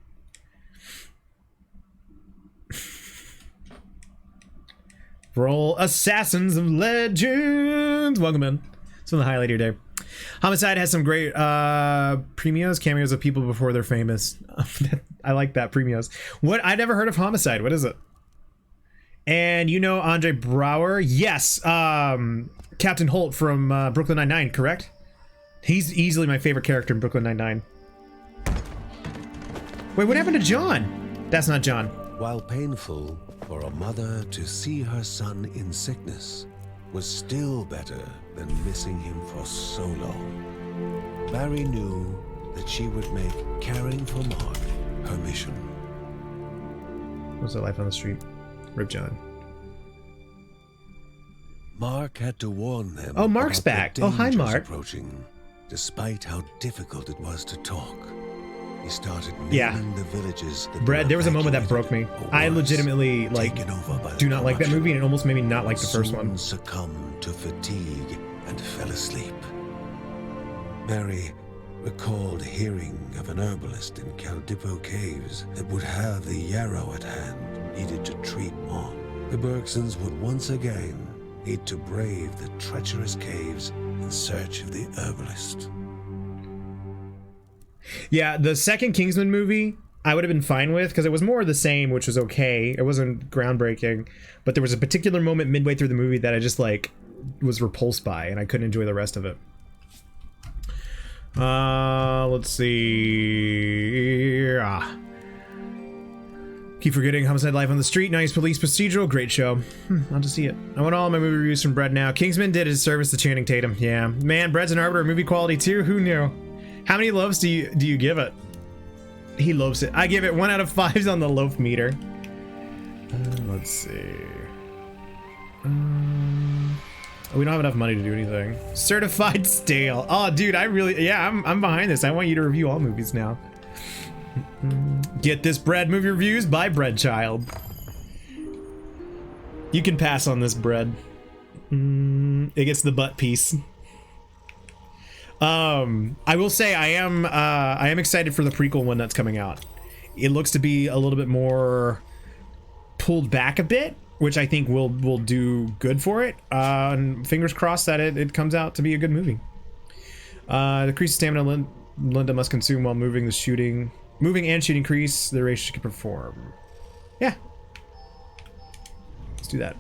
Roll Assassins of Legends. Welcome in. It's been the highlight of your day. Homicide has some great cameos of people before they're famous. I like that, premios. What? I never heard of Homicide. What is it? And you know Andre Braugher? Yes. Captain Holt from Brooklyn Nine-Nine, correct? He's easily my favorite character in Brooklyn Nine-Nine. Wait, what happened to John? That's not John. While painful for a mother to see her son in sickness was still better than missing him for so long, Barry knew that she would make caring for Mark her mission. What's that life on the street? Rip John. Mark had to warn them. Oh, Mark's about back. the Oh, hi, dangers Mark. Approaching, despite how difficult it was to talk. He started Yeah. naming the villages that Brad, were there was a moment that evacuated broke me. or I worse, legitimately, like, taken over by the do not like that commotion. movie, and it almost made me not like the first one. Soon succumbed to fatigue and fell asleep. Barry recalled hearing of an herbalist in Caldipo Caves that would have the yarrow at hand needed to treat Mark. The Bergsons would once again need to brave the treacherous caves in search of the herbalist. Yeah, the second Kingsman movie, I would have been fine with, because it was more of the same, which was okay. It wasn't groundbreaking, but there was a particular moment midway through the movie that I just, like, was repulsed by, and I couldn't enjoy the rest of it. Let's see. Keep forgetting Homicide Life on the Street. Nice police procedural. Great show. I'll just see it. I want all my movie reviews from Brett now. Kingsman did his service to Channing Tatum. Yeah. Man, Brett's an arbiter of movie quality too. Who knew? How many loaves do you give it? He loves it. I give it 1 out of 5 on the loaf meter. Let's see. We don't have enough money to do anything. Certified stale. Oh, dude, I'm behind this. I want you to review all movies now. Get this bread movie reviews by Breadchild. You can pass on this bread. It gets the butt piece. I will say I am excited for the prequel one that's coming out. It looks to be a little bit more pulled back a bit, which I think will do good for it. And fingers crossed that it comes out to be a good movie. Decrease stamina Linda must consume while moving and shooting increase the ratio she can perform. Yeah. Let's do that.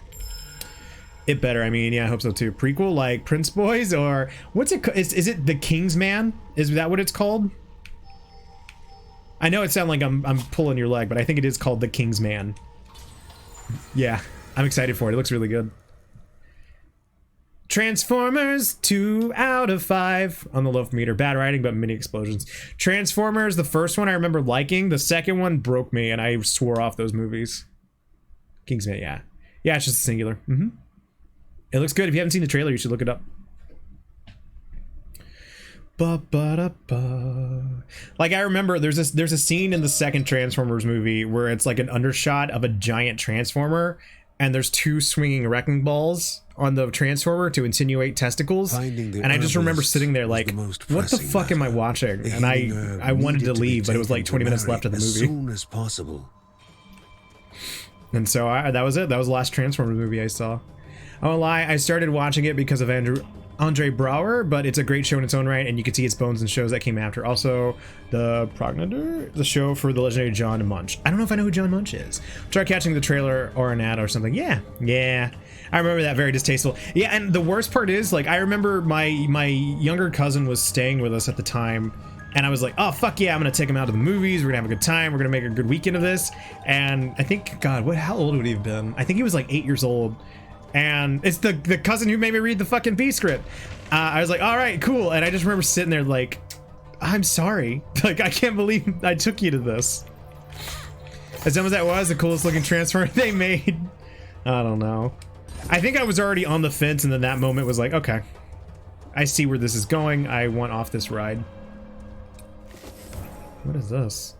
It better, I mean, yeah, I hope so too. Prequel like Prince Boys, or what's it? Is it The King's Man? Is that what it's called? I know it sounds like I'm pulling your leg, but I think it is called The King's Man. Yeah, I'm excited for it. It looks really good. Transformers 2 out of 5 on the loaf meter. Bad writing, but mini explosions. Transformers, the first one I remember liking. The second one broke me, and I swore off those movies. Kingsman, yeah. Yeah, it's just a singular. It looks good. If you haven't seen the trailer, you should look it up. Like, I remember there's a scene in the second Transformers movie where it's like an undershot of a giant Transformer, and there's 2 swinging wrecking balls on the Transformer to insinuate testicles. And I just remember sitting there like, what the fuck am I watching? And I wanted to leave, but it was like 20 minutes left of the movie. As soon as possible. And so that was it. That was the last Transformers movie I saw. I won't lie, I started watching it because of Andre Braugher, but it's a great show in its own right, and you can see its bones in shows that came after. Also, The Progenitor, the show for the legendary John Munch. I don't know if I know who John Munch is. Try catching the trailer or an ad or something. Yeah. I remember that, very distasteful. Yeah, and the worst part is, like, I remember my younger cousin was staying with us at the time, And I was like, oh, fuck yeah, I'm going to take him out to the movies. We're going to have a good time. We're going to make a good weekend of this. And I think, God, how old would he have been? I think he was like 8 years old. And it's the cousin who made me read the fucking B script. I was like, all right, cool. And I just remember sitting there like, I'm sorry. Like, I can't believe I took you to this. As dumb as that was, the coolest looking transfer they made. I don't know. I think I was already on the fence, and then that moment was like, okay, I see where this is going. I want off this ride. What is this?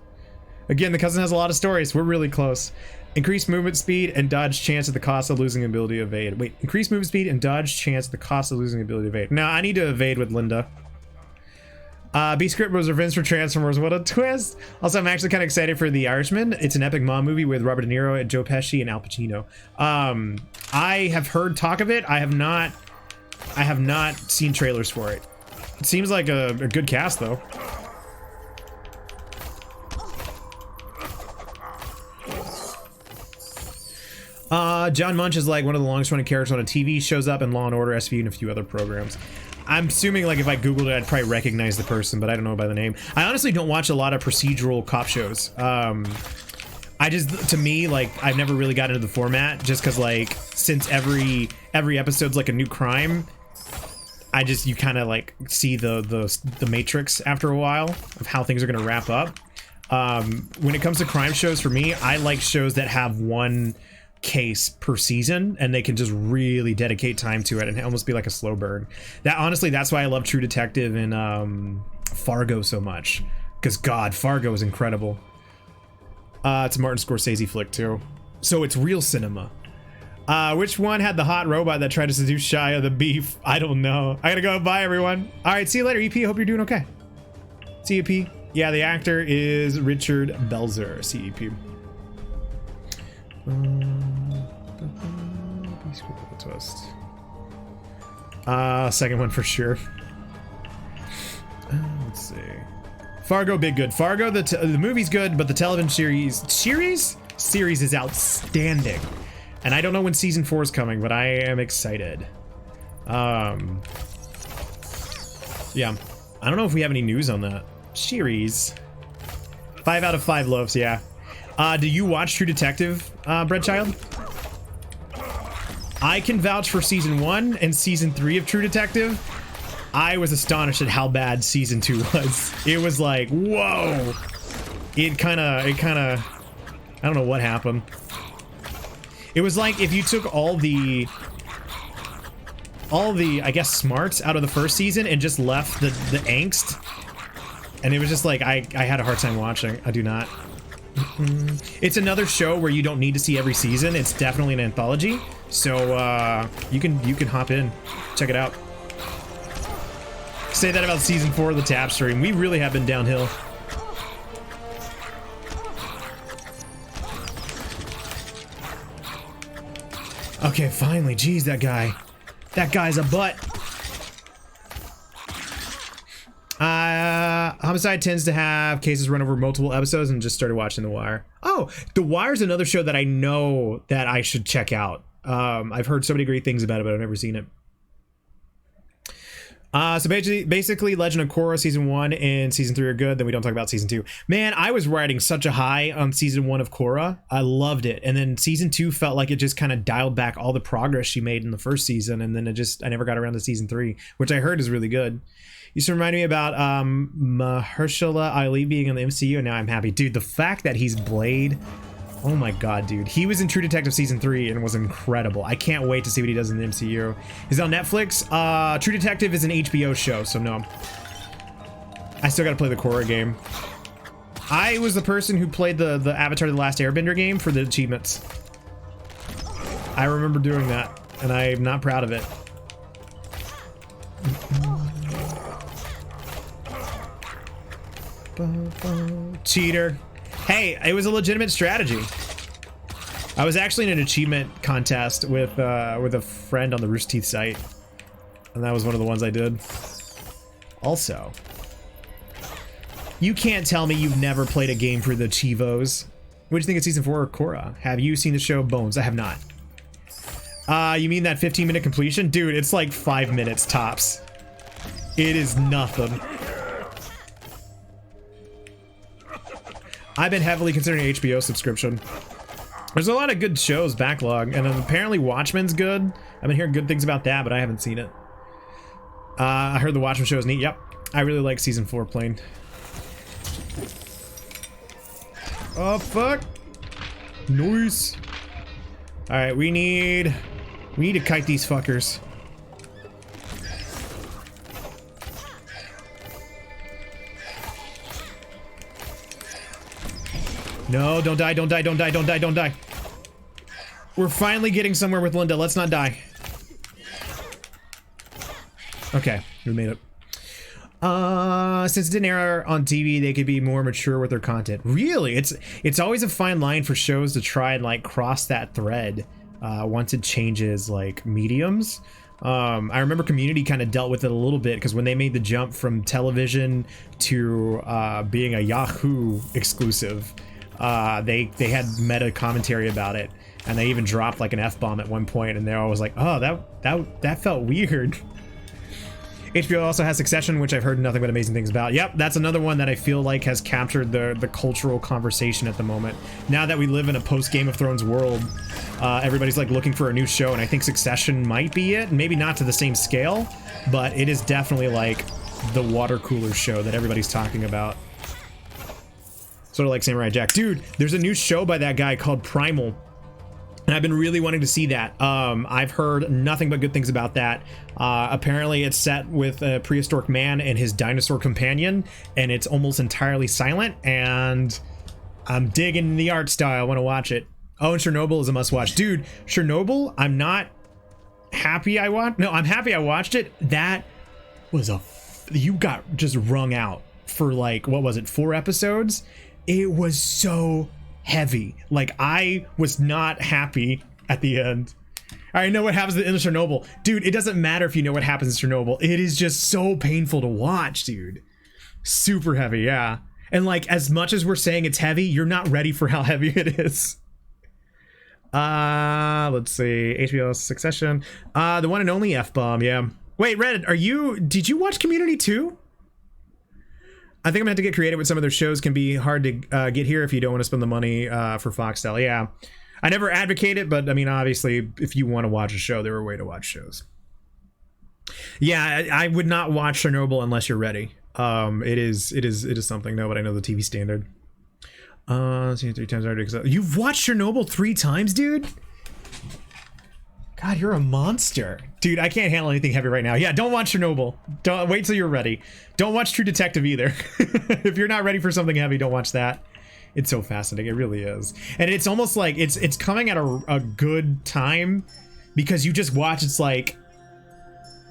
Again, the cousin has a lot of stories. We're really close. Increased movement speed and dodge chance at the cost of losing ability to evade. Wait, increased movement speed and dodge chance at the cost of losing ability to evade. No, I need to evade with Linda. B-Script was revenge for Transformers. What a twist. Also, I'm actually kind of excited for The Irishman. It's an epic mom movie with Robert De Niro and Joe Pesci and Al Pacino. I have heard talk of it. I have not seen trailers for it. It seems like a good cast, though. John Munch is like one of the longest running characters on a TV, shows up in Law and Order, SVU, and a few other programs. I'm assuming like if I Googled it, I'd probably recognize the person, but I don't know by the name. I honestly don't watch a lot of procedural cop shows. I just, to me, like, I've never really got into the format just because, like, since every episode's like a new crime, you kind of like see the matrix after a while of how things are going to wrap up. When it comes to crime shows, for me, I like shows that have one case per season and they can just really dedicate time to it and almost be like a slow burn. Honestly, that's why I love True Detective and Fargo so much, because God, Fargo is incredible. It's a Martin Scorsese flick too, so it's real cinema. Which one had the hot robot that tried to seduce Shia the Beef? I don't know. I gotta go. Bye everyone. All right, see you later, EP. Hope you're doing okay. See you, EP. Yeah, the actor is Richard Belzer. CEP. Twist. Second one for sure. Let's see. Fargo, big good. Fargo, the movie's good, but the television series is outstanding. And I don't know when season 4 is coming, but I am excited. Yeah. I don't know if we have any news on that. Series. 5 out of 5 loaves, yeah. Do you watch True Detective, Breadchild? I can vouch for season 1 and season 3 of True Detective. I was astonished at how bad season 2 was. It was like, whoa. It kind of, I don't know what happened. It was like if you took all the, I guess, smarts out of the first season and just left the angst. And it was just like, I had a hard time watching. I do not. It's another show where you don't need to see every season. It's definitely an anthology, so you can hop in, check it out. Say that about season 4 of the TapStream. We really have been downhill. Okay, finally. Jeez, that guy's a butt. Homicide tends to have cases run over multiple episodes, and just started watching The Wire. Oh, The Wire's another show that I know that I should check out. I've heard so many great things about it, but I've never seen it. So basically, Legend of Korra season 1 and season 3 are good. Then we don't talk about season 2. Man, I was riding such a high on season 1 of Korra. I loved it, and then season 2 felt like it just kind of dialed back all the progress she made in the first season, and then I never got around to season 3, which I heard is really good. You used to remind me about Mahershala Ali being in the MCU, and now I'm happy. Dude, the fact that he's Blade, oh my God, dude. He was in True Detective season 3 and was incredible. I can't wait to see what he does in the MCU. He's on Netflix. True Detective is an HBO show, so no. I still gotta play the Korra game. I was the person who played the Avatar The Last Airbender game for the achievements. I remember doing that, and I'm not proud of it. Cheater. Hey, it was a legitimate strategy. I was actually in an achievement contest with a friend on the Rooster Teeth site, and that was one of the ones I did. Also, you can't tell me you've never played a game for the Chivos. What do you think of season 4 of Korra? Have you seen the show Bones? I have not. You mean that 15-minute completion? Dude, it's like 5 minutes tops. It is nothing. I've been heavily considering HBO subscription. There's a lot of good shows backlog, and apparently Watchmen's good. I've been hearing good things about that, but I haven't seen it. I heard the Watchmen show is neat. Yep, I really like season 4 playing. Oh fuck! Noise. All right, we need to kite these fuckers. No, don't die, don't die, don't die, don't die, don't die. We're finally getting somewhere with Linda. Let's not die. Okay, we made it. Since it didn't air on TV, they could be more mature with their content. Really? It's always a fine line for shows to try and like cross that thread once it changes like mediums. I remember Community kind of dealt with it a little bit because when they made the jump from television to being a Yahoo exclusive, they had meta commentary about it, and they even dropped like an F-bomb at one point, and they're always like, oh, that felt weird. HBO also has Succession, which I've heard nothing but amazing things about. Yep, that's another one that I feel like has captured the cultural conversation at the moment. Now that we live in a post-Game of Thrones world, everybody's like looking for a new show, and I think Succession might be it. Maybe not to the same scale, but it is definitely like the water cooler show that everybody's talking about. Sort of like Samurai Jack. Dude, there's a new show by that guy called Primal, and I've been really wanting to see that. I've heard nothing but good things about that. Apparently it's set with a prehistoric man and his dinosaur companion, and it's almost entirely silent, and I'm digging the art style. I want to watch it. Oh, and Chernobyl is a must-watch. Dude, Chernobyl, I'm not happy I watched. No, I'm happy I watched it. That was you got just wrung out for like, what was it, 4 episodes? It was so heavy. Like, I was not happy at the end. I know what happens in Chernobyl. Dude, it doesn't matter if you know what happens in Chernobyl. It is just so painful to watch, dude. Super heavy, yeah. And like, as much as we're saying it's heavy, you're not ready for how heavy it is. Let's see. HBO Succession. The one and only F-bomb, yeah. Wait, Red, did you watch Community too? I think I'm gonna have to get creative with some of their shows. Can be hard to get here if you don't want to spend the money for Foxtel. Yeah, I never advocate it, but I mean, obviously, if you want to watch a show, there are a way to watch shows. Yeah, I would not watch Chernobyl unless you're ready. It is something. No, but I know the TV standard. 3 times already. You've watched Chernobyl 3 times, dude? God, you're a monster. Dude, I can't handle anything heavy right now. Yeah, don't watch Chernobyl. Don't wait till you're ready. Don't watch True Detective either. If you're not ready for something heavy, don't watch that. It's so fascinating. It really is. And it's almost like it's coming at a good time, because you just watch, it's like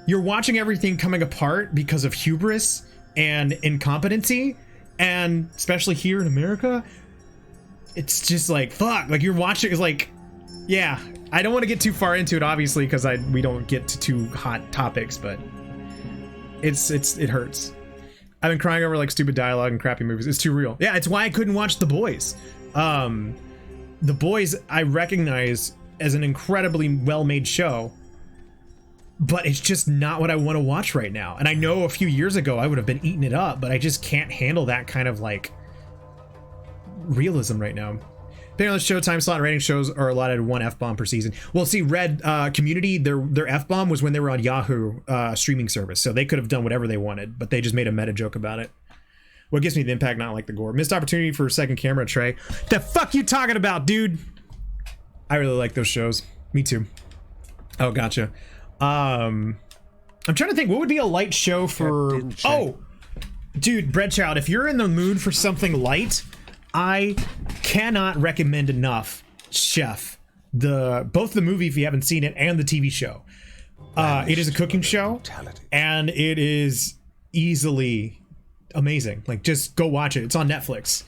you're watching everything coming apart because of hubris and incompetency, and especially here in America, it's just like, fuck, like you're watching, it's like, yeah, I don't want to get too far into it, obviously, because we don't get to too hot topics, but it hurts. I've been crying over like stupid dialogue and crappy movies. It's too real. Yeah, it's why I couldn't watch The Boys. The Boys I recognize as an incredibly well-made show, but it's just not what I want to watch right now. And I know a few years ago I would have been eating it up, but I just can't handle that kind of like realism right now. Depending on the showtime slot, rating shows are allotted 1 F-bomb per season. Well, see, Red Community, their F-bomb was when they were on Yahoo streaming service, so they could have done whatever they wanted, but they just made a meta joke about it. What gives me the impact, not like the gore. Missed opportunity for a second camera, Trey. The fuck you talking about, dude? I really like those shows. Me too. Oh, gotcha. I'm trying to think, what would be a light show for... Oh! Dude, Breadchild, if you're in the mood for something light, I cannot recommend enough Chef. Both the movie, if you haven't seen it, and the TV show. It is a cooking show, and it is easily amazing. Like, just go watch it. It's on Netflix.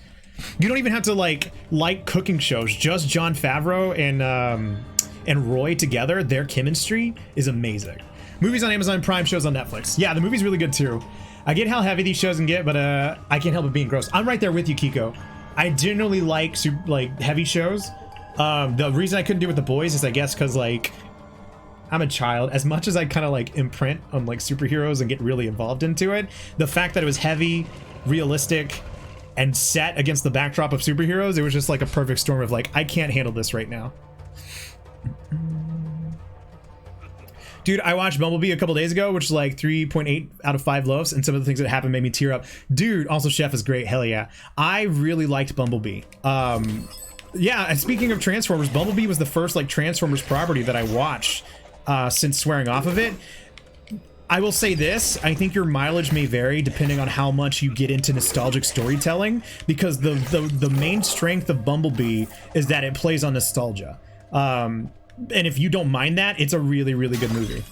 You don't even have to like cooking shows. Just Jon Favreau and Roy together, their chemistry is amazing. Movies on Amazon Prime, shows on Netflix. Yeah, the movie's really good too. I get how heavy these shows can get, but I can't help it being gross. I'm right there with you, Kiko. I generally like heavy shows. The reason I couldn't do it with The Boys is, I guess, because like I'm a child. As much as I kind of like imprint on like superheroes and get really involved into it, the fact that it was heavy, realistic, and set against the backdrop of superheroes, it was just like a perfect storm of like, I can't handle this right now. Dude, I watched Bumblebee a couple days ago, which is like 3.8 out of 5 loaves, and some of the things that happened made me tear up. Dude, also Chef is great. Hell yeah. I really liked Bumblebee. Yeah, and speaking of Transformers, Bumblebee was the first like Transformers property that I watched since swearing off of it. I will say this, I think your mileage may vary depending on how much you get into nostalgic storytelling, because the main strength of Bumblebee is that it plays on nostalgia. And if you don't mind that, it's a really, really good movie.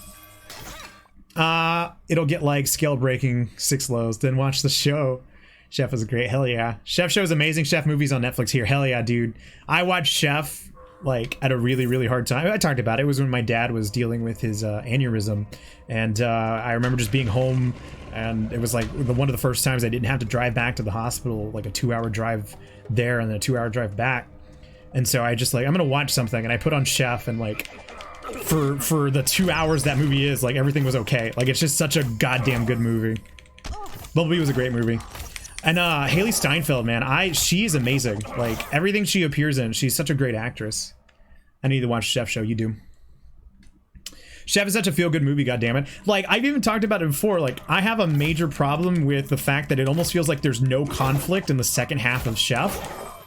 It'll get like scale breaking 6 lows, then watch the show. Chef is great. Hell yeah. Chef show is amazing. Chef movies on Netflix here. Hell yeah, dude. I watched Chef like at a really, really hard time. I talked about it. It was when my dad was dealing with his aneurysm. And I remember just being home, and it was like one of the first times I didn't have to drive back to the hospital, like a 2-hour drive there and then a 2-hour drive back. And so I just like, I'm gonna watch something, and I put on Chef, and like for the 2 hours that movie is, like everything was okay. Like it's just such a goddamn good movie. Bumblebee was a great movie. And Haley Steinfeld, man, she's amazing. Like everything she appears in, she's such a great actress. I need to watch Chef show. You do. Chef is such a feel-good movie, goddammit. Like, I've even talked about it before, like, I have a major problem with the fact that it almost feels like there's no conflict in the second half of Chef.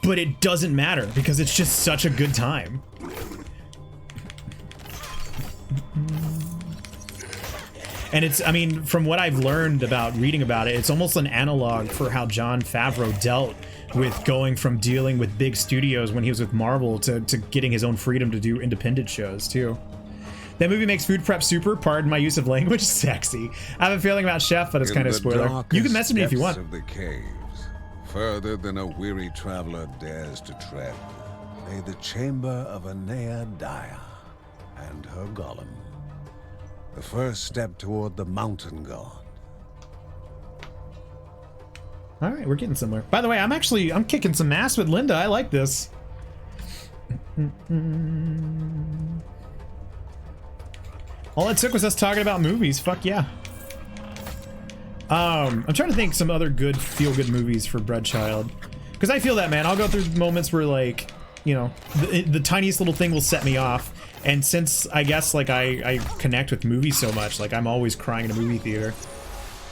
But it doesn't matter, because it's just such a good time. And it's, I mean, from what I've learned about reading about it, it's almost an analog for how Jon Favreau dealt with going from dealing with big studios when he was with Marvel to getting his own freedom to do independent shows, too. That movie makes food prep super, pardon my use of language, sexy. I have a feeling about Chef, but it's kind of a spoiler. You can message me if you want. Of the caves, further than a weary traveler dares to tread, lay the chamber of Anea Daya and her golem. The first step toward the mountain god. All right, we're getting somewhere. By the way, I'm kicking some ass with Linda. I like this. All it took was us talking about movies. Fuck yeah. I'm trying to think some other good feel-good movies for Breadchild, because I feel that, man. I'll go through moments where, like, you know, the tiniest little thing will set me off, and since I guess like I connect with movies so much, like I'm always crying in a movie theater.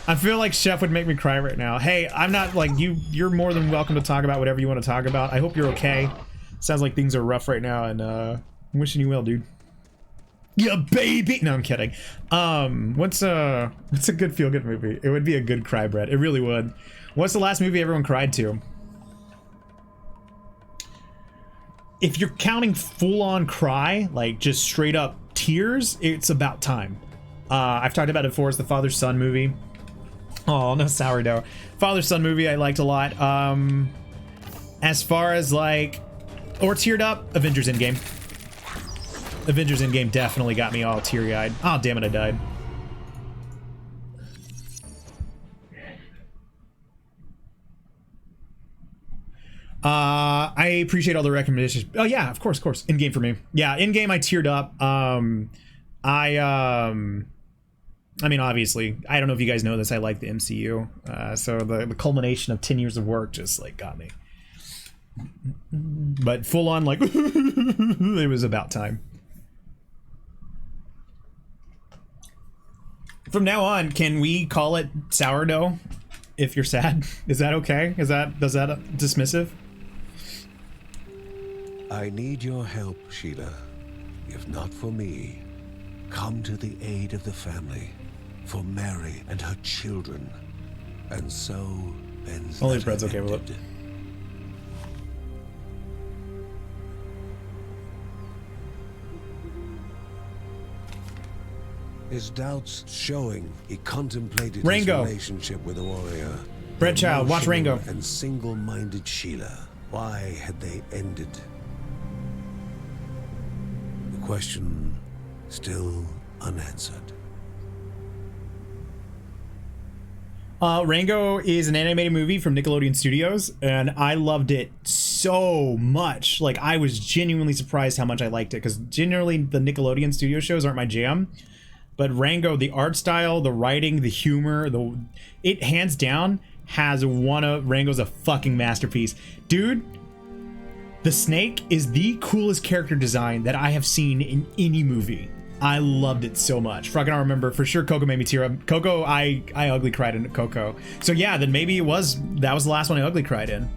I feel like Chef would make me cry right now. Hey, I'm not like you. You're more than welcome to talk about whatever you want to talk about. I hope you're okay. Sounds like things are rough right now, and I'm wishing you well, dude. Yeah, baby. No, I'm kidding. What's a good feel-good movie? It would be a good cry, Brett. It really would. What's the last movie everyone cried to? If you're counting full-on cry, like just straight up tears, it's About Time. I've talked about it before. It's the father-son movie. Oh, no sourdough. Father-son movie I liked a lot. As far as like, or teared up, Avengers Endgame. Avengers Endgame definitely got me all teary-eyed. Oh, damn it, I died. I appreciate all the recommendations. Oh yeah, of course. Endgame for me. Yeah, Endgame I teared up. I mean, obviously, I don't know if you guys know this, I like the MCU. So the culmination of 10 years of work just like got me. But full on like it was about time. From now on, can we call it sourdough if you're sad? Is that okay? Does that dismissive? I need your help, Sheila. If not for me, come to the aid of the family, for Mary and her children. And so Ben's Only letter Brett's okay with it. ended. His doubts showing, he contemplated Rango. his relationship with a warrior. Breadchild, watch Emotional Rango. And single-minded Sheila. Why had they ended? The question still unanswered. Rango is an animated movie from Nickelodeon Studios, and I loved it so much. Like, I was genuinely surprised how much I liked it, because generally the Nickelodeon Studio shows aren't my jam. But Rango, the art style, the writing, the humor, it hands down has one of Rango's a fucking masterpiece. Dude, the snake is the coolest character design that I have seen in any movie. I loved it so much. Fucking I remember for sure Coco made me tear up. Coco, I ugly cried in Coco. So yeah, then maybe that was the last one I ugly cried in.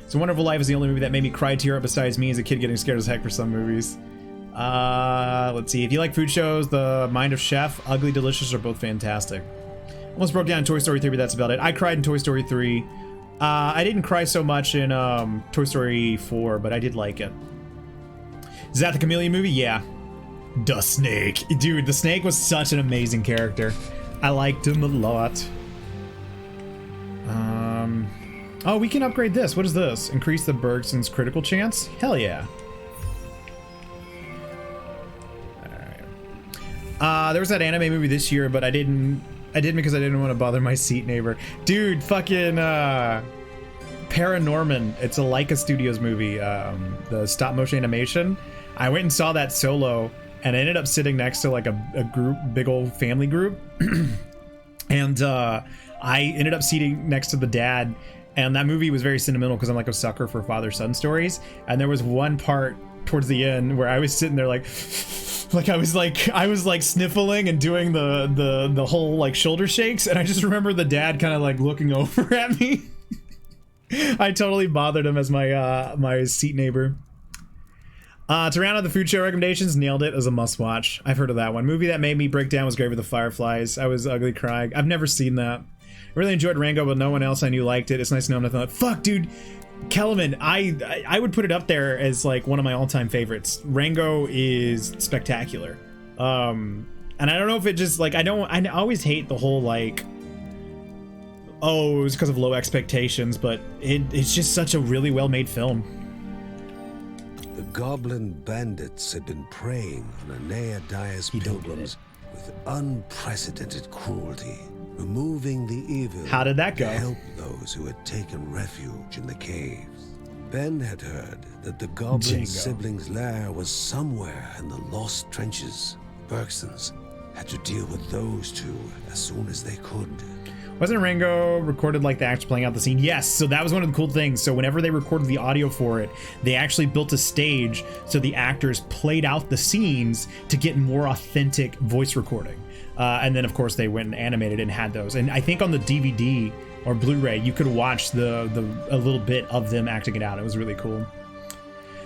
So Wonderful Life is the only movie that made me cry tear up besides me as a kid getting scared as heck for some movies. Let's see. If you like food shows, The Mind of Chef, Ugly Delicious are both fantastic. Almost broke down in Toy Story 3, but that's about it. I cried in Toy Story 3. I didn't cry so much in Toy Story 4, but I did like it. Is that the Chameleon movie? Yeah. The Snake. Dude, the Snake was such an amazing character. I liked him a lot. Oh, we can upgrade this. What is this? Increase the Bergson's critical chance? Hell yeah. Alright. There was that anime movie this year, but I didn't because I didn't want to bother my seat neighbor. Dude, fucking Paranorman. It's a Leica Studios movie, the stop motion animation. I went and saw that solo, and I ended up sitting next to like a group, big old family group. And I ended up sitting next to the dad, and that movie was very sentimental because I'm like a sucker for father-son stories. And there was one part towards the end where I was sitting there like I was like sniffling and doing the whole like shoulder shakes, and I just remember the dad kind of like looking over at me. I totally bothered him as my my seat neighbor. To round out the food show recommendations, nailed it as a must-watch. I've heard of that one. Movie that made me break down was Grave of the Fireflies. I was ugly crying. I've never seen that. I really enjoyed Rango, but no one else I knew liked it. It's nice to know nothing. Fuck, dude. Kellerman, I would put it up there as like one of my all-time favorites. Rango is spectacular. And I don't know if it just like I always hate the whole like, oh, it was because of low expectations, but it's just such a really well-made film. The goblin bandits had been preying on Aeneadae's pilgrims with unprecedented cruelty, removing the evil. How did that go? To help those who had taken refuge in the caves. Ben had heard that the goblin siblings' lair was somewhere in the lost trenches. Bergsons had to deal with those two as soon as they could. Wasn't Rango recorded like the actors playing out the scene? Yes, so that was one of the cool things. So whenever they recorded the audio for it, they actually built a stage so the actors played out the scenes to get more authentic voice recording. And then of course they went and animated and had those. And I think on the DVD or Blu-ray, you could watch a little bit of them acting it out. It was really cool.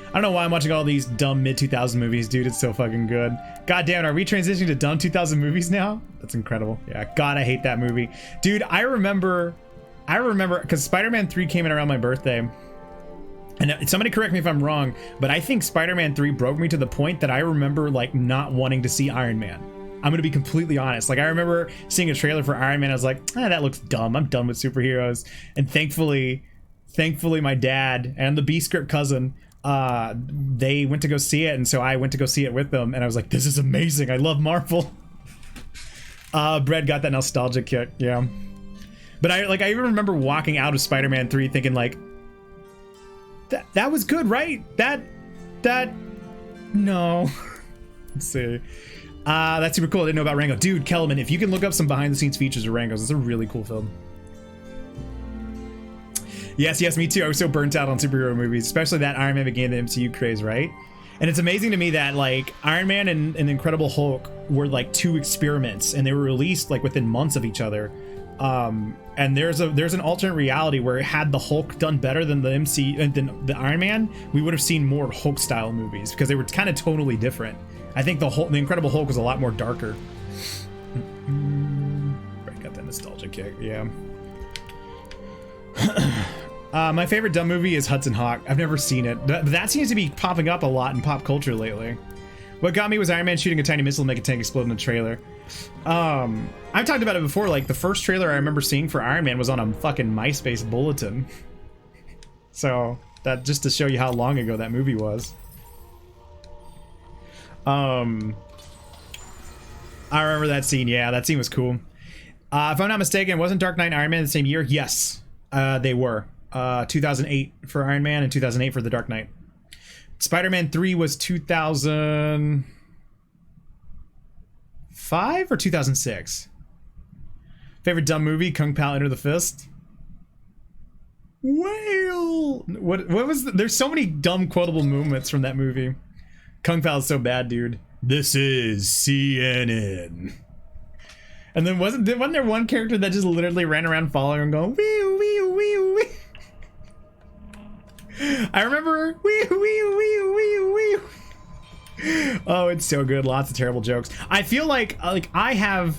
I don't know why I'm watching all these dumb mid-2000 movies, dude. It's so fucking good. God damn it, are we transitioning to dumb 2000 movies now? That's incredible. Yeah, God, I hate that movie. Dude, I remember, because Spider-Man 3 came in around my birthday. And somebody correct me if I'm wrong, but I think Spider-Man 3 broke me to the point that I remember, like, not wanting to see Iron Man. I'm gonna be completely honest. Like, I remember seeing a trailer for Iron Man, I was like, that looks dumb. I'm done with superheroes. And thankfully, my dad and the B-script cousin, they went to go see it, and so I went to go see it with them, and I was like, this is amazing. I love Marvel. Brad got that nostalgia kick, yeah. But I even remember walking out of Spider-Man 3 thinking like, that was good, right? No. Let's see. That's super cool. I didn't know about Rango. Dude, Kellerman, if you can look up some behind the scenes features of Rango's, it's a really cool film. Yes, me too. I was so burnt out on superhero movies, especially that Iron Man began the MCU craze, right? And it's amazing to me that like Iron Man and Incredible Hulk were like two experiments, and they were released like within months of each other. And there's an alternate reality where had the Hulk done better than the than the Iron Man, we would have seen more Hulk style movies because they were kind of totally different. I think the Incredible Hulk was a lot more darker. I got that nostalgia kick, yeah. My favorite dumb movie is Hudson Hawk. I've never seen it. That seems to be popping up a lot in pop culture lately. What got me was Iron Man shooting a tiny missile to make a tank explode in the trailer. I've talked about it before. Like, the first trailer I remember seeing for Iron Man was on a fucking MySpace bulletin. So, that just to show you how long ago that movie was. I remember that scene. Yeah, that scene was cool. If I'm not mistaken, wasn't Dark Knight and Iron Man the same year? Yes, they were. 2008 for Iron Man and 2008 for The Dark Knight. Spider-Man 3 was 2005 or 2006. Favorite dumb movie? Kung Pao Enter the Fist. Whale. What was there's so many dumb quotable movements from that movie. Kung Pao is so bad, dude. This is CNN. And then wasn't there one character that just literally ran around following and going wee wee wee wee? I remember wee wee wee wee wee. Oh, it's so good. Lots of terrible jokes. I feel like I have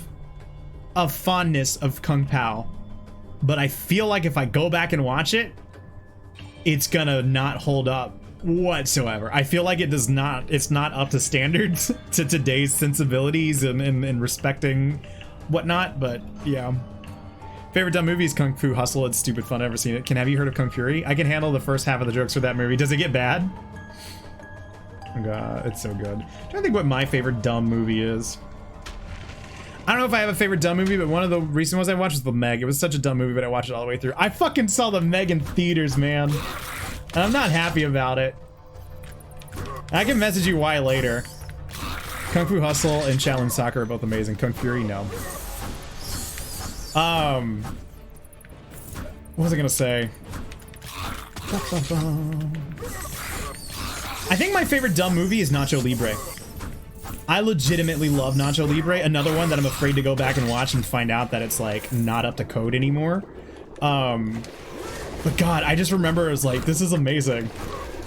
a fondness of Kung Pao, but I feel like if I go back and watch it, it's gonna not hold up whatsoever. I feel like it's not up to standards to today's sensibilities and respecting whatnot, but yeah. Favorite dumb movie is Kung Fu Hustle. It's stupid fun. I've never seen it. Have you heard of Kung Fury? I can handle the first half of the jokes for that movie. Does it get bad? Oh God, it's so good. I'm trying to think what my favorite dumb movie is. I don't know if I have a favorite dumb movie, but one of the recent ones I watched was The Meg. It was such a dumb movie, but I watched it all the way through. I fucking saw The Meg in theaters, man. And I'm not happy about it. I can message you why later. Kung Fu Hustle and Shaolin Soccer are both amazing. Kung Fury, no. What was I gonna say? I think my favorite dumb movie is Nacho Libre. I legitimately love Nacho Libre. Another one that I'm afraid to go back and watch and find out that it's like not up to code anymore. But God, I just remember it was like, this is amazing.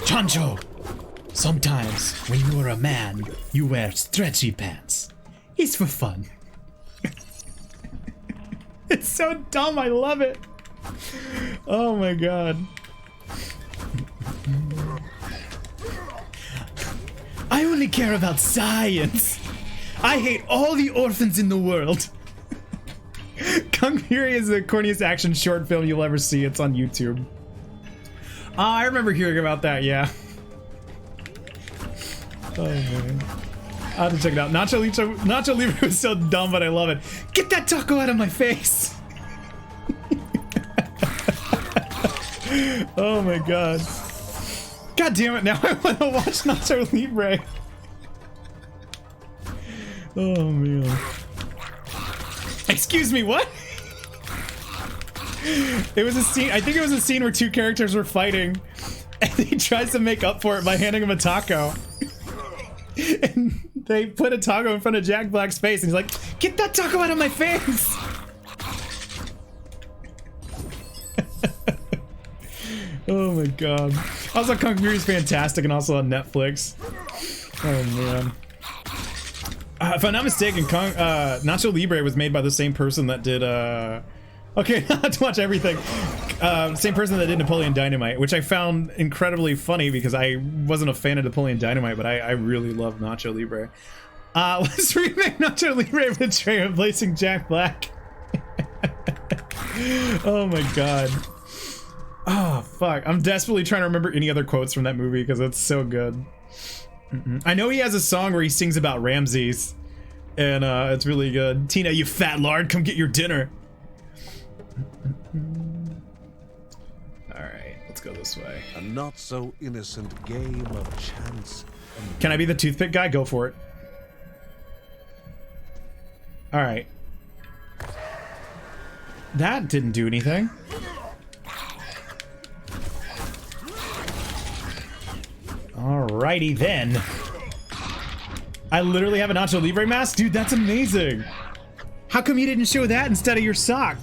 Chancho, sometimes when you are a man, you wear stretchy pants. It's for fun. It's so dumb, I love it. Oh my God. I only care about science. I hate all the orphans in the world. Kung Fury is the corniest action short film you'll ever see. It's on YouTube. I remember hearing about that, yeah. Oh man. I have to check it out. Nacho Libre was so dumb, but I love it. Get that taco out of my face! Oh my God. God damn it, now I want to watch Nacho Libre. Oh man. Excuse me, what? It was a scene, I think it was a scene where two characters were fighting and he tries to make up for it by handing him a taco. And they put a taco in front of Jack Black's face and he's like, get that taco out of my face! Oh my God. Also, Kung Fury is fantastic and also on Netflix. Oh man. If I'm not mistaken, Nacho Libre was made by the same person that did, okay, not to watch everything. Same person that did Napoleon Dynamite, which I found incredibly funny because I wasn't a fan of Napoleon Dynamite, but I really love Nacho Libre. Let's remake Nacho Libre with Trey replacing Jack Black. Oh my God. Oh, fuck. I'm desperately trying to remember any other quotes from that movie because it's so good. I know he has a song where he sings about Ramses, and it's really good. Tina, you fat lard, come get your dinner. Alright, let's go this way. A not so innocent game of chance. Can I be the toothpick guy? Go for it. Alright. That didn't do anything. Alrighty then. I literally have a Nacho Libre mask? Dude, that's amazing. How come you didn't show that instead of your sock?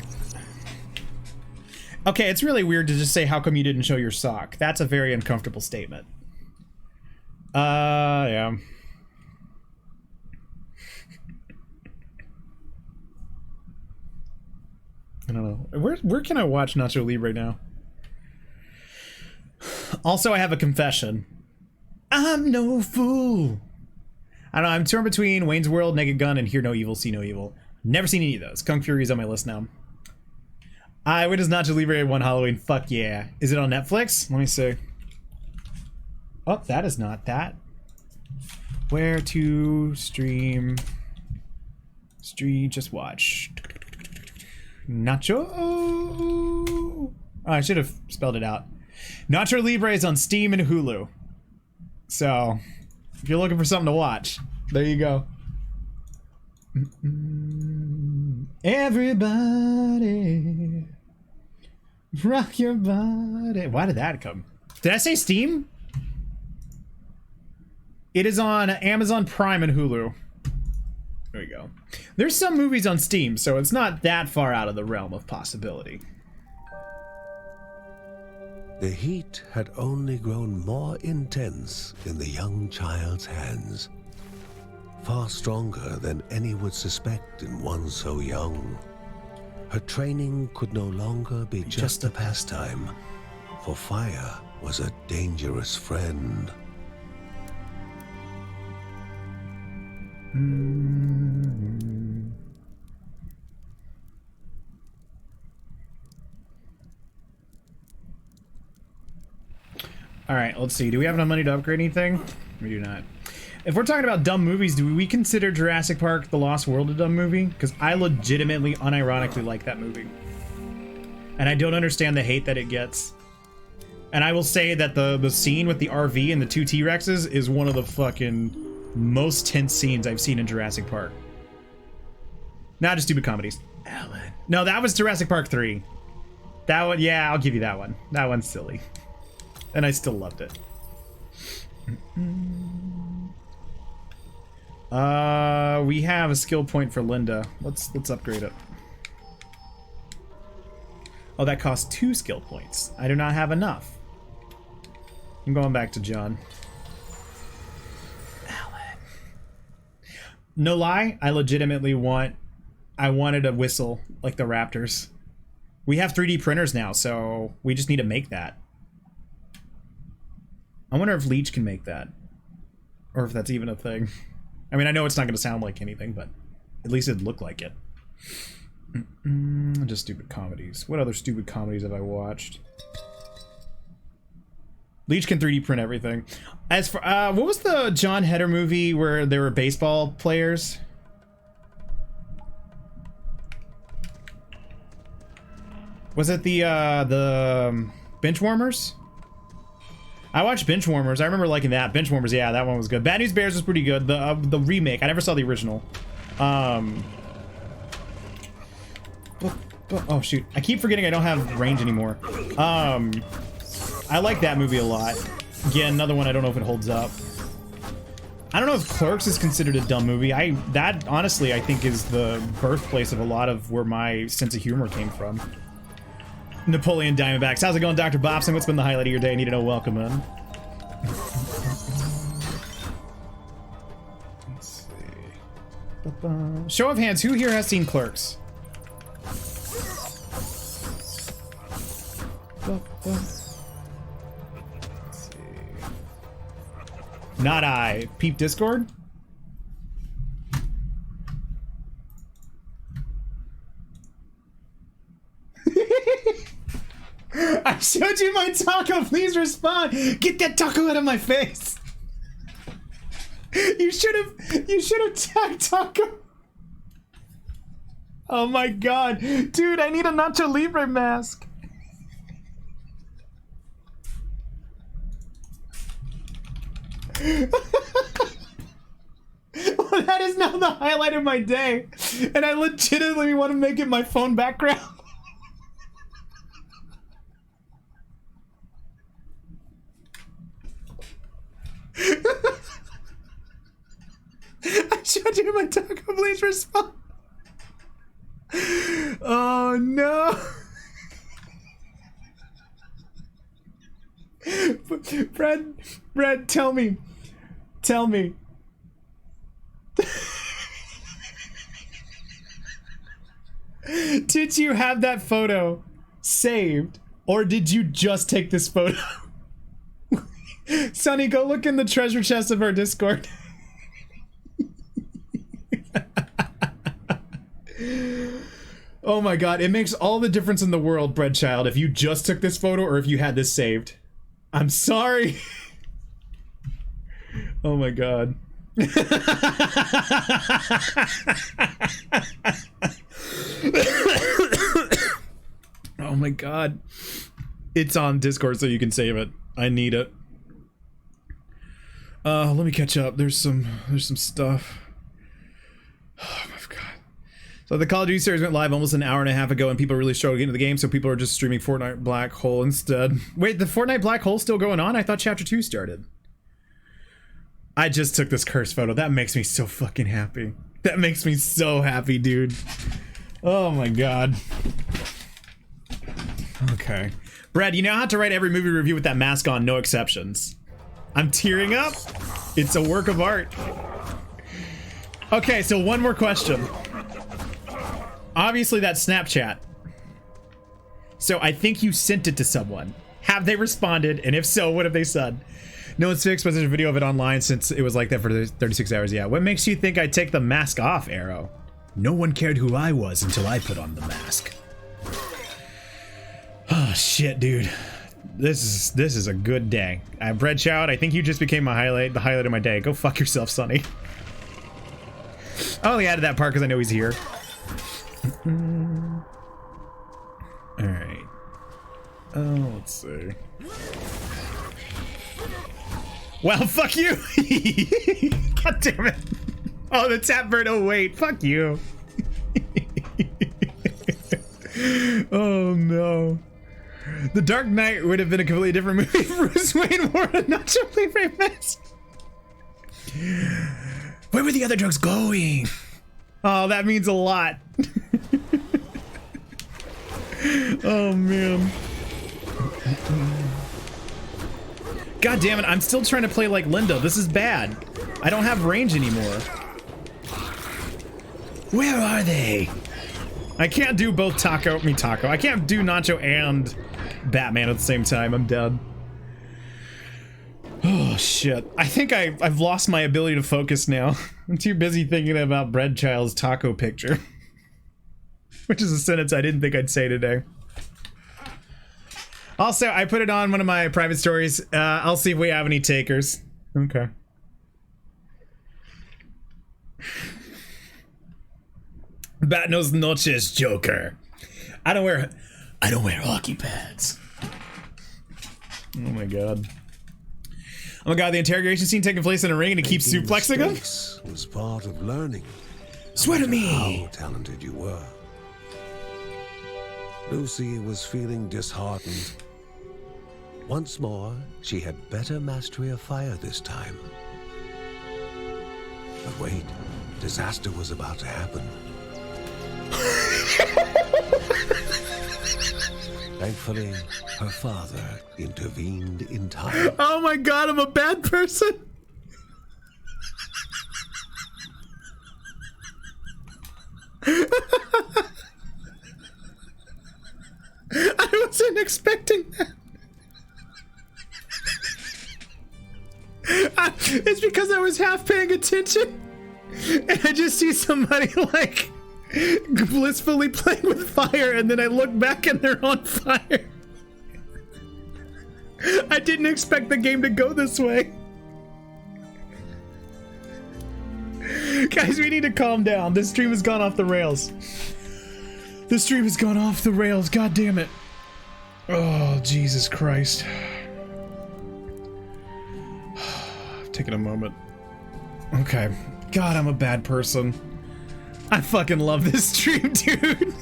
Okay, it's really weird to just say, how come you didn't show your sock? That's a very uncomfortable statement. Yeah. I don't know. Where can I watch Nacho Libre now? Also, I have a confession. I'm no fool. I don't know, I'm torn between Wayne's World, Naked Gun, and Hear No Evil, See No Evil. Never seen any of those. Kung Fury is on my list now. When does Nacho Libre one Halloween? Fuck yeah. Is it on Netflix? Let me see. Oh, that is not that. Where to stream? Just watch. Nacho. Oh, I should have spelled it out. Nacho Libre is on Steam and Hulu. So, if you're looking for something to watch, there you go. Everybody. Rock your body. Why did that come? Did I say Steam? It is on Amazon Prime and Hulu. There we go. There's some movies on Steam, so it's not that far out of the realm of possibility. The heat had only grown more intense in the young child's hands, far stronger than any would suspect in one so young. Her training could no longer be just a pastime, for fire was a dangerous friend. All right, let's see. Do we have enough money to upgrade anything? We do not. If we're talking about dumb movies, do we consider Jurassic Park: The Lost World a dumb movie? Because I legitimately, unironically like that movie. And I don't understand the hate that it gets. And I will say that the scene with the RV and the two T-Rexes is one of the fucking most tense scenes I've seen in Jurassic Park. Not just stupid comedies. Alan. No, that was Jurassic Park 3. That one, yeah, I'll give you that one. That one's silly. And I still loved it. We have a skill point for Linda. Let's upgrade it. Oh, that costs 2 skill points. I do not have enough. I'm going back to John. Alan. No lie, I legitimately wanted a whistle like the Raptors. We have 3D printers now, so we just need to make that. I wonder if Leech can make that. Or if that's even a thing. I mean, I know it's not going to sound like anything, but at least it'd look like it. Just stupid comedies. What other stupid comedies have I watched? Leech can 3D print everything. As for, what was the John Heder movie where there were baseball players? Was it the Benchwarmers? I watched Benchwarmers. I remember liking that. Benchwarmers, yeah, that one was good. Bad News Bears was pretty good. The remake, I never saw the original. Oh shoot, I keep forgetting I don't have range anymore. I like that movie a lot. Again, another one I don't know if it holds up. I don't know if Clerks is considered a dumb movie. That honestly I think is the birthplace of a lot of where my sense of humor came from. Napoleon Diamondbacks. How's it going, Dr. Bobson? What's been the highlight of your day? I need to know. Welcome in. Let's see. Show of hands, who here has seen Clerks? Let's see. Not I. Peep Discord? I showed you my taco, please respond! Get that taco out of my face! You should have tagged taco! Oh my god. Dude, I need a Nacho Libre mask! Well, that is now the highlight of my day, and I legitimately want to make it my phone background. I showed you my taco, please respond. Oh no. Brad, tell me. Did you have that photo saved, or did you just take this photo? Sonny, go look in the treasure chest of our Discord. Oh my god, it makes all the difference in the world, Breadchild, if you just took this photo or if you had this saved. I'm sorry. Oh my god. Oh my god. It's on Discord so you can save it. I need it. Let me catch up. There's some stuff. Oh my god. So the Call of Duty series went live almost an hour and a half ago, and people really struggled to get into the game, so people are just streaming Fortnite Black Hole instead. Wait, the Fortnite Black Hole still going on? I thought Chapter 2 started. I just took this curse photo. That makes me so fucking happy. That makes me so happy, dude. Oh my god. Okay. Brad, you know how to write every movie review with that mask on, no exceptions. I'm tearing up. It's a work of art. Okay, so one more question. Obviously that's Snapchat. So I think you sent it to someone. Have they responded? And if so, what have they said? No one's fixed, but there's a video of it online since it was like that for 36 hours. Yeah. What makes you think I'd take the mask off, Arrow? No one cared who I was until I put on the mask. Oh shit, dude. This is a good day. Bread Shout, I think you just became the highlight of my day. Go fuck yourself, Sonny. I only added that part because I know he's here. Alright. Oh, let's see. Well, fuck you! God damn it. Oh, the tap bird. Oh, wait. Fuck you. Oh, no. The Dark Knight would have been a completely different movie if Bruce Wayne wore a Nacho Libre mask. Where were the other drugs going? Oh, that means a lot. Oh, man. God damn it, I'm still trying to play like Linda. This is bad. I don't have range anymore. Where are they? I can't do both Taco. I can't do Nacho and Batman at the same time. I'm dead. Oh, shit. I think I've lost my ability to focus now. I'm too busy thinking about Bread Child's taco picture. Which is a sentence I didn't think I'd say today. Also, I put it on one of my private stories. I'll see if we have any takers. Okay. Buenos noches, Joker. I don't wear hockey pads. Oh my god. Oh my god, the interrogation scene taking place in a ring and he keeps suplexing him? Was part of learning. Swear to me. How talented you were. Lucy was feeling disheartened. Once more, she had better mastery of fire this time. But wait, disaster was about to happen. Thankfully, her father intervened in time. Oh my god, I'm a bad person. I wasn't expecting that. It's because I was half paying attention and I just see somebody like blissfully playing with fire and then I look back and they're on fire. I didn't expect the game to go this way. Guys, we need to calm down. This stream has gone off the rails. This stream has gone off the rails. God damn it. Oh, Jesus Christ. I've taken a moment. Okay. God, I'm a bad person. I fucking love this stream, dude.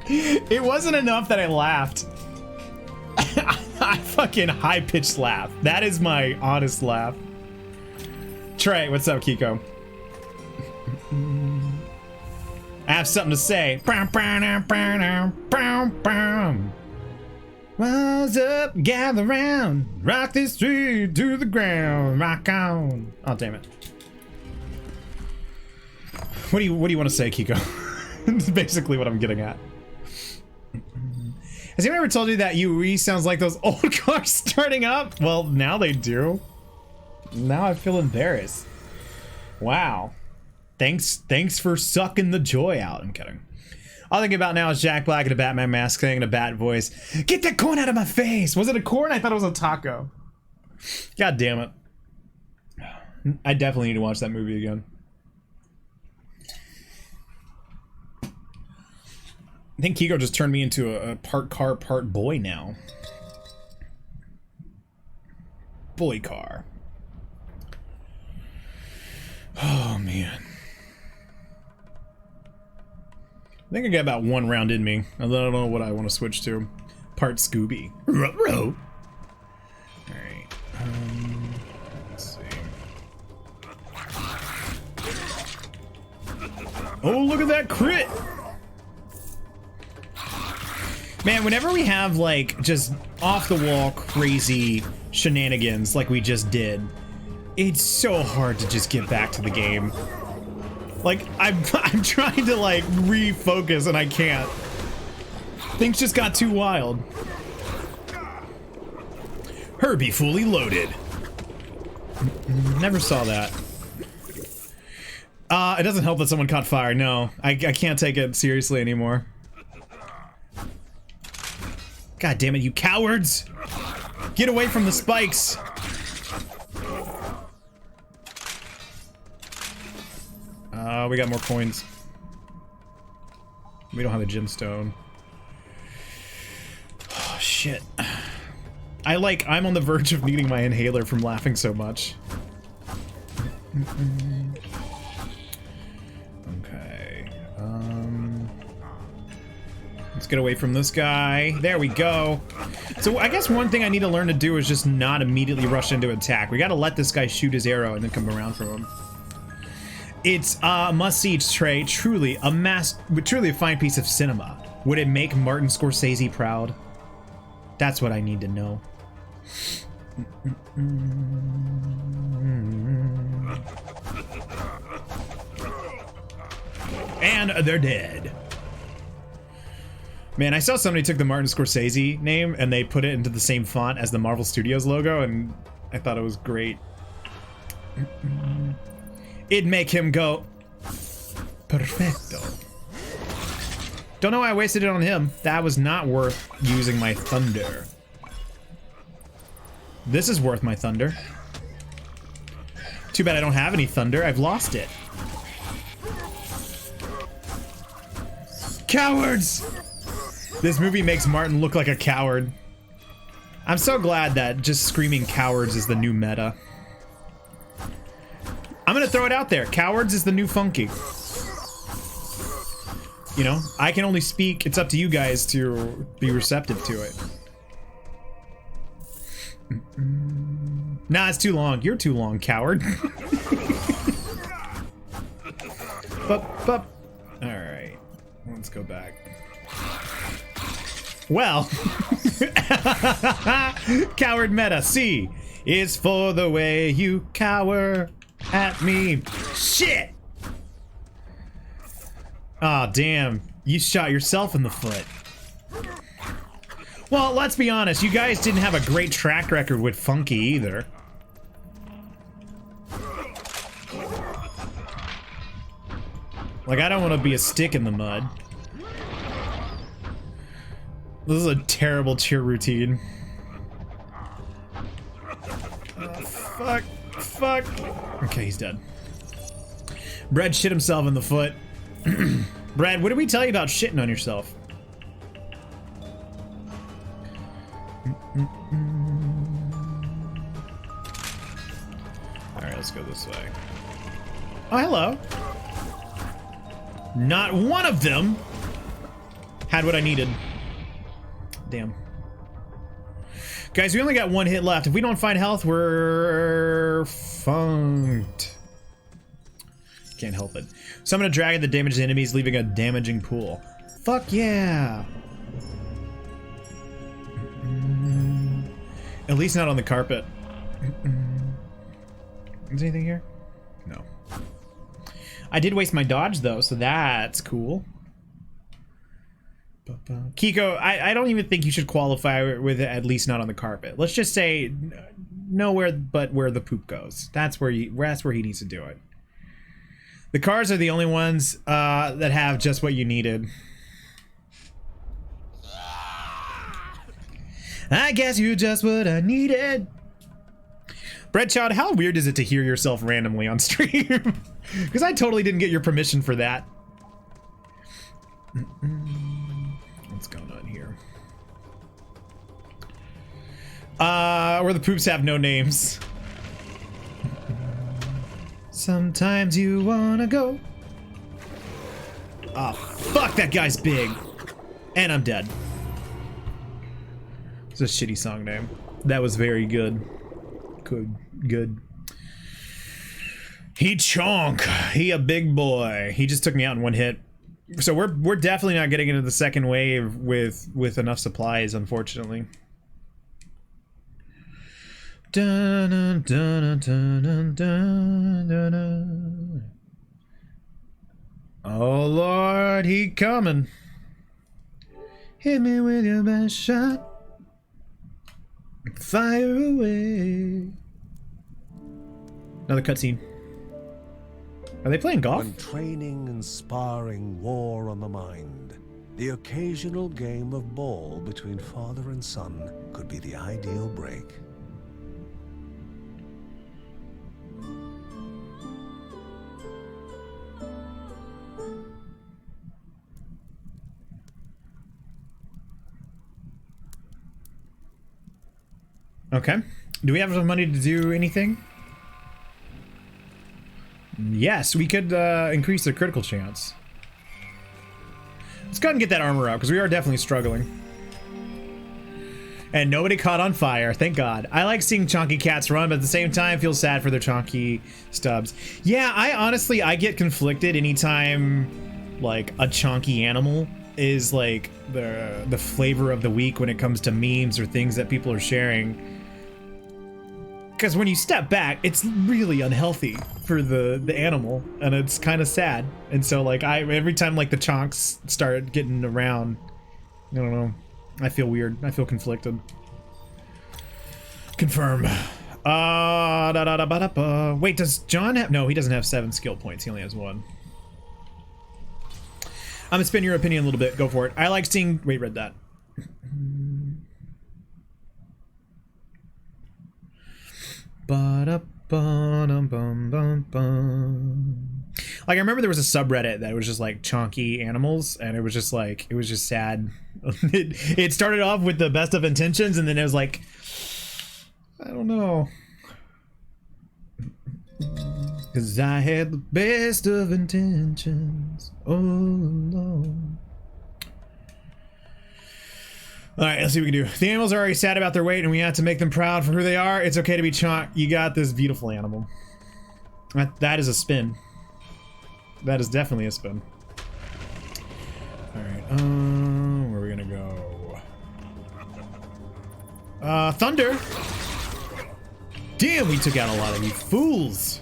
It wasn't enough that I laughed. I fucking high-pitched laugh. That is my honest laugh. Trey, what's up, Kiko? I have something to say. Rise up, gather round, rock this street to the ground, rock on. Oh, damn it. What do you want to say, Kiko? That's basically what I'm getting at. Has anyone ever told you that UE sounds like those old cars starting up? Well, now they do. Now I feel embarrassed. Wow. Thanks for sucking the joy out. I'm kidding. All I think about now is Jack Black in a Batman mask saying in a bat voice, "Get that corn out of my face!" Was it a corn? I thought it was a taco. God damn it. I definitely need to watch that movie again. I think Kiko just turned me into a part car, part boy now. Boy car. Oh, man. think I got about 1 round in me. I don't know what I want to switch to. Part Scooby. Ruh-roh. Alright. Let's see. Oh, look at that crit! Man, whenever we have, like, just off-the-wall crazy shenanigans like we just did, it's so hard to just get back to the game. Like, I'm trying to, like, refocus and I can't. Things just got too wild. Herbie fully loaded. Never saw that. It doesn't help that someone caught fire. No, I can't take it seriously anymore. God damn it, you cowards! Get away from the spikes! We got more coins. We don't have a gemstone. Oh, shit. I'm on the verge of needing my inhaler from laughing so much. Okay. Let's get away from this guy. There we go. So I guess one thing I need to learn to do is just not immediately rush into attack. We gotta let this guy shoot his arrow and then come around from him. It's a must-see tray, truly a fine piece of cinema. Would it make Martin Scorsese proud? That's what I need to know. And they're dead. Man, I saw somebody took the Martin Scorsese name and they put it into the same font as the Marvel Studios logo, and I thought it was great. It'd make him go perfecto. Don't know why I wasted it on him. That was not worth using my thunder. This is worth my thunder. Too bad I don't have any thunder. I've lost it. Cowards! This movie makes Martin look like a coward. I'm so glad that just screaming cowards is the new meta. I'm gonna throw it out there. Cowards is the new funky. You know, I can only speak. It's up to you guys to be receptive to it. Nah, it's too long. You're too long, coward. But. Alright. Let's go back. Well. Coward meta. C is for the way you cower at me. Shit! Aw, damn. You shot yourself in the foot. Well, let's be honest. You guys didn't have a great track record with Funky either. Like, I don't want to be a stick in the mud. This is a terrible cheer routine. Oh, fuck. Fuck. Okay, he's dead. Brad shit himself in the foot. Brad, what did we tell you about shitting on yourself? Alright, let's go this way. Oh, hello. Not one of them had what I needed. Damn. Guys, we only got 1 hit left. If we don't find health, we're funked. Can't help it. Summon a dragon that damages enemies, leaving a damaging pool. Fuck yeah! At least not on the carpet. Is anything here? No. I did waste my dodge though, so that's cool. Kiko, I don't even think you should qualify with it, at least not on the carpet. Let's just say nowhere but where the poop goes. That's where he needs to do it. The cars are the only ones that have just what you needed. I guess you're just what I needed. Breadchild, how weird is it to hear yourself randomly on stream? Because I totally didn't get your permission for that. What's going on here? Where the poops have no names. Sometimes you wanna go. Oh, fuck, that guy's big. And I'm dead. It's a shitty song name. That was very good. Good. He chonk. He a big boy. He just took me out in one hit. So we're definitely not getting into the second wave with enough supplies, unfortunately. Dun, dun, dun, dun, dun, dun, dun. Oh Lord, he coming. Hit me with your best shot. Fire away. Another cutscene. Are they playing golf? When training and sparring war on the mind, the occasional game of ball between father and son could be the ideal break. Okay. Do we have enough money to do anything? Yes, we could increase the critical chance. Let's go ahead and get that armor up, because we are definitely struggling. And nobody caught on fire, thank God. I like seeing chonky cats run, but at the same time, feel sad for their chonky stubs. Yeah, I get conflicted anytime, like, a chonky animal is, like, the flavor of the week when it comes to memes or things that people are sharing. Because when you step back, it's really unhealthy for the animal, and it's kind of sad. And so, like, every time, like, the chonks start getting around, I don't know, I feel weird. I feel conflicted. Confirm. Wait, does John have... No, he doesn't have 7 skill points. He only has 1. I'm gonna spin your opinion a little bit. Go for it. I like seeing... Wait, read that. Like, I remember there was a subreddit that was just like chonky animals, and it was just like, it was just sad. It started off with the best of intentions, and then it was like, I don't know. Cause I had the best of intentions all along. Alright, let's see what we can do. The animals are already sad about their weight, and we have to make them proud for who they are. It's okay to be chonk. You got this, beautiful animal. That is a spin. That is definitely a spin. Alright, where are we gonna go? Thunder! Damn, we took out a lot of you fools!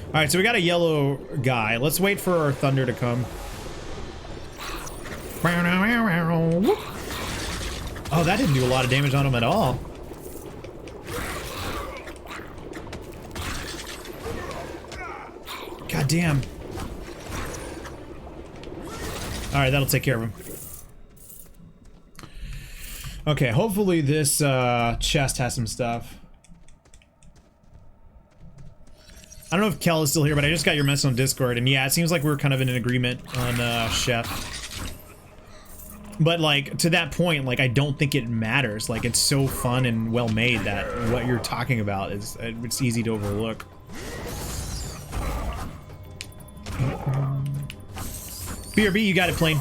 Alright, so we got a yellow guy. Let's wait for our thunder to come. Oh, that didn't do a lot of damage on him at all. God damn. Alright, that'll take care of him. Okay, hopefully this chest has some stuff. I don't know if Kel is still here, but I just got your message on Discord, and yeah, it seems like we're kind of in an agreement on Chef. But, like, to that point, like, I don't think it matters. Like, it's so fun and well made that what you're talking about is, it's easy to overlook. BRB, you got it, plane.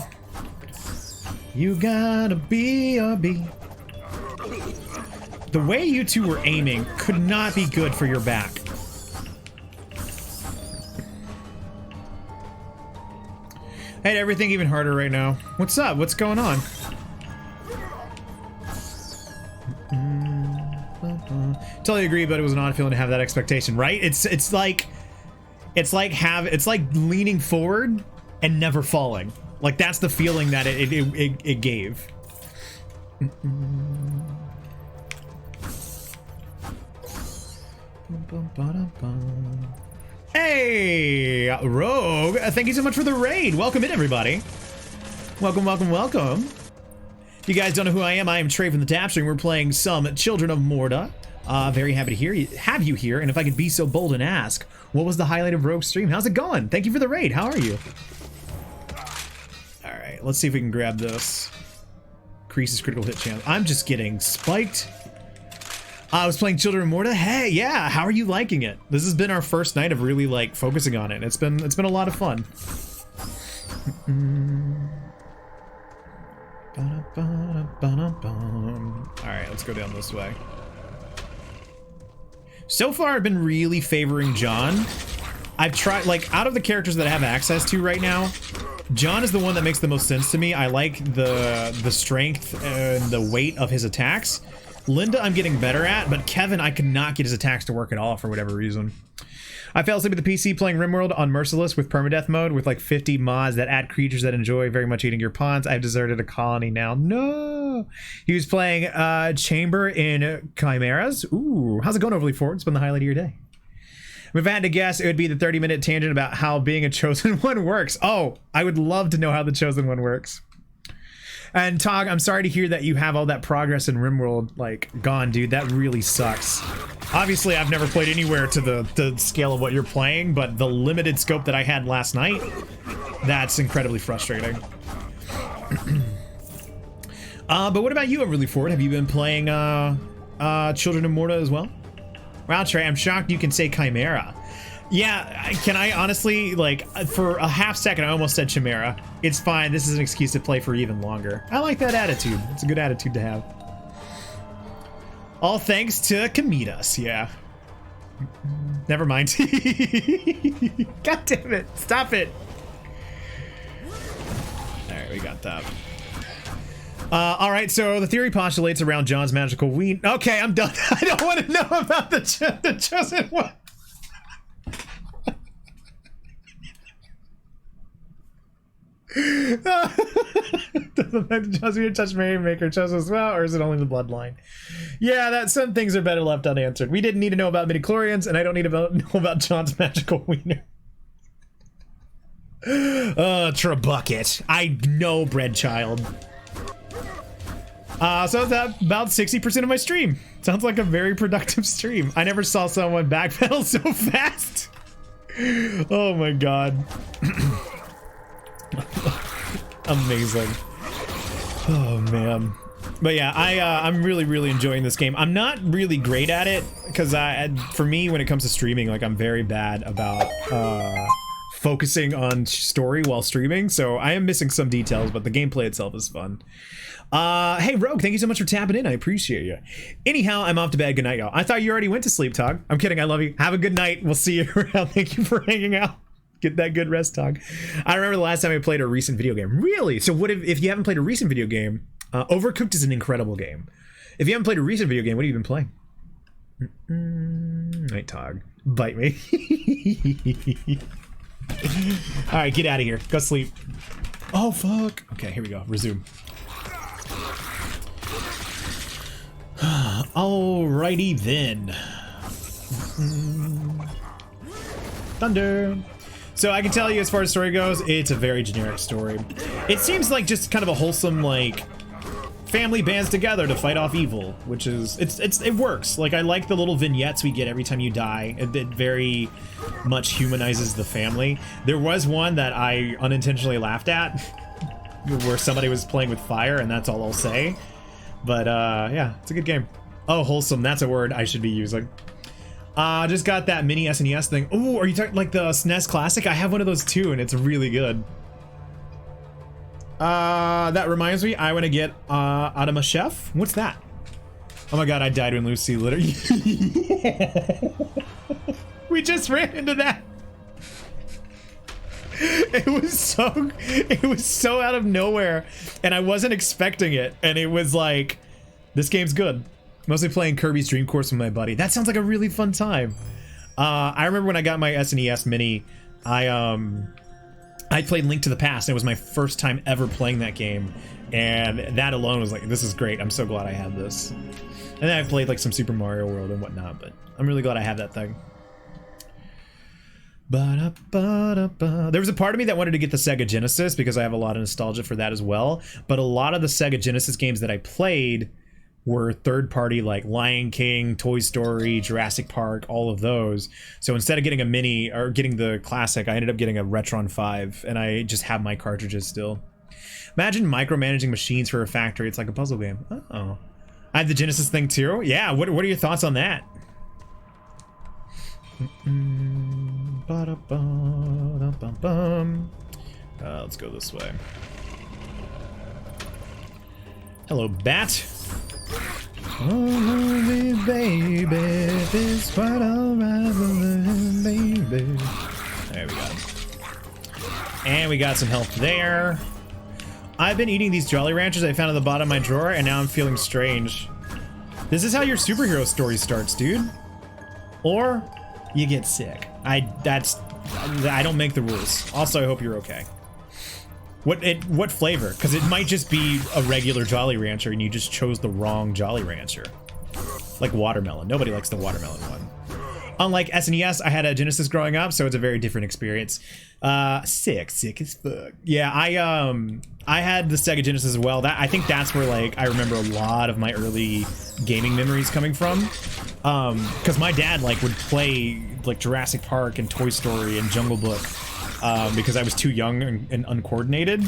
You gotta BRB. The way you two were aiming could not be good for your back. Hey, everything even harder right now. What's up? What's going on? Totally agree, but it was an odd feeling to have that expectation, right? It's like leaning forward and never falling. Like, that's the feeling that it gave. Hey, Rogue, thank you so much for the raid. Welcome in, everybody. Welcome, welcome, welcome. If you guys don't know who I am Trey from TheTapStream. We're playing some Children of Morta. Very happy to have you here. And if I could be so bold and ask, what was the highlight of Rogue's stream? How's it going? Thank you for the raid. How are you? All right, let's see if we can grab this. Increases critical hit chance. I'm just getting spiked. I was playing Children of Morta. Hey, yeah, how are you liking it? This has been our first night of really, like, focusing on it. It's been a lot of fun. Alright, let's go down this way. So far, I've been really favoring John. I've tried, like, out of the characters that I have access to right now, John is the one that makes the most sense to me. I like the strength and the weight of his attacks. Linda, I'm getting better at, but Kevin, I could not get his attacks to work at all for whatever reason. I fell asleep at the PC playing RimWorld on Merciless with permadeath mode with like 50 mods that add creatures that enjoy very much eating your pawns. I've deserted a colony now. No! He was playing Chamber in Chimeras. Ooh, how's it going, Overly Forward? It's been the highlight of your day. If I had to guess, it would be the 30-minute tangent about how being a Chosen One works. Oh, I would love to know how the Chosen One works. And Tog, I'm sorry to hear that you have all that progress in RimWorld, like, gone, dude. That really sucks. Obviously, I've never played anywhere to the scale of what you're playing, but the limited scope that I had last night, that's incredibly frustrating. But what about you, Overly Forward? Have you been playing Children of Morta as well? Wow, Trey, I'm shocked you can say Chimera. Yeah, can I honestly, like, for a half second, I almost said Chimera. It's fine. This is an excuse to play for even longer. I like that attitude. It's a good attitude to have. All thanks to Kamitas, yeah. Never mind. God damn it. Stop it. All right, we got that. All right, so the theory postulates around John's magical ween. Okay, I'm done. I don't want to know about the Chosen One. Does the fact that John's touch Mary make her chosen as well, or is it only the bloodline? Yeah, that some things are better left unanswered. We didn't need to know about midichlorians, and I don't need to know about John's magical wiener. Trebucket. I know, bread child. So that's about 60% of my stream. Sounds like a very productive stream. I never saw someone backpedal so fast. Oh my god. Amazing. Oh man. But yeah, I'm really enjoying this game. I'm not really great at it because for me, when it comes to streaming, like, I'm very bad about focusing on story while streaming, so I am missing some details, but the gameplay itself is fun. Hey Rogue, thank you so much for tapping in. I appreciate you. Anyhow, I'm off to bed. Good night, y'all. I thought you already went to sleep, Tog. I'm kidding. I love you. Have a good night. We'll see you around. Thank you for hanging out. Get that good rest, Tog. I remember the last time I played a recent video game. Really? So what if you haven't played a recent video game? Overcooked is an incredible game. If you haven't played a recent video game, what have you been playing? Night, Tog. Bite me. All right, get out of here. Go sleep. Oh fuck. Okay, here we go. Resume. Alrighty then. Thunder. So I can tell you, as far as story goes, it's a very generic story. It seems like just kind of a wholesome, like, family bands together to fight off evil, which is it works. Like, I like the little vignettes we get every time you die. It very much humanizes the family. There was one that I unintentionally laughed at, where somebody was playing with fire, and that's all I'll say. But yeah, it's a good game. Oh, wholesome, that's a word I should be using. Just got that mini SNES thing. Oh, are you talking like the SNES Classic? I have one of those too, and it's really good. That reminds me, I want to get Adama Chef. What's that? Oh my god, I died when Lucy literally. We just ran into that. It was so out of nowhere, and I wasn't expecting it, and it was like, this game's good. Mostly playing Kirby's Dream Course with my buddy. That sounds like a really fun time. I remember when I got my SNES Mini, I played Link to the Past, and it was my first time ever playing that game, and that alone was like, this is great. I'm so glad I had this. And then I've played like some Super Mario World and whatnot, but I'm really glad I have that thing. There was a part of me that wanted to get the Sega Genesis because I have a lot of nostalgia for that as well, but a lot of the Sega Genesis games that I played were third-party, like Lion King, Toy Story, Jurassic Park, all of those. So instead of getting a mini or getting the classic, I ended up getting a Retron 5, and I just have my cartridges still. Imagine micromanaging machines for a factory. It's like a puzzle game. Oh, I have the Genesis thing too. Yeah, what are your thoughts on that? Let's go this way. Hello, bat. Oh, baby, it's quite alright, baby. There we go. And we got some health there. I've been eating these Jolly Ranchers I found at the bottom of my drawer, and now I'm feeling strange. This is how your superhero story starts, dude. Or you get sick. I don't make the rules. Also, I hope you're okay. What flavor? Because it might just be a regular Jolly Rancher and you just chose the wrong Jolly Rancher. Like watermelon. Nobody likes the watermelon one. Unlike SNES, I had a Genesis growing up, so it's a very different experience. Sick as fuck. Yeah, I had the Sega Genesis as well. I think that's where like I remember a lot of my early gaming memories coming from. Because my dad like would play like Jurassic Park and Toy Story and Jungle Book. Because I was too young and uncoordinated.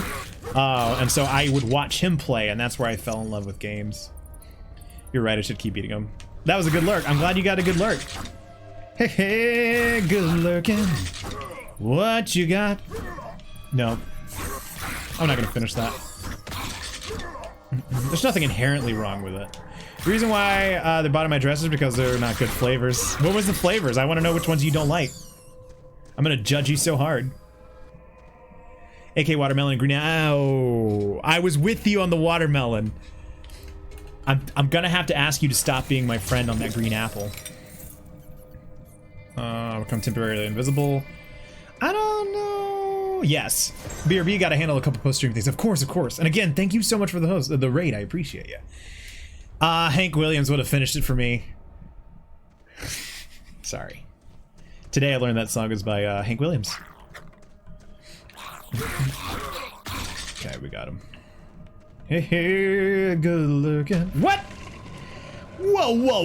And so I would watch him play, and that's where I fell in love with games. You're right, I should keep eating them. That was a good lurk. I'm glad you got a good lurk. Hey, good lurking. What you got? No. I'm not gonna finish that. There's nothing inherently wrong with it. The reason why they bought my dress is because they're not good flavors. What was the flavors? I want to know which ones you don't like. I'm gonna judge you so hard. AK watermelon and green. Ow! I was with you on the watermelon. I'm gonna have to ask you to stop being my friend on that green apple. Become temporarily invisible. I don't know. Yes. BRB got to handle a couple post-stream things. Of course. And again, thank you so much for the raid. I appreciate you. Hank Williams would have finished it for me. Sorry. Today I learned that song is by Hank Williams. Okay, we got him. Hey, good looking. What? Whoa.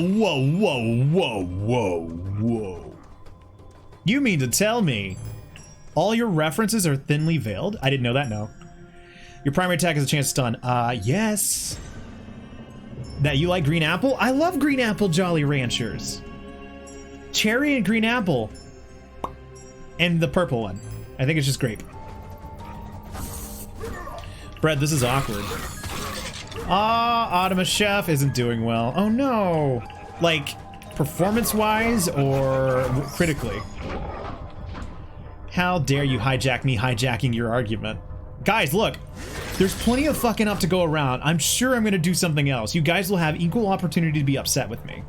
You mean to tell me all your references are thinly veiled? I didn't know that, no. Your primary attack is a chance to stun. Yes. That you like green apple? I love green apple Jolly Ranchers. Cherry and green apple. And the purple one. I think it's just grape. Bread, this is awkward. Automata Chef isn't doing well. Oh no. Like, performance-wise or critically? How dare you hijack me hijacking your argument? Guys, look. There's plenty of fucking up to go around. I'm sure I'm gonna do something else. You guys will have equal opportunity to be upset with me.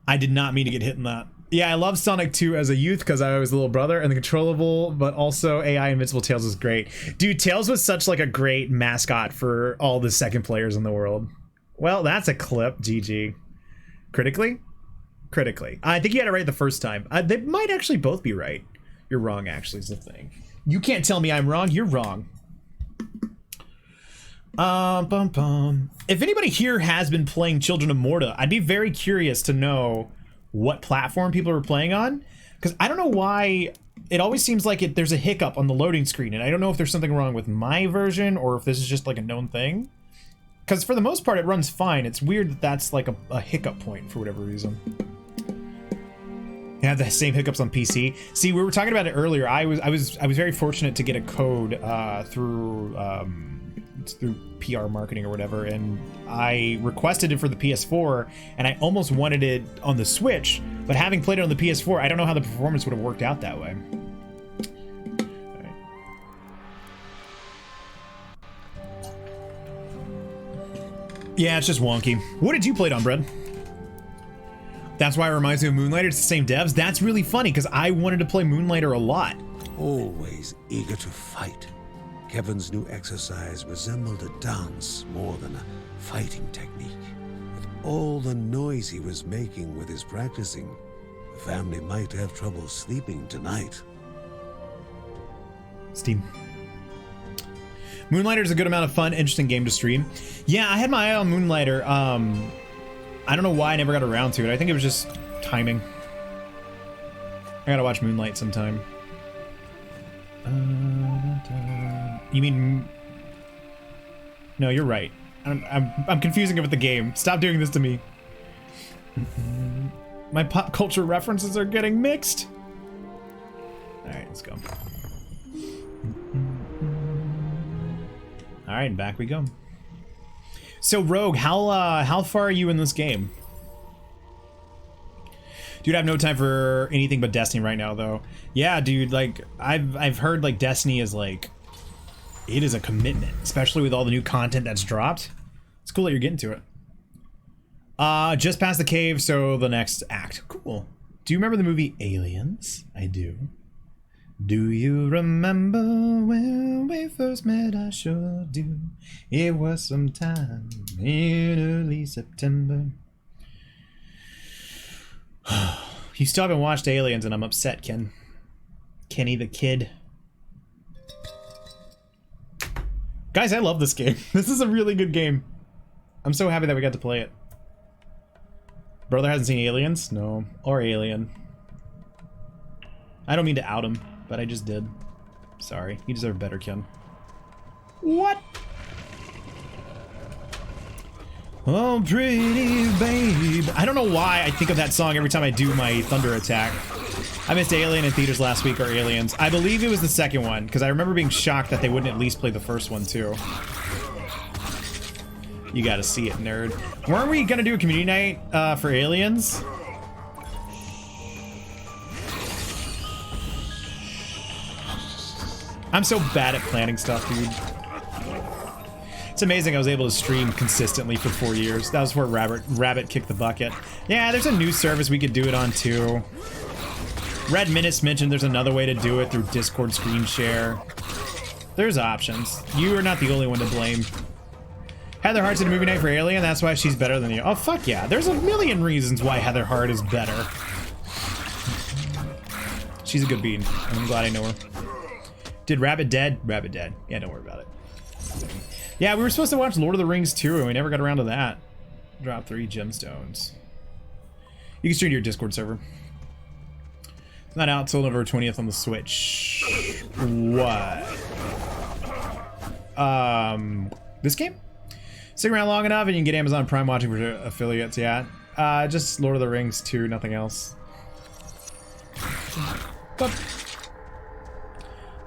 I did not mean to get hit in that. Yeah, I loved Sonic 2 as a youth because I was the little brother, and the controllable, but also AI Invincible Tails was great. Dude, Tails was such like a great mascot for all the second players in the world. Well, that's a clip, GG. Critically? Critically. I think you had it right the first time. They might actually both be right. You're wrong, actually, is the thing. You can't tell me I'm wrong, you're wrong. If anybody here has been playing Children of Morta, I'd be very curious to know what platform people are playing on, because I don't know why it always seems like there's a hiccup on the loading screen, and I don't know if there's something wrong with my version or if this is just like a known thing, because for the most part it runs fine. It's weird that that's like a hiccup point for whatever reason. You have the same hiccups on PC. See, we were talking about it earlier. I was very fortunate to get a code through PR marketing or whatever, and I requested it for the PS4, and I almost wanted it on the Switch, but having played it on the PS4, I don't know how the performance would have worked out that way. All right. Yeah, it's just wonky. What did you play it on, Brad? That's why it reminds me of Moonlighter. It's the same devs. That's really funny, because I wanted to play Moonlighter a lot. Always eager to fight, Kevin's new exercise resembled a dance more than a fighting technique. With all the noise he was making with his practicing, the family might have trouble sleeping tonight. Steam. Moonlighter is a good amount of fun, interesting game to stream. Yeah, I had my eye on Moonlighter. I don't know why I never got around to it. I think it was just timing. I gotta watch Moonlight sometime. You mean... No, you're right. I'm confusing it with the game. Stop doing this to me. My pop culture references are getting mixed. All right, let's go. All right, back we go. So Rogue, how far are you in this game? Dude, I have no time for anything but Destiny right now, though. Yeah, dude, like I've heard like Destiny is like, it is a commitment, especially with all the new content that's dropped. It's cool that you're getting to it. Just past the cave, so the next act. Cool. Do you remember the movie Aliens? I do. Do you remember when we first met? I sure do. It was sometime in early September. You still haven't watched Aliens, and I'm upset, Ken. Kenny the Kid. Guys, I love this game. This is a really good game. I'm so happy that we got to play it. Brother hasn't seen Aliens? No. Or Alien. I don't mean to out him, but I just did. Sorry. You deserve better, Ken. What? Oh, pretty babe. I don't know why I think of that song every time I do my thunder attack. I missed Alien in theaters last week, or Aliens. I believe it was the second one, because I remember being shocked that they wouldn't at least play the first one, too. You gotta see it, nerd. Weren't we gonna do a community night for Aliens? I'm so bad at planning stuff, dude. It's amazing I was able to stream consistently for 4 years. That was where Rabbit kicked the bucket. Yeah, there's a new service we could do it on, too. Red Menace mentioned there's another way to do it through Discord screen share. There's options. You are not the only one to blame. Heather Hart's in a movie night for Alien, that's why she's better than you. Oh, fuck yeah. There's a million reasons why Heather Hart is better. She's a good bean, and I'm glad I know her. Did Rabbit dead? Rabbit dead. Yeah, don't worry about it. Yeah, we were supposed to watch Lord of the Rings too, and we never got around to that. Drop 3 gemstones. You can stream to your Discord server. It's not out till November 20th on the Switch. What? This game? Stick around long enough and you can get Amazon Prime watching for affiliates, yeah. Just Lord of the Rings 2, nothing else. But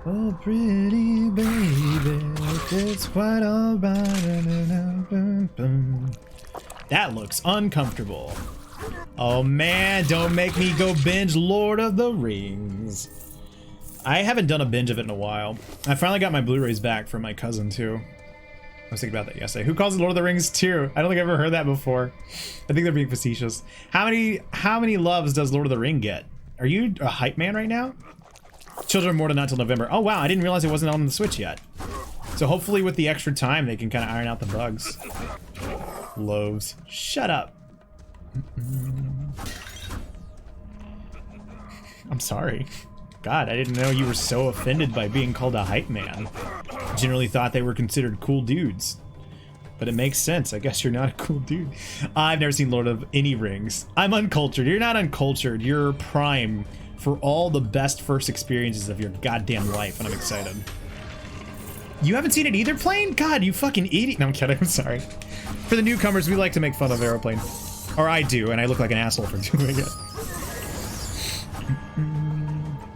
oh, pretty baby, it's quite alright. That looks uncomfortable. Oh man, don't make me go binge Lord of the Rings. I haven't done a binge of it in a while. I finally got my Blu-rays back from my cousin too. I was thinking about that yesterday. Who calls it Lord of the Rings 2? I don't think I've ever heard that before. I think they're being facetious. How many loves does Lord of the Ring get? Are you a hype man right now? Children of Morta not till November. Oh wow, I didn't realize it wasn't on the Switch yet. So hopefully with the extra time they can kind of iron out the bugs. Loaves. Shut up. I'm sorry. God, I didn't know you were so offended by being called a hype man. Generally thought they were considered cool dudes. But it makes sense. I guess you're not a cool dude. I've never seen Lord of any Rings. I'm uncultured. You're not uncultured. You're prime for all the best first experiences of your goddamn life, and I'm excited. You haven't seen it either, Plane? God, you fucking idiot. No, I'm kidding. I'm sorry. For the newcomers, we like to make fun of Aeroplane. Or I do, and I look like an asshole for doing it.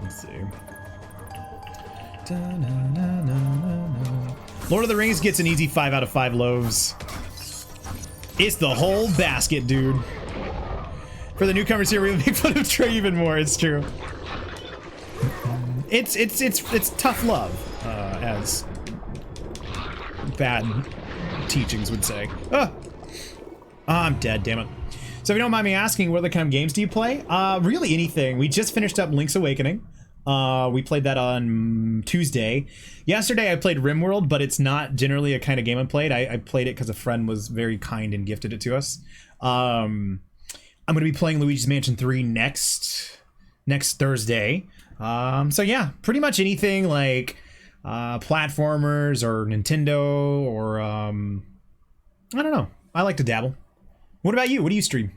Let's see. Lord of the Rings gets an easy 5 out of 5 loaves. It's the whole basket, dude. For the newcomers here, we make fun of Trey even more. It's true. It's tough love, as bad teachings would say. Ah, I'm dead. Damn it. So if you don't mind me asking, what other kind of games do you play? Really anything. We just finished up Link's Awakening. We played that on Tuesday. Yesterday I played RimWorld, but it's not generally a kind of game I played. I played it because a friend was very kind and gifted it to us. I'm going to be playing Luigi's Mansion 3 next Thursday. So yeah, pretty much anything like platformers or Nintendo or I don't know. I like to dabble. What about you? What do you stream?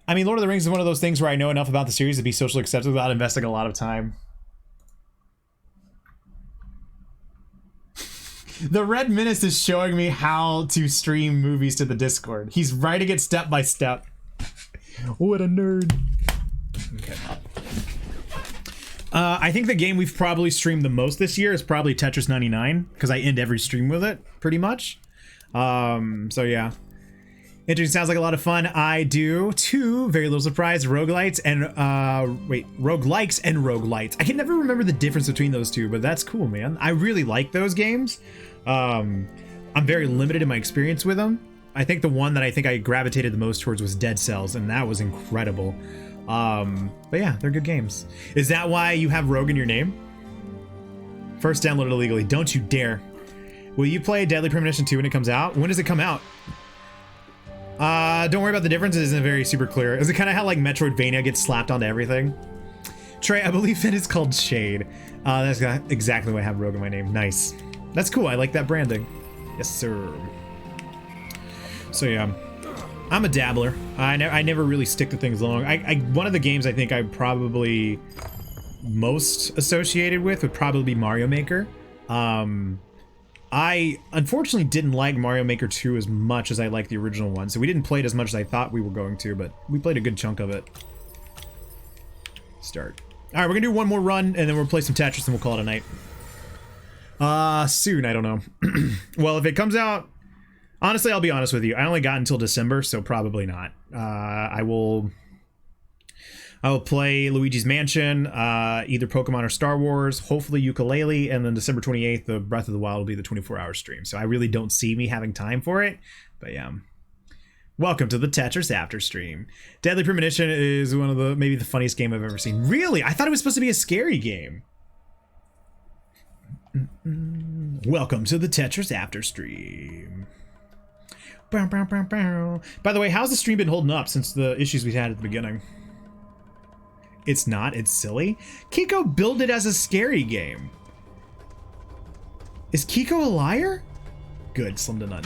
I mean, Lord of the Rings is one of those things where I know enough about the series to be socially accepted without investing a lot of time. The Red Menace is showing me how to stream movies to the Discord. He's writing it step by step. What a nerd. Okay. I think the game we've probably streamed the most this year is probably Tetris 99, because I end every stream with it, pretty much. So yeah. Interesting, sounds like a lot of fun. I do too. Very little surprise. Roguelites and roguelikes and roguelites. I can never remember the difference between those two, but that's cool, man. I really like those games. I'm very limited in my experience with them. I think the one that I think I gravitated the most towards was Dead Cells, and that was incredible. But yeah, they're good games. Is that why you have Rogue in your name? First downloaded illegally. Don't you dare. Will you play Deadly Premonition 2 when it comes out? When does it come out? Don't worry about the difference. It isn't very super clear. Is it kind of how like Metroidvania gets slapped onto everything? Trey, I believe it is called Shade. That's exactly why I have Rogue in my name. Nice. That's cool. I like that branding. Yes, sir. So yeah, I'm a dabbler. I never really stick to things long. One of the games I think I'm probably most associated with would probably be Mario Maker. I unfortunately didn't like Mario Maker 2 as much as I liked the original one, so we didn't play it as much as I thought we were going to, but we played a good chunk of it. Start. Alright, we're gonna do one more run, and then we'll play some Tetris, and we'll call it a night. Soon, I don't know. Well, if it comes out... Honestly, I'll be honest with you. I only got until December, so probably not. I will play Luigi's Mansion, either Pokemon or Star Wars, hopefully Yooka-Laylee, and then December 28th, the Breath of the Wild will be the 24-hour stream. So I really don't see me having time for it, but yeah. Welcome to the Tetris After Stream. Deadly Premonition is one of the, maybe the funniest game I've ever seen. Really? I thought it was supposed to be a scary game. Welcome to the Tetris After Stream. By the way, how's the stream been holding up since the issues we had at the beginning? It's not, it's silly. Kiko billed it as a scary game. Is Kiko a liar? Good, slim to none.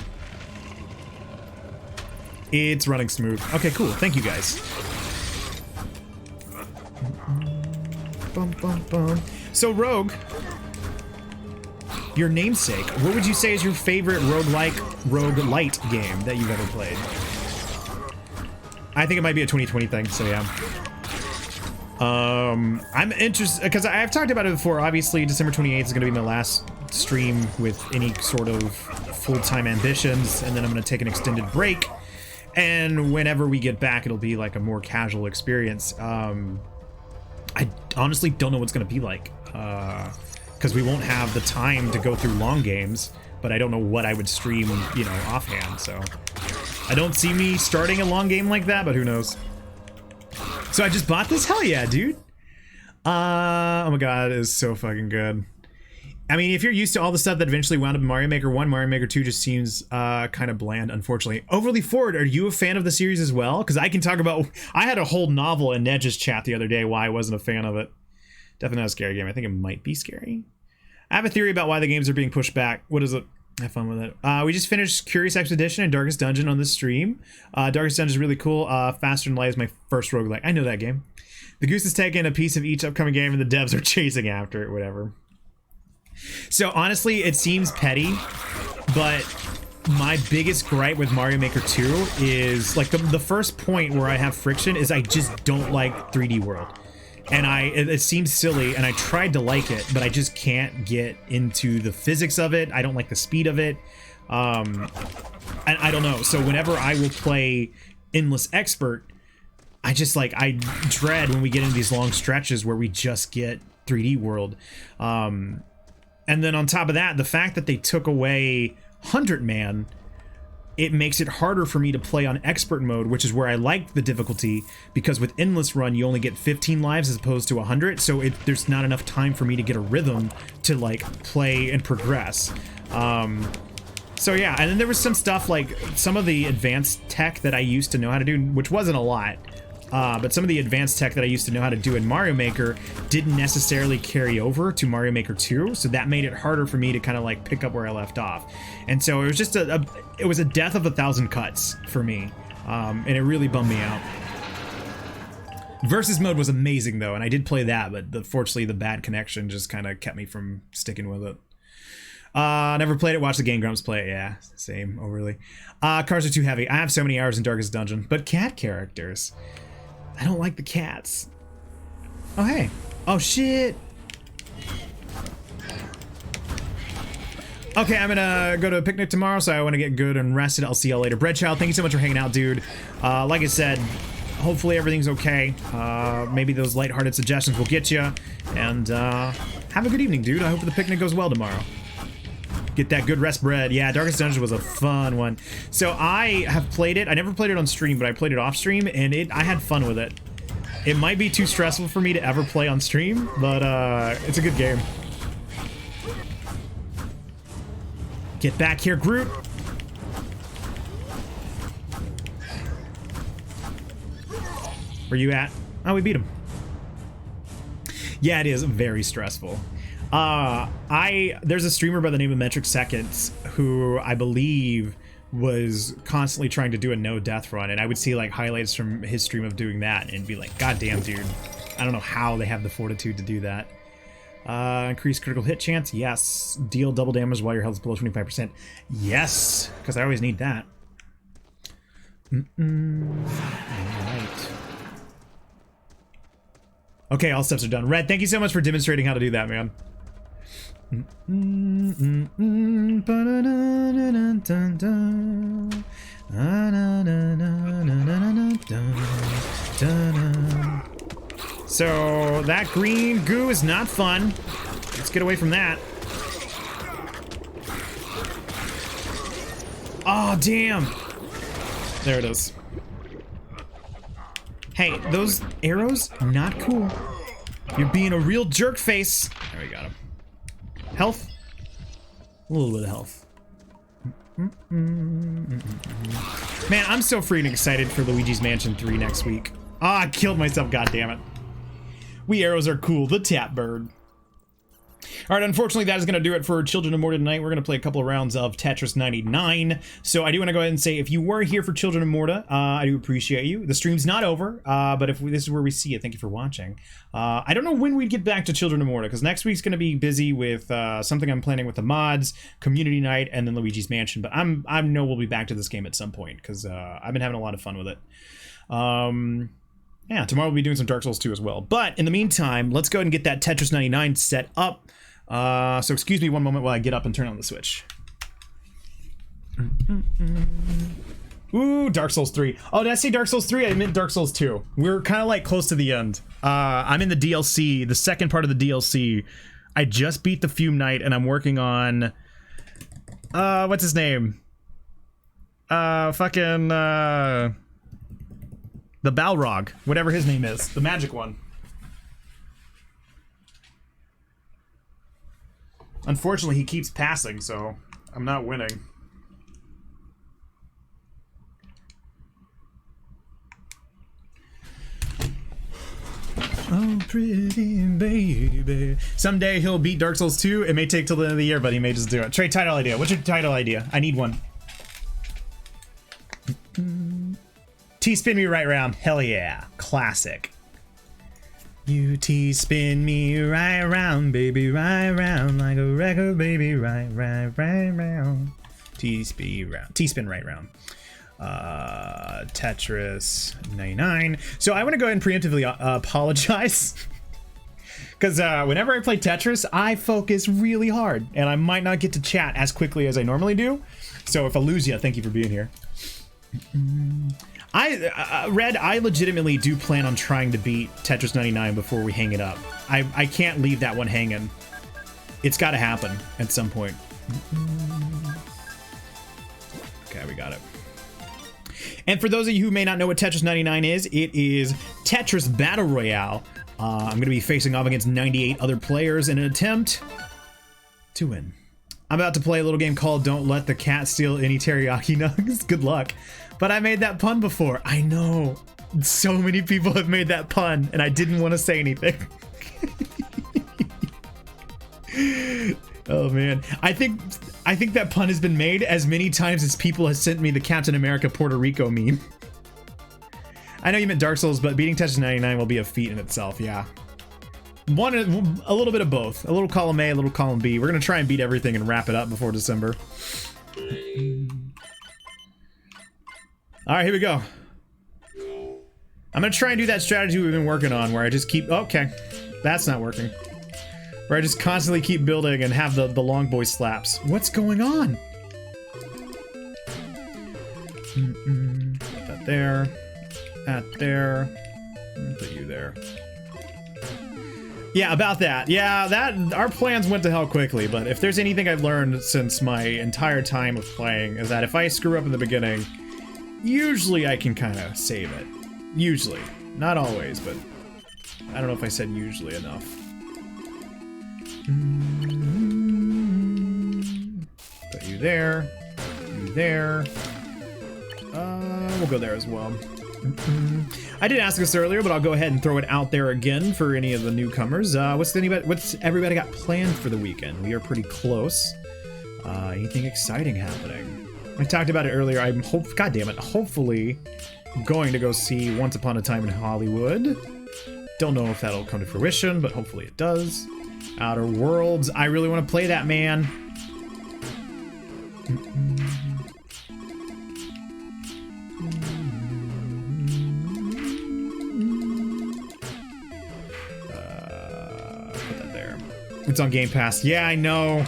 It's running smooth. Okay, cool, thank you guys. Bum, bum, bum. So Rogue, your namesake, what would you say is your favorite roguelite game that you've ever played? I think it might be a 2020 thing, so yeah. I'm interested because I've talked about it before. Obviously, December 28th is going to be my last stream with any sort of full-time ambitions, and then I'm going to take an extended break. And whenever we get back, it'll be like a more casual experience. I honestly don't know what's going to be like, because we won't have the time to go through long games. But I don't know what I would stream, you know, offhand. So I don't see me starting a long game like that, but who knows. So I just bought this? Hell yeah, dude. Oh my god, it is so fucking good. I mean, if you're used to all the stuff that eventually wound up in Mario Maker 1, Mario Maker 2 just seems kind of bland, unfortunately. Overly Forward, are you a fan of the series as well? Because I can talk about... I had a whole novel in Nedge's chat the other day why I wasn't a fan of it. Definitely not a scary game. I think it might be scary. I have a theory about why the games are being pushed back. What is it? Have fun with it. We just finished Curious Expedition and Darkest Dungeon on this stream. Darkest Dungeon is really cool. Faster Than Light is my first roguelike. I know that game. The Goose has taken a piece of each upcoming game and the devs are chasing after it, whatever. So honestly, it seems petty, but my biggest gripe with Mario Maker 2 is, like, the first point where I have friction is I just don't like 3D World. And it seems silly, and I tried to like it, but I just can't get into the physics of it. I don't like the speed of it. And I don't know. So whenever I will play Endless Expert, I just, like, I dread when we get into these long stretches where we just get 3D World. And then on top of that, the fact that they took away 100 Man, it makes it harder for me to play on expert mode, which is where I like the difficulty, because with Endless Run, you only get 15 lives as opposed to 100, so there's not enough time for me to get a rhythm to, like, play and progress. So yeah, and then there was some stuff, like, some of the advanced tech that I used to know how to do, which wasn't a lot, but some of the advanced tech that I used to know how to do in Mario Maker didn't necessarily carry over to Mario Maker 2, so that made it harder for me to kind of, like, pick up where I left off. And so it was just it was a death of 1,000 cuts for me, and it really bummed me out. Versus mode was amazing though, and I did play that, but fortunately the bad connection just kind of kept me from sticking with it. Never played it. Watch the Game Grumps play it. Yeah, same. Overly. Cars are too heavy. I have so many hours in Darkest Dungeon, but cat characters. I don't like the cats. Oh hey. Oh shit. Okay, I'm gonna go to a picnic tomorrow, so I want to get good and rested. I'll see y'all later. Breadchild, thank you so much for hanging out, dude. Like I said, hopefully everything's okay. Maybe those lighthearted suggestions will get you. And have a good evening, dude. I hope the picnic goes well tomorrow. Get that good rest bread. Yeah, Darkest Dungeon was a fun one. So I have played it. I never played it on stream, but I played it off stream, and I had fun with it. It might be too stressful for me to ever play on stream, but it's a good game. Get back here, Groot. Where you at? Oh, we beat him. Yeah, it is very stressful. There's a streamer by the name of Metric Seconds who I believe was constantly trying to do a no death run, and I would see like highlights from his stream of doing that and be like, God damn, dude. I don't know how they have the fortitude to do that. Increase critical hit chance, yes. Deal double damage while your health is below 25%. Yes, because I always need that. Alright. Okay, all steps are done. Red, thank you so much for demonstrating how to do that, man. So that green goo is not fun. Let's get away from that. Oh, damn. There it is. Hey, those arrows, not cool. You're being a real jerk face. There we got him. Health? A little bit of health. Man, I'm so freaking excited for Luigi's Mansion 3 next week. Ah, I killed myself, goddammit. We arrows are cool, the tap bird. Alright, unfortunately that is going to do it for Children of Morta tonight. We're going to play a couple of rounds of Tetris 99. So I do want to go ahead and say, if you were here for Children of Morta, I do appreciate you. The stream's not over, but if this is where we see it, thank you for watching. I don't know when we'd get back to Children of Morta, because next week's going to be busy with something I'm planning with the mods, community night, and then Luigi's Mansion. But I know we'll be back to this game at some point, because I've been having a lot of fun with it. Yeah, tomorrow we'll be doing some Dark Souls 2 as well. But in the meantime, let's go ahead and get that Tetris 99 set up. So excuse me one moment while I get up and turn on the Switch. Ooh, Dark Souls 3. Oh, did I say Dark Souls 3? I meant Dark Souls 2. We're kind of like close to the end. I'm in the DLC, the second part of the DLC. I just beat the Fume Knight and I'm working on... what's his name? The Balrog, whatever his name is, the magic one. Unfortunately, he keeps passing, so I'm not winning. Oh, pretty baby. Someday he'll beat Dark Souls 2. It may take till the end of the year, but he may just do it. Trey, title idea. What's your title idea? I need one. T-spin me right round. Hell yeah. Classic. You T-spin me right round, baby, right round, like a record, baby, right round. T-spin right round. Tetris 99. So I want to go ahead and preemptively apologize. Because whenever I play Tetris, I focus really hard, and I might not get to chat as quickly as I normally do. So if I lose you, thank you for being here. Red, I legitimately do plan on trying to beat Tetris 99 before we hang it up. I can't leave that one hanging. It's got to happen at some point. Okay, we got it. And for those of you who may not know what Tetris 99 is, it is Tetris Battle Royale. I'm going to be facing off against 98 other players in an attempt to win. I'm about to play a little game called Don't Let the Cat Steal Any Teriyaki Nugs. Good luck. But I made that pun before. I know. So many people have made that pun, and I didn't want to say anything. Oh, man. I think that pun has been made as many times as people have sent me the Captain America Puerto Rico meme. I know you meant Dark Souls, but beating Tetris 99 will be a feat in itself, yeah. A little bit of both. A little column A, a little column B. We're gonna try and beat everything and wrap it up before December. All right, here we go. I'm gonna try and do that strategy we've been working on, where I just keep. Okay, that's not working. Where I just constantly keep building and have the long boy slaps. What's going on? Put that there. That there. Put you there. Yeah, about that. Yeah, our plans went to hell quickly, but if there's anything I've learned since my entire time of playing is that if I screw up in the beginning, usually I can kind of save it. Usually. Not always, but I don't know if I said usually enough. Put you there. You there. We'll go there as well. I did ask this earlier, but I'll go ahead and throw it out there again for any of the newcomers. What's everybody got planned for the weekend? We are pretty close. Anything exciting happening? I talked about it earlier. God damn it, hopefully going to go see Once Upon a Time in Hollywood. Don't know if that'll come to fruition, but hopefully it does. Outer Worlds. I really want to play that, man. Put that there. It's on Game Pass. Yeah, I know.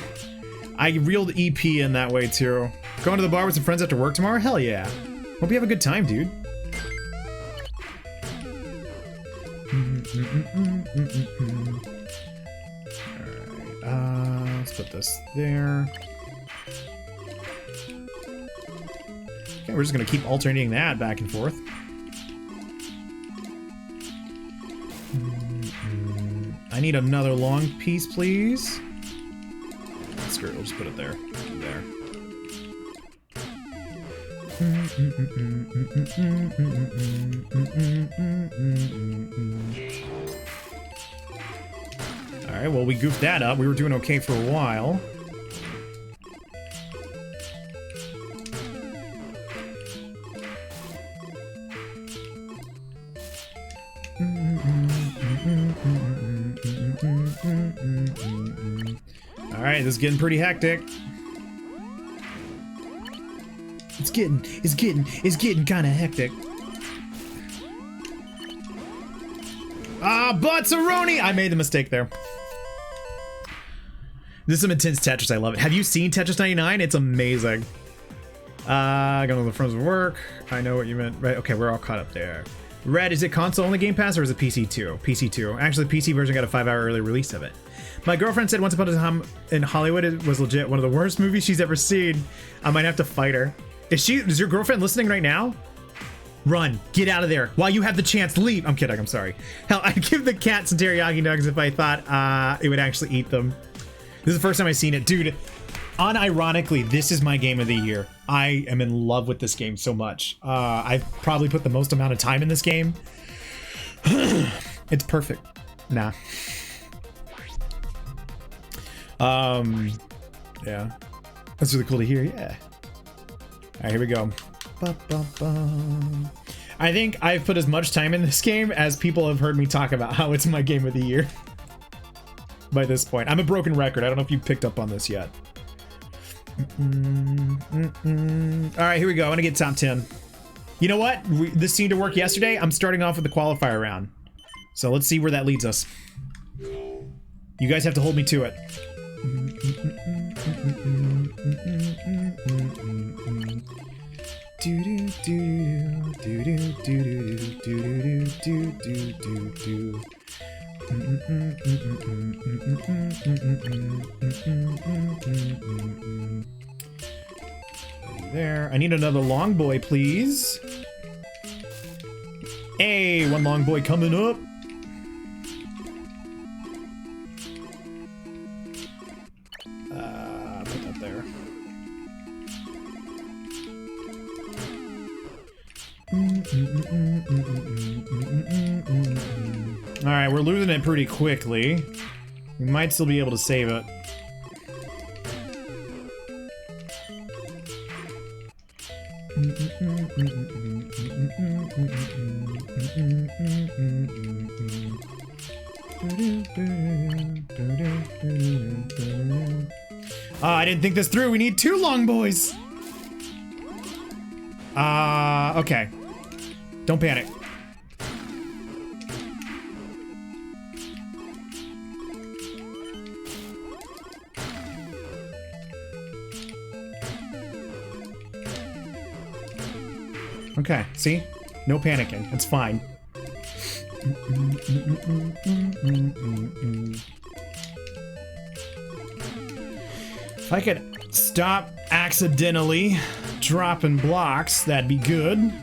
I reeled EP in that way too. Going to the bar with some friends after work tomorrow? Hell yeah. Hope you have a good time, dude. Alright, let's put this there. Okay, we're just gonna keep alternating that back and forth. I need another long piece, please. Screw it, we'll just put it there. There. Alright, well, we goofed that up. We were doing okay for a while. Alright, this is getting pretty hectic. It's getting kind of hectic. Ah, Buttsaroni! I made the mistake there. This is some intense Tetris. I love it. Have you seen Tetris 99? It's amazing. Going to the friends of work. I know what you meant. Right? Okay, we're all caught up there. Red, is it console only Game Pass or is it PC 2? PC 2. Actually, the PC version got a 5-hour early release of it. My girlfriend said Once Upon a Time in Hollywood it was legit one of the worst movies she's ever seen. I might have to fight her. Is your girlfriend listening right now? Run. Get out of there. While you have the chance, leave. I'm kidding. I'm sorry. Hell, I'd give the cat some teriyaki nuggets if I thought it would actually eat them. This is the first time I've seen it. Dude, unironically, this is my game of the year. I am in love with this game so much. I've probably put the most amount of time in this game. It's perfect. Nah. Yeah. That's really cool to hear. Yeah. All right, here we go. I think I've put as much time in this game as people have heard me talk about how it's my game of the year. By this point, I'm a broken record. I don't know if you picked up on this yet. All right, here we go. I want to get top 10. You know what? This seemed to work yesterday. I'm starting off with the qualifier round. So let's see where that leads us. You guys have to hold me to it. There. I need another long boy, please. Hey, one long boy coming up. Put that there. Alright, we're losing it pretty quickly. We might still be able to save it. I didn't think this through. We need 2 long boys. Okay. Don't panic. Okay, see? No panicking. It's fine. If I could stop accidentally dropping blocks, that'd be good.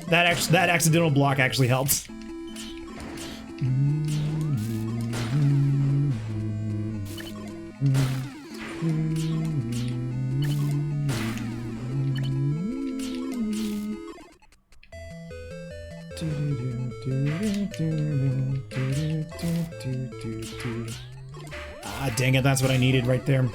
That accidental block actually helps. Ah, dang it, that's what I needed right there.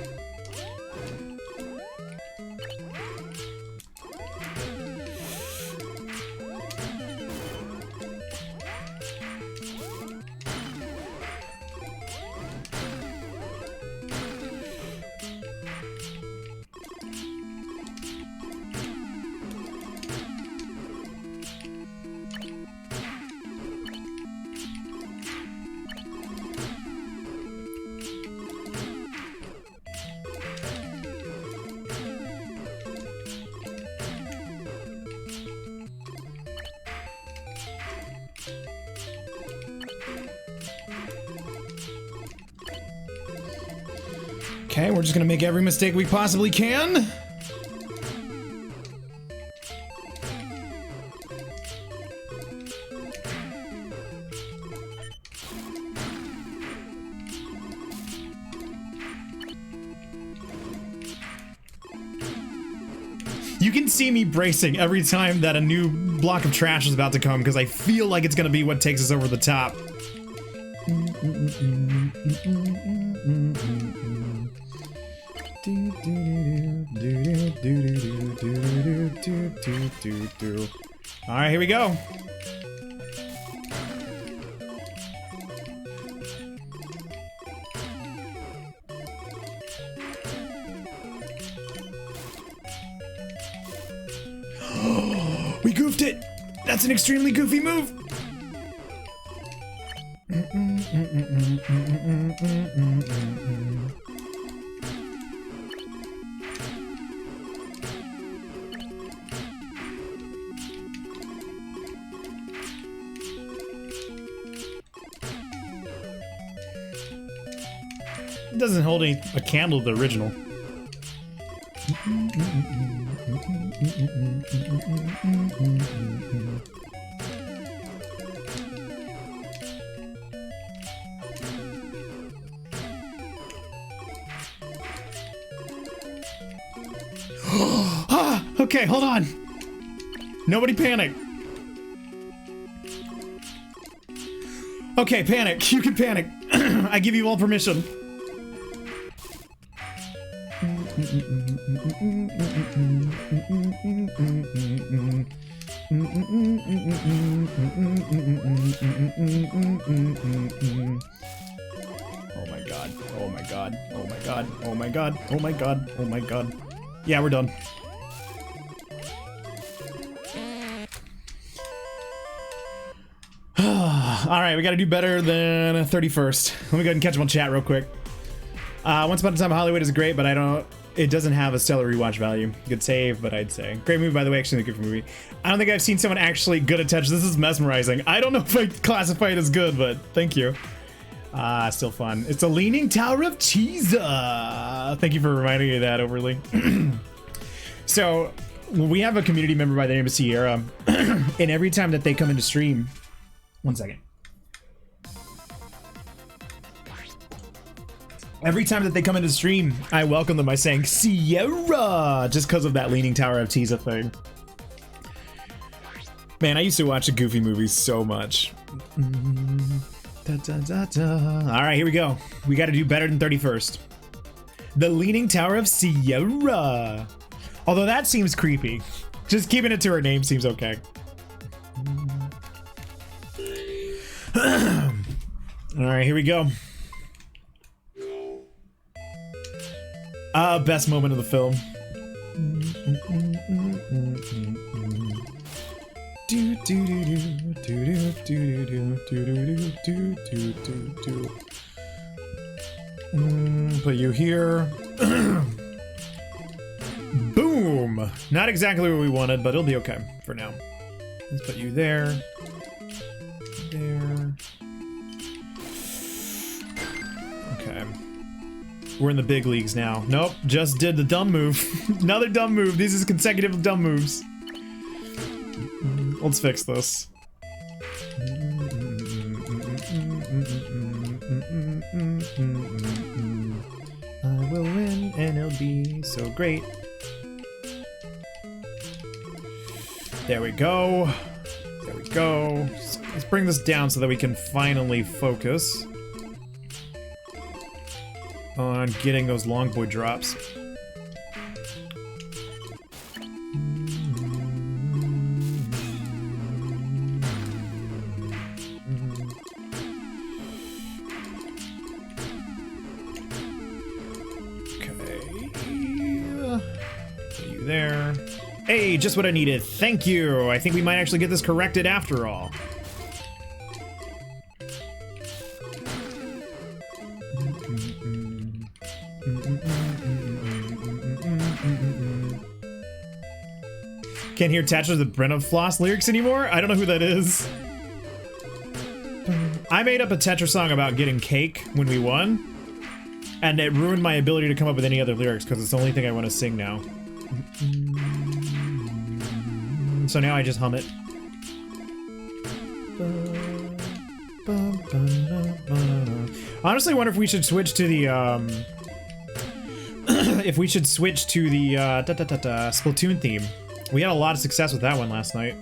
Okay, we're just gonna make every mistake we possibly can. You can see me bracing every time that a new block of trash is about to come because I feel like it's gonna be what takes us over the top. All right, here we go. We goofed it. That's an extremely goofy move. It doesn't hold a candle to the original. Ah, okay, hold on. Nobody panic. Okay, panic. You can panic. I give you all permission. Oh my god. Oh my god. Oh my god. Oh my god. Oh my god. Oh my god. Yeah, we're done. Alright, we gotta do better than 31st. Let me go ahead and catch them on chat real quick. Once Upon a Time in Hollywood is great, but it doesn't have a stellar rewatch value. Good save, but I'd say. Great movie, by the way, actually a good movie. I don't think I've seen someone actually good at touch. This is mesmerizing. I don't know if I classify it as good, but thank you. Still fun. It's a Leaning Tower of Cheesa. Thank you for reminding me of that, Overly. So, we have a community member by the name of Sierra, and every time that they come into stream... One second. Every time that they come into stream, I welcome them by saying Sierra, just because of that Leaning Tower of Cheesa thing. Man, I used to watch the Goofy movies so much. Da, da, da, da. All right, here we go. We got to do better than 31st. The Leaning Tower of Sierra. Although that seems creepy. Just keeping it to her name seems okay. Alright, here we go. Best moment of the film. Put you here. Boom! Not exactly what we wanted, but it'll be okay for now. Let's put you there. There. Okay. We're in the big leagues now. Nope, just did the dumb move. Another dumb move. These is consecutive dumb moves. Let's fix this. I will win and it'll be so great. There we go. There we go. Let's bring this down so that we can finally focus on getting those long boy drops. There. Hey, just what I needed. Thank you. I think we might actually get this corrected after all. Can't hear Tatcher the Brenna Floss lyrics anymore? I don't know who that is. I made up a Tetra song about getting cake when we won, and it ruined my ability to come up with any other lyrics because it's the only thing I want to sing now. So now I just hum it. Honestly, I wonder if we should switch to the Splatoon theme. We had a lot of success with that one last night.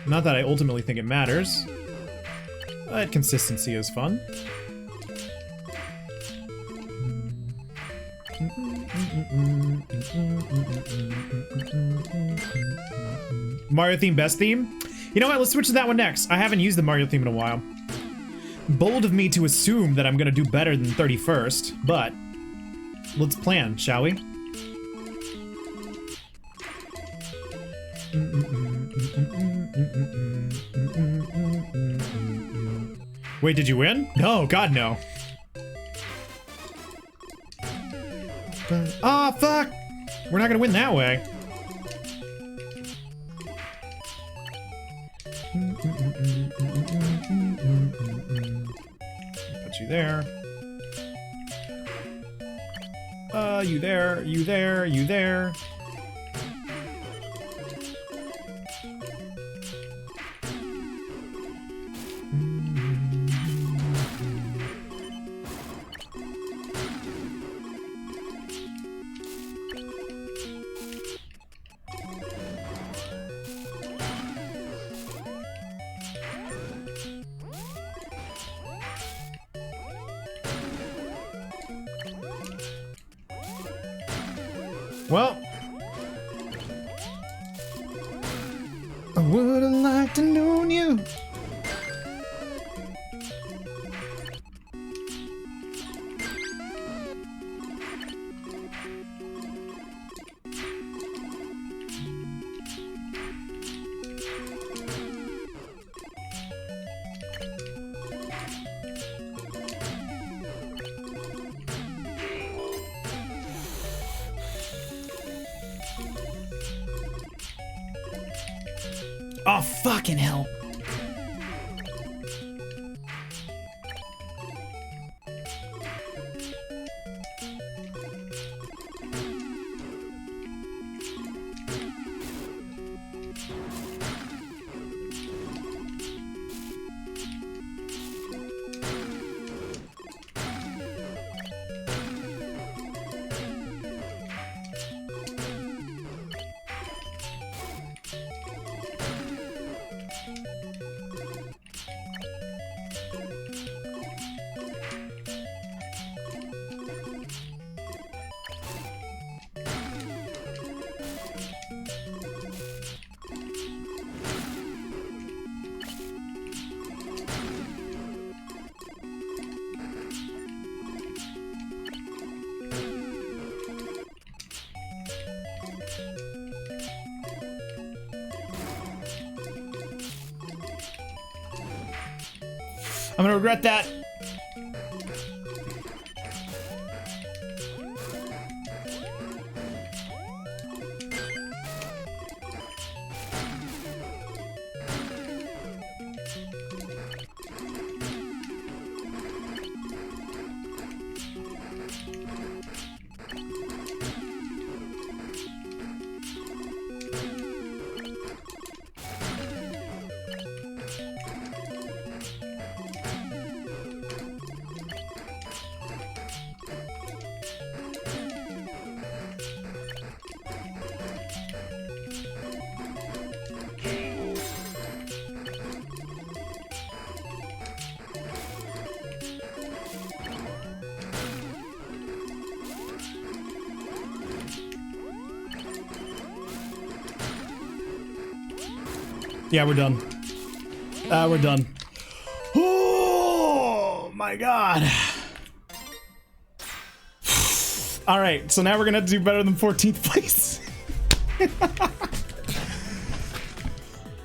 Not that I ultimately think it matters, but consistency is fun. Mario theme, best theme? You know what, let's switch to that one next. I haven't used the Mario theme in a while. Bold of me to assume that I'm gonna do better than 31st, but let's plan, shall we? Wait, did you win? No, God, no. Ah, fuck! We're not gonna win that way. Put you there. You there, you there, you there. Well, I would have liked to know you. Oh, fucking hell. I'm gonna regret that. Yeah, we're done. We're done. Oh my god. All right, so now we're gonna do better than 14th place.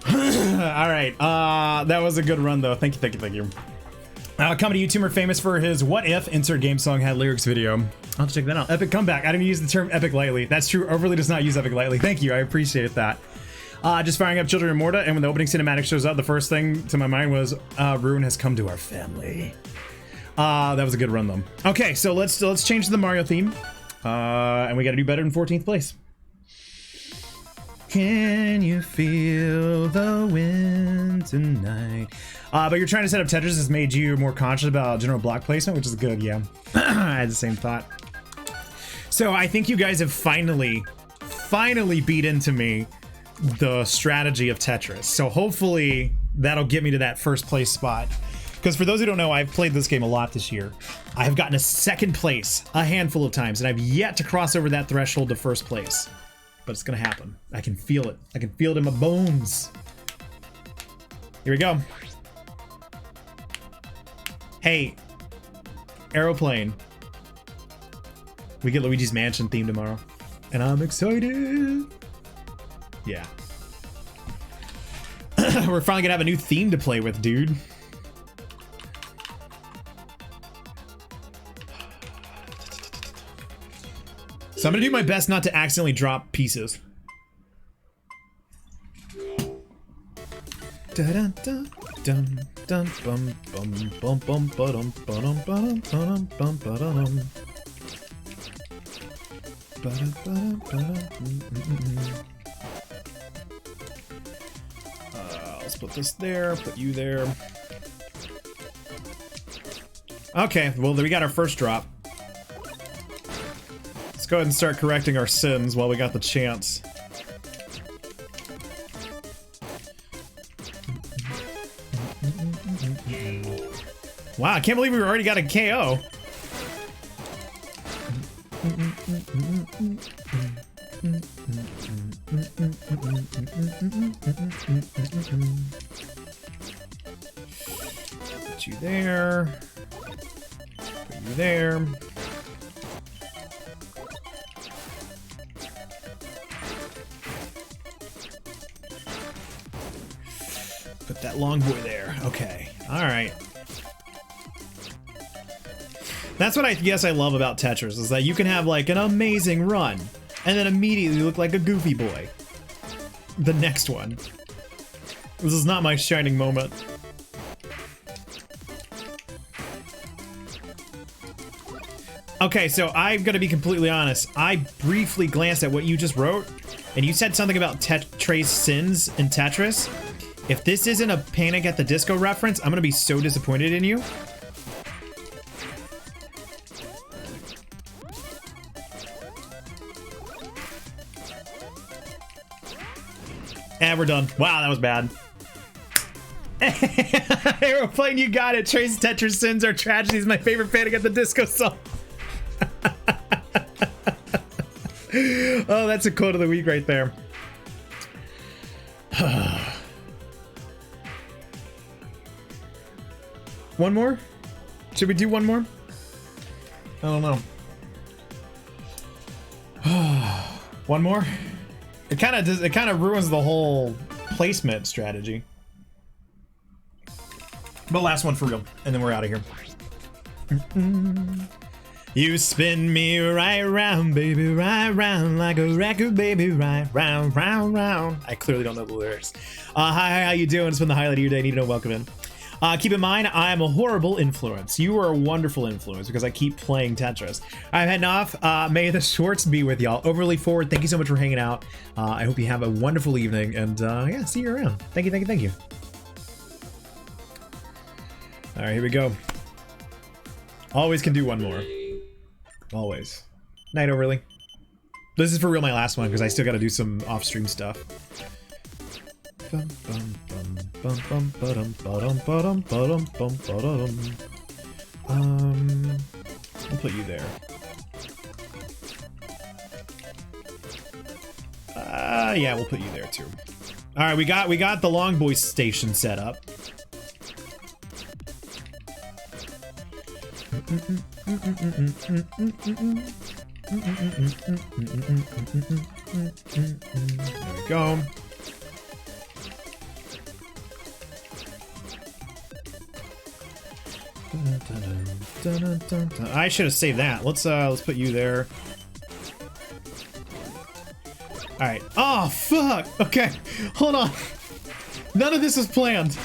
All right, that was a good run though. Thank you. Comedy YouTuber famous for his "What If" insert game song had lyrics video. I'll have to check that out. Epic comeback. I didn't use the term epic lightly. That's true. Overly does not use epic lightly. Thank you. I appreciate that. Just firing up Children in Morta, and when the opening cinematic shows up, the first thing to my mind was Ruin has come to our family. That was a good run though. Okay, so let's change to the Mario theme, and we got to do better than 14th place. Can you feel the wind tonight? But you're trying to set up Tetris has made you more conscious about general block placement, which is good. Yeah, I had the same thought. So I think you guys have finally beat into me the strategy of Tetris. So hopefully that'll get me to that first place spot. Because for those who don't know, I've played this game a lot this year. I have gotten a second place a handful of times, and I've yet to cross over that threshold to first place. But it's gonna happen. I can feel it. I can feel it in my bones. Here we go. Hey, Aeroplane. We get Luigi's Mansion theme tomorrow, and I'm excited. Yeah. We're finally gonna have a new theme to play with, dude. So I'm gonna do my best not to accidentally drop pieces. Dun dun dun dun bum bum bum bum ba-dum ba-dum ba-dum ba-dum bum ba-dum. Ba-dum ba-dum ba-dum. Let's put this there, put you there. Okay, well, we got our first drop. Let's go ahead and start correcting our sins while we got the chance. Wow, I can't believe we already got a KO. Put you there. Put you there. Put that long boy there. Okay. All right. That's what I guess I love about Tetris, is that you can have like an amazing run and then immediately look like a goofy boy. The next one. This is not my shining moment. Okay, so I'm gonna be completely honest. I briefly glanced at what you just wrote, and you said something about Trey's sins in Tetris. If this isn't a Panic at the Disco reference, I'm gonna be so disappointed in you. And we're done. Wow, that was bad. Aeroplane, you got it. Trey's Tetris sins are tragedies. My favorite Panic at the Disco song. Oh, that's a quote of the week right there. One more? Should we do one more? I don't know. One more? It kind of ruins the whole placement strategy. But last one for real, and then we're out of here. You spin me right round, baby, right round, like a record, baby, right round, round, round. I clearly don't know the lyrics. Hi, how you doing? It's been the highlight of your day. Need to know, welcome in. Keep in mind, I am a horrible influence. You are a wonderful influence because I keep playing Tetris. I'm heading off. May the shorts be with y'all. Overly forward, thank you so much for hanging out. I hope you have a wonderful evening, and yeah, see you around. Thank you, thank you, thank you. All right, here we go. Always can do one more. Always. Night, Overly. This is for real my last one because I still got to do some off-stream stuff. We'll put you there. Yeah, we'll put you there too. All right, we got the Long Boy station set up. There we go. I should have saved that. Let's put you there. All right. Oh fuck. Okay, hold on. None of this was planned.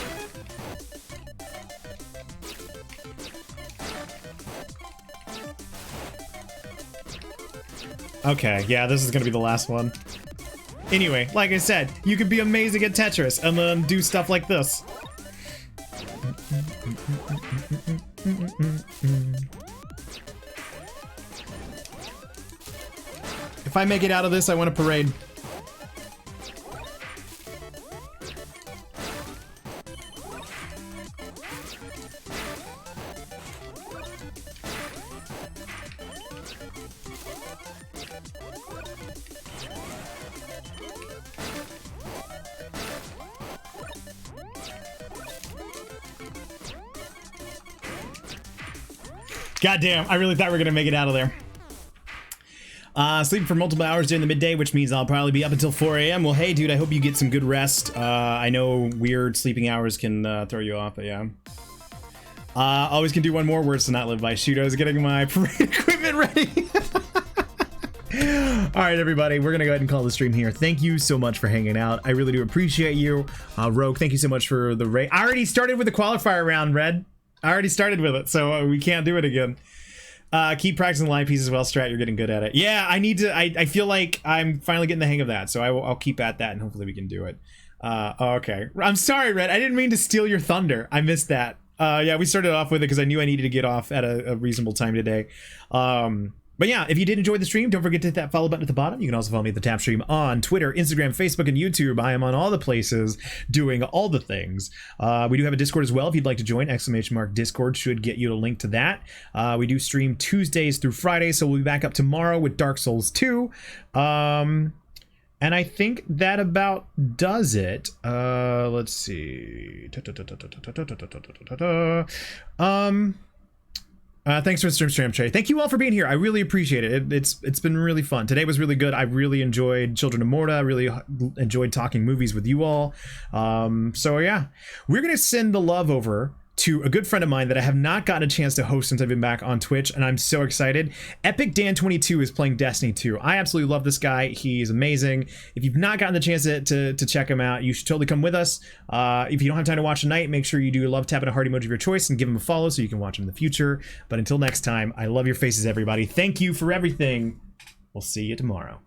Okay, yeah, this is gonna be the last one. Anyway, like I said, you could be amazing at Tetris and then do stuff like this. If I make it out of this, I want a parade. Goddamn, I really thought we were gonna make it out of there. Sleeping for multiple hours during the midday, which means I'll probably be up until 4 a.m. Well, hey, dude, I hope you get some good rest. I know weird sleeping hours can throw you off, but yeah. Always can do one more. Words to not live by. Shoot, I was getting my parade equipment ready. All right, everybody, we're gonna go ahead and call the stream here. Thank you so much for hanging out. I really do appreciate you. Rogue, thank you so much for the raid. I already started with the qualifier round, Red. I already started with it, so we can't do it again. Keep practicing line pieces well, Strat. You're getting good at it. Yeah, I need to. I feel like I'm finally getting the hang of that, so I'll keep at that, and hopefully we can do it. Okay. I'm sorry, Red. I didn't mean to steal your thunder. I missed that. Yeah, we started off with it because I knew I needed to get off at a reasonable time today. But yeah, if you did enjoy the stream, don't forget to hit that follow button at the bottom. You can also follow me at TheTapStream on Twitter, Instagram, Facebook, and YouTube. I am on all the places doing all the things. We do have a Discord as well. If you'd like to join, !Discord should get you a link to that. We do stream Tuesdays through Fridays, so we'll be back up tomorrow with Dark Souls 2. And I think that about does it. Let's see. Thanks for the stream, Trey. Thank you all for being here. I really appreciate it. It's been really fun. Today was really good. I really enjoyed Children of Morta. I really enjoyed talking movies with you all. So yeah, we're gonna send the love over to a good friend of mine that I have not gotten a chance to host since I've been back on Twitch, and I'm so excited. Epic Dan 22 is playing Destiny 2. I absolutely love this guy. He's amazing. If you've not gotten the chance to check him out, you should totally come with us. If you don't have time to watch tonight, make sure you do love tap and a heart emoji of your choice and give him a follow so you can watch him in the future. But until next time, I love your faces, everybody. Thank you for everything. We'll see you tomorrow.